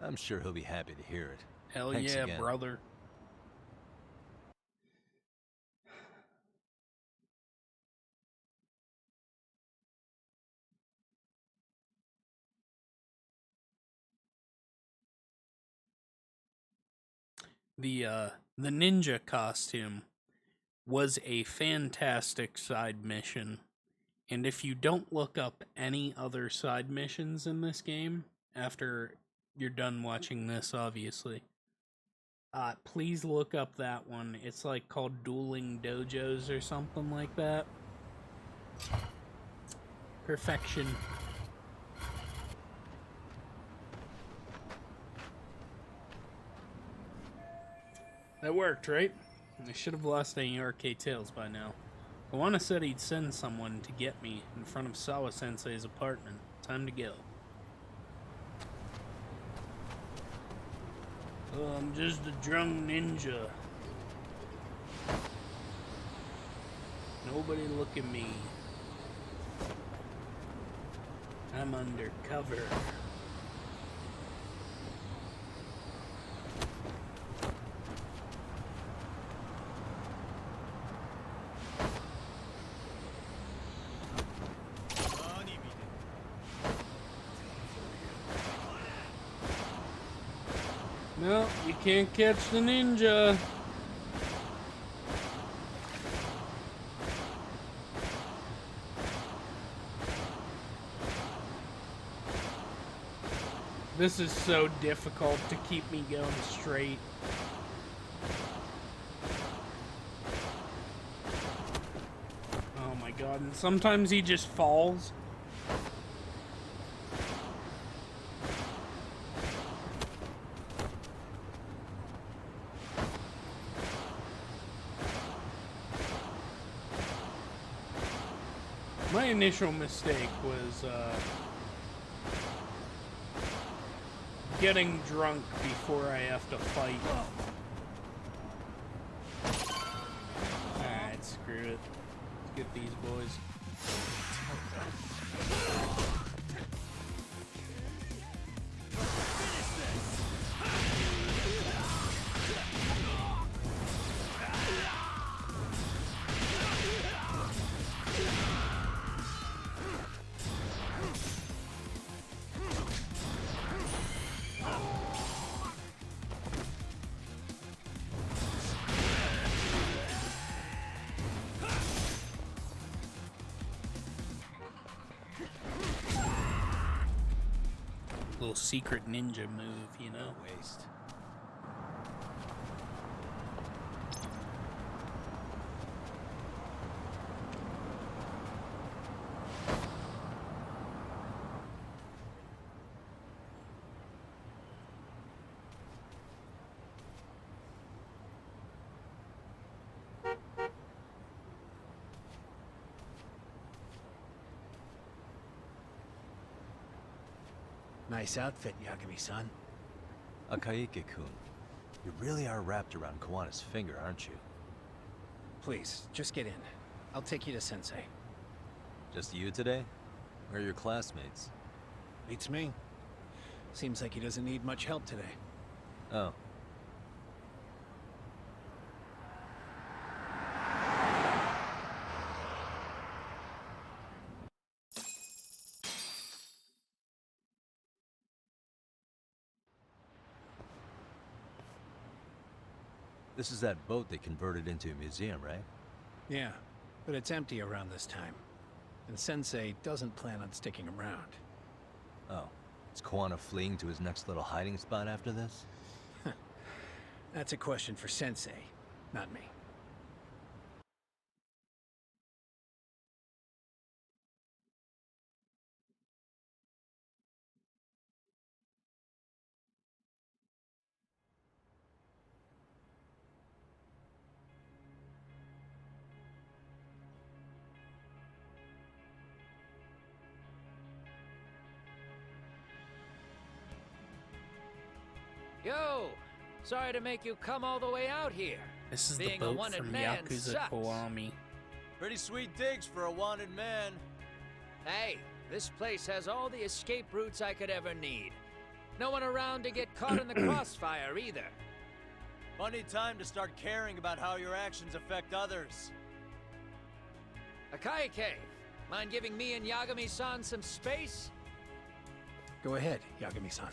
I'm sure he'll be happy to hear it. Hell Thanks yeah, again. brother. The ninja costume was a fantastic side mission. And if you don't look up any other side missions in this game after you're done watching this, obviously, Please look up that one. It's like called Dueling Dojos or something like that. Perfection. That worked, right? I should have lost any RK tails by now. Kawana said he'd send someone to get me in front of Sawa-sensei's apartment. Time to go. Oh, I'm just a drunk ninja. Nobody look at me. I'm undercover. No, you can't catch the ninja. This is so difficult to keep me going straight. Oh my god, and sometimes he just falls. My initial mistake was getting drunk before I have to fight. Alright, screw it. Let's get these boys. Little secret ninja move, you know? Waste. Nice outfit, Yagami-san. Akaike-kun, you really are wrapped around Kawana's finger, aren't you? Please, just get in. I'll take you to Sensei. Just you today? Where are your classmates? Beats me. Seems like he doesn't need much help today. Oh. This is that boat they converted into a museum, right? Yeah, but it's empty around this time. And Sensei doesn't plan on sticking around. Oh. Is Kawana fleeing to his next little hiding spot after this? That's a question for Sensei, not me. Yo! Sorry to make you come all the way out here. This is Being the a boat wanted from man Yakuza sucks. Kiwami. Pretty sweet digs for a wanted man. Hey, this place has all the escape routes I could ever need. No one around to get caught in the crossfire either. Funny time to start caring about how your actions affect others. Akaike, mind giving me and Yagami-san some space? Go ahead, Yagami-san.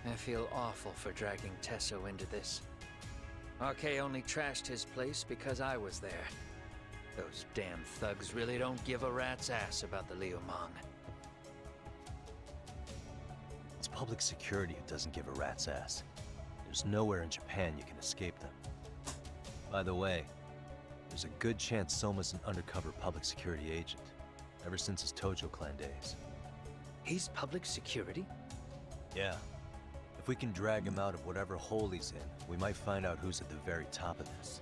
I feel awful for dragging Tesso into this. RK only trashed his place because I was there. Those damn thugs really don't give a rat's ass about the Liumang. It's public security who doesn't give a rat's ass. There's nowhere in Japan you can escape them. By the way, there's a good chance Soma's an undercover public security agent, ever since his Tojo clan days. He's public security? Yeah. If we can drag him out of whatever hole he's in, we might find out who's at the very top of this.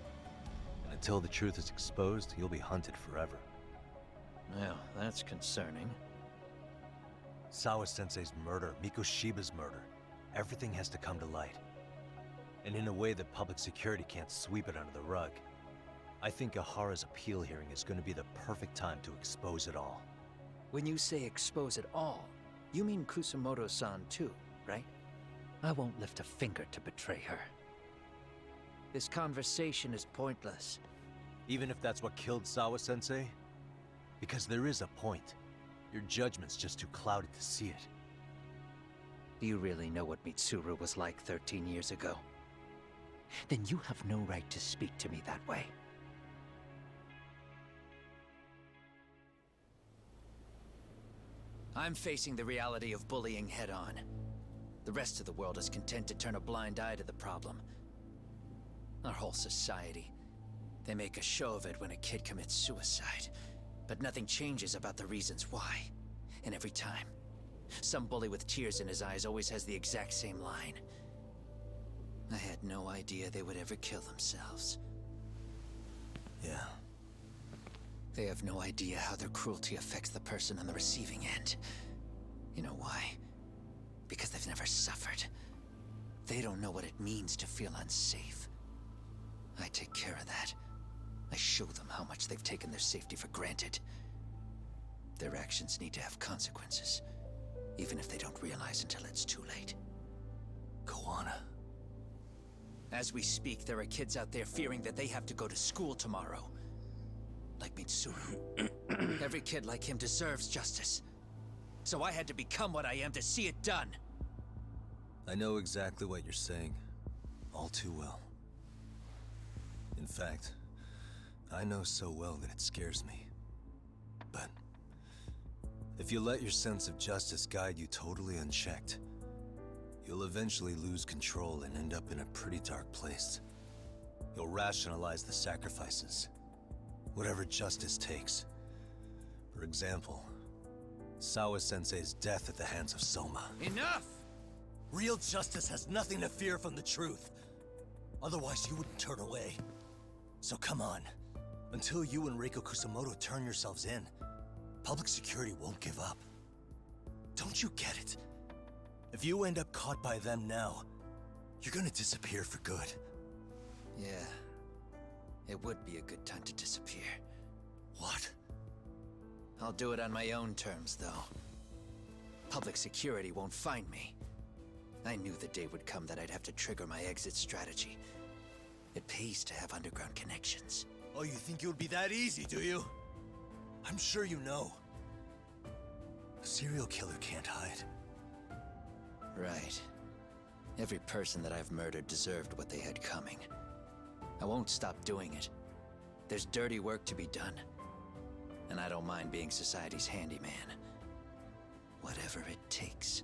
And until the truth is exposed, he'll be hunted forever. Well, that's concerning. Sawa-sensei's murder, Mikoshiba's murder. Everything has to come to light. And in a way that public security can't sweep it under the rug. I think Ahara's appeal hearing is going to be the perfect time to expose it all. When you say expose it all, you mean Kusumoto-san too, right? I won't lift a finger to betray her. This conversation is pointless. Even if that's what killed Sawa-sensei? Because there is a point. Your judgment's just too clouded to see it. Do you really know what Mitsuru was like 13 years ago? Then you have no right to speak to me that way. I'm facing the reality of bullying head-on. The rest of the world is content to turn a blind eye to the problem. Our whole society. They make a show of it when a kid commits suicide. But nothing changes about the reasons why. And every time, some bully with tears in his eyes always has the exact same line. I had no idea they would ever kill themselves. Yeah. They have no idea how their cruelty affects the person on the receiving end. You know why? Because they've never suffered. They don't know what it means to feel unsafe. I take care of that. I show them how much they've taken their safety for granted. Their actions need to have consequences, even if they don't realize until it's too late. Koana. As we speak, there are kids out there fearing that they have to go to school tomorrow. Like Mitsuru. Every kid like him deserves justice. So I had to become what I am to see it done. I know exactly what you're saying. All too well. In fact, I know so well that it scares me. But if you let your sense of justice guide you totally unchecked, you'll eventually lose control and end up in a pretty dark place. You'll rationalize the sacrifices, whatever justice takes. For example, Sawa-sensei's death at the hands of Soma. Enough! Real justice has nothing to fear from the truth. Otherwise, you wouldn't turn away. So come on. Until you and Reiko Kusamoto turn yourselves in, public security won't give up. Don't you get it? If you end up caught by them now, you're gonna disappear for good. Yeah. It would be a good time to disappear. What? I'll do it on my own terms, though. Public security won't find me. I knew the day would come that I'd have to trigger my exit strategy. It pays to have underground connections. Oh, you think it would be that easy, do you? I'm sure you know. A serial killer can't hide. Right. Every person that I've murdered deserved what they had coming. I won't stop doing it. There's dirty work to be done. And I don't mind being society's handyman. Whatever it takes.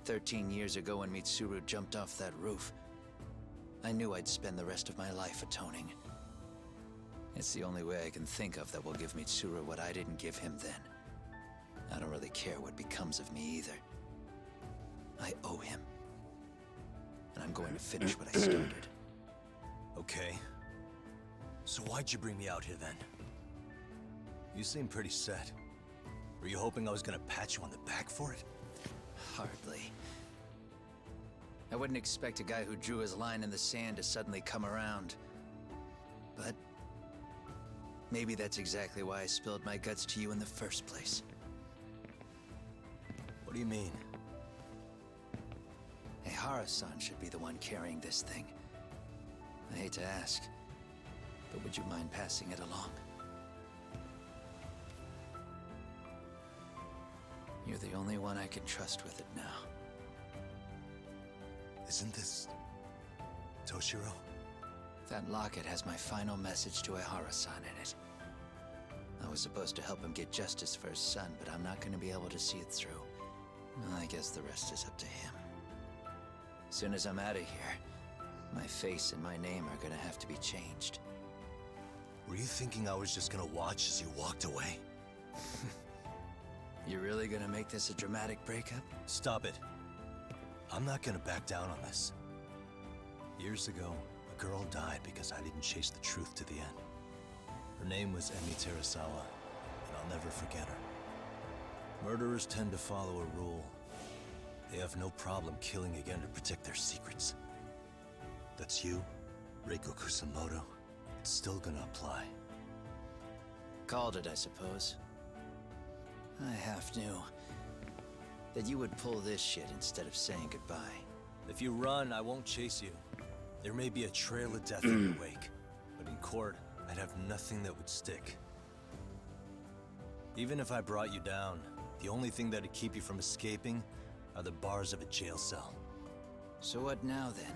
13 years ago when Mitsuru jumped off that roof, I knew I'd spend the rest of my life atoning. It's the only way I can think of that will give Mitsuru what I didn't give him then. I don't really care what becomes of me either. I owe him. And I'm going to finish what I started. Okay. So why'd you bring me out here then? You seem pretty set. Were you hoping I was gonna pat you on the back for it? Hardly. I wouldn't expect a guy who drew his line in the sand to suddenly come around. But maybe that's exactly why I spilled my guts to you in the first place. What do you mean? Ehara-san should be the one carrying this thing. I hate to ask, but would you mind passing it along? You're the only one I can trust with it now. Isn't this Toshiro? That locket has my final message to Ehara-san in it. I was supposed to help him get justice for his son, but I'm not going to be able to see it through. I guess the rest is up to him. As soon as I'm out of here, my face and my name are gonna have to be changed. Were you thinking I was just gonna watch as you walked away? You really gonna make this a dramatic breakup? Stop it. I'm not gonna back down on this. Years ago, a girl died because I didn't chase the truth to the end. Her name was Emi Terasawa, and I'll never forget her. Murderers tend to follow a rule. They have no problem killing again to protect their secrets. That's you, Reiko Kusamoto. It's still gonna apply. Called it, I suppose. I half knew that you would pull this shit instead of saying goodbye. If you run, I won't chase you. There may be a trail of death in your wake, but in court, I'd have nothing that would stick. Even if I brought you down, the only thing that'd keep you from escaping are the bars of a jail cell. So what now, then?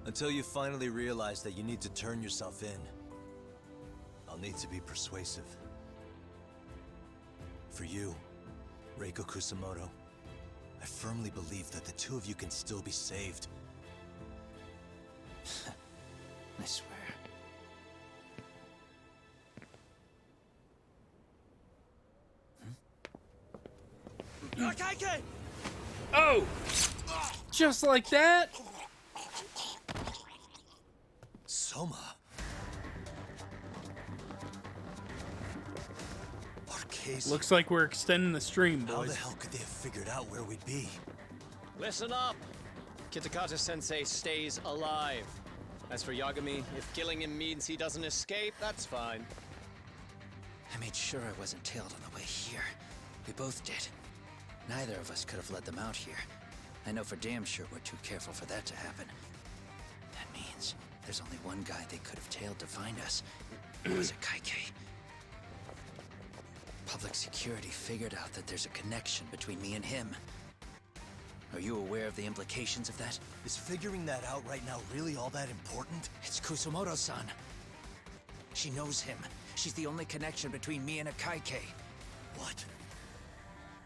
Until you finally realize that you need to turn yourself in, I'll need to be persuasive. For you, Reiko Kusamoto, I firmly believe that the two of you can still be saved. I swear. Oh! Just like that? Soma. Arcasi. Looks like we're extending the stream, boys. How the hell could they have figured out where we'd be? Listen up! Kitakata-sensei stays alive. As for Yagami, if killing him means he doesn't escape, that's fine. I made sure I wasn't tailed on the way here. We both did. Neither of us could have let them out here. I know for damn sure we're too careful for that to happen. That means there's only one guy they could have tailed to find us. It was a Kaike. Public security figured out that there's a connection between me and him. Are you aware of the implications of that? Is figuring that out right now really all that important? It's Kusamoto-san. She knows him. She's the only connection between me and a Kaike. What?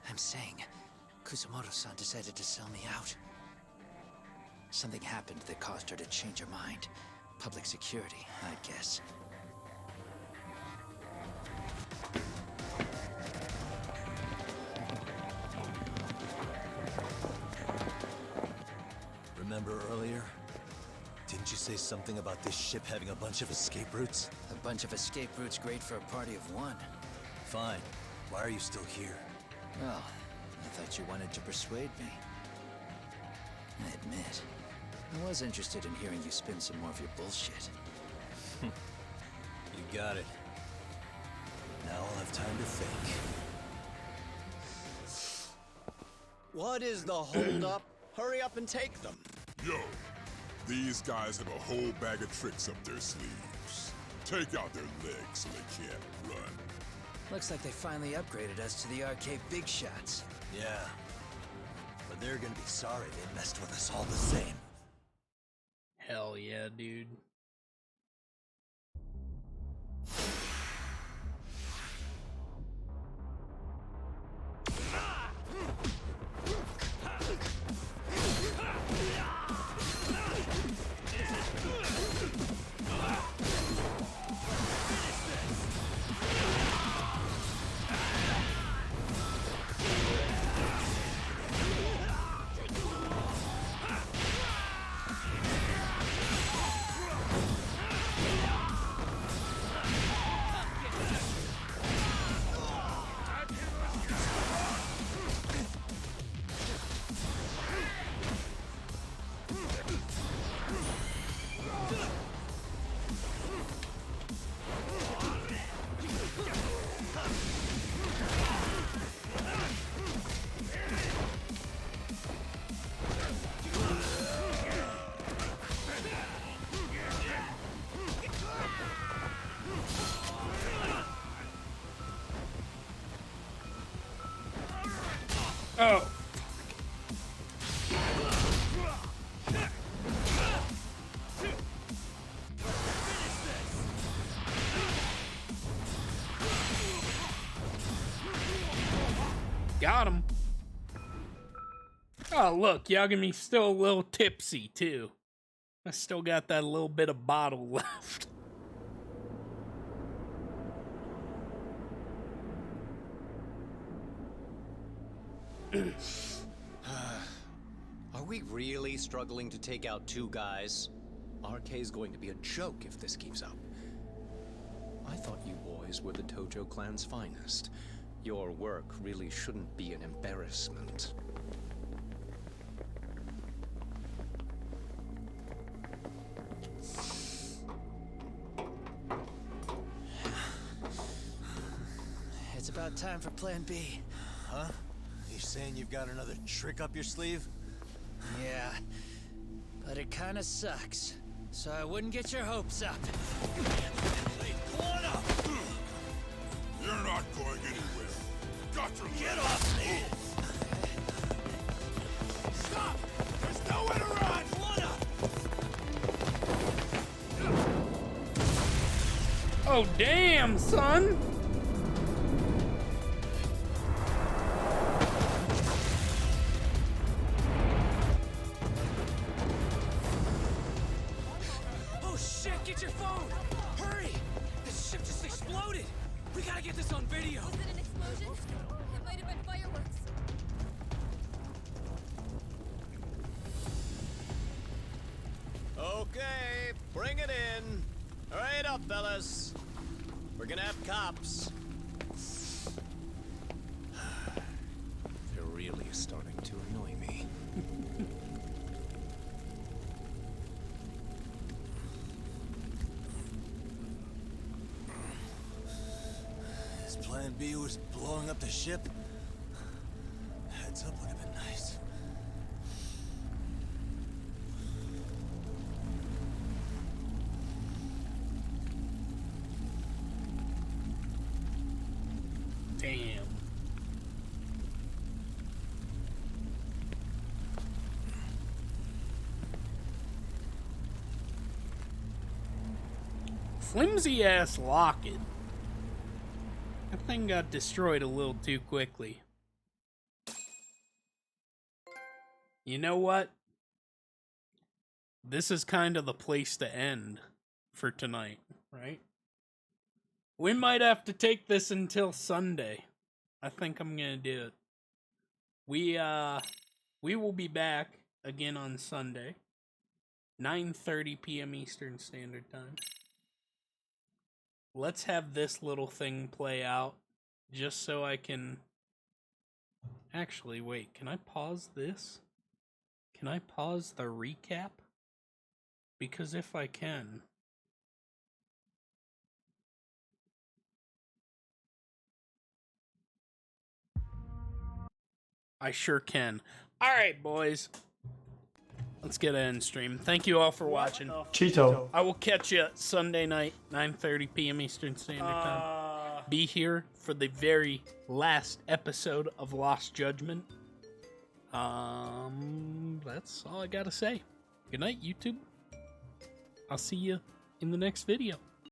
I'm saying, Kusamoto-san decided to sell me out. Something happened that caused her to change her mind. Public security, I'd guess. Remember earlier? Didn't you say something about this ship having a bunch of escape routes? A bunch of escape routes great for a party of one. Fine. Why are you still here? Well, I thought you wanted to persuade me. I admit, I was interested in hearing you spin some more of your bullshit. You got it. Now I'll have time to think. What is the holdup? Hurry up and take them. Yo, these guys have a whole bag of tricks up their sleeves. Take out their legs so they can't run. Looks like they finally upgraded us to the arcade big shots. Yeah. But they're gonna be sorry they messed with us all the same. Hell yeah, dude. Oh. Got him. Oh, look, Yagami's still a little tipsy, too. I still got that little bit of bottle left. Are we really struggling to take out two guys? RK's going to be a joke if this keeps up. I thought you boys were the Tojo clan's finest. Your work really shouldn't be an embarrassment. It's about time for Plan B. Huh? You saying you've got another trick up your sleeve? Yeah, but it kinda sucks. So I wouldn't get your hopes up. You're not going anywhere. Got to Get off me! Stop! There's nowhere to run! Oh, damn, son! Oh shit, get your phone! Hurry! This ship just exploded! We gotta get this on video! Was it an explosion? It might have been fireworks. Okay, bring it in. Hurry it up, fellas. We're gonna have cops. They're really starting to annoy me. This plan B was blowing up the ship. Heads up would have been nice. Damn. Flimsy ass locket. That thing got destroyed a little too quickly. You know what? This is kind of the place to end for tonight, right? We might have to take this until Sunday. I think I'm gonna do it. We will be back again on Sunday, 9:30 p.m. Eastern Standard Time. Let's have this little thing play out, just so I can... Actually, wait, can I pause this? Can I pause the recap? Because if I can... I sure can. Alright, boys. Let's get an end stream. Thank you all for watching. Cheeto. I will catch you Sunday night, 9:30 p.m. Eastern Standard Time. Be here for the very last episode of Lost Judgment. That's all I gotta say. Good night, YouTube. I'll see you in the next video.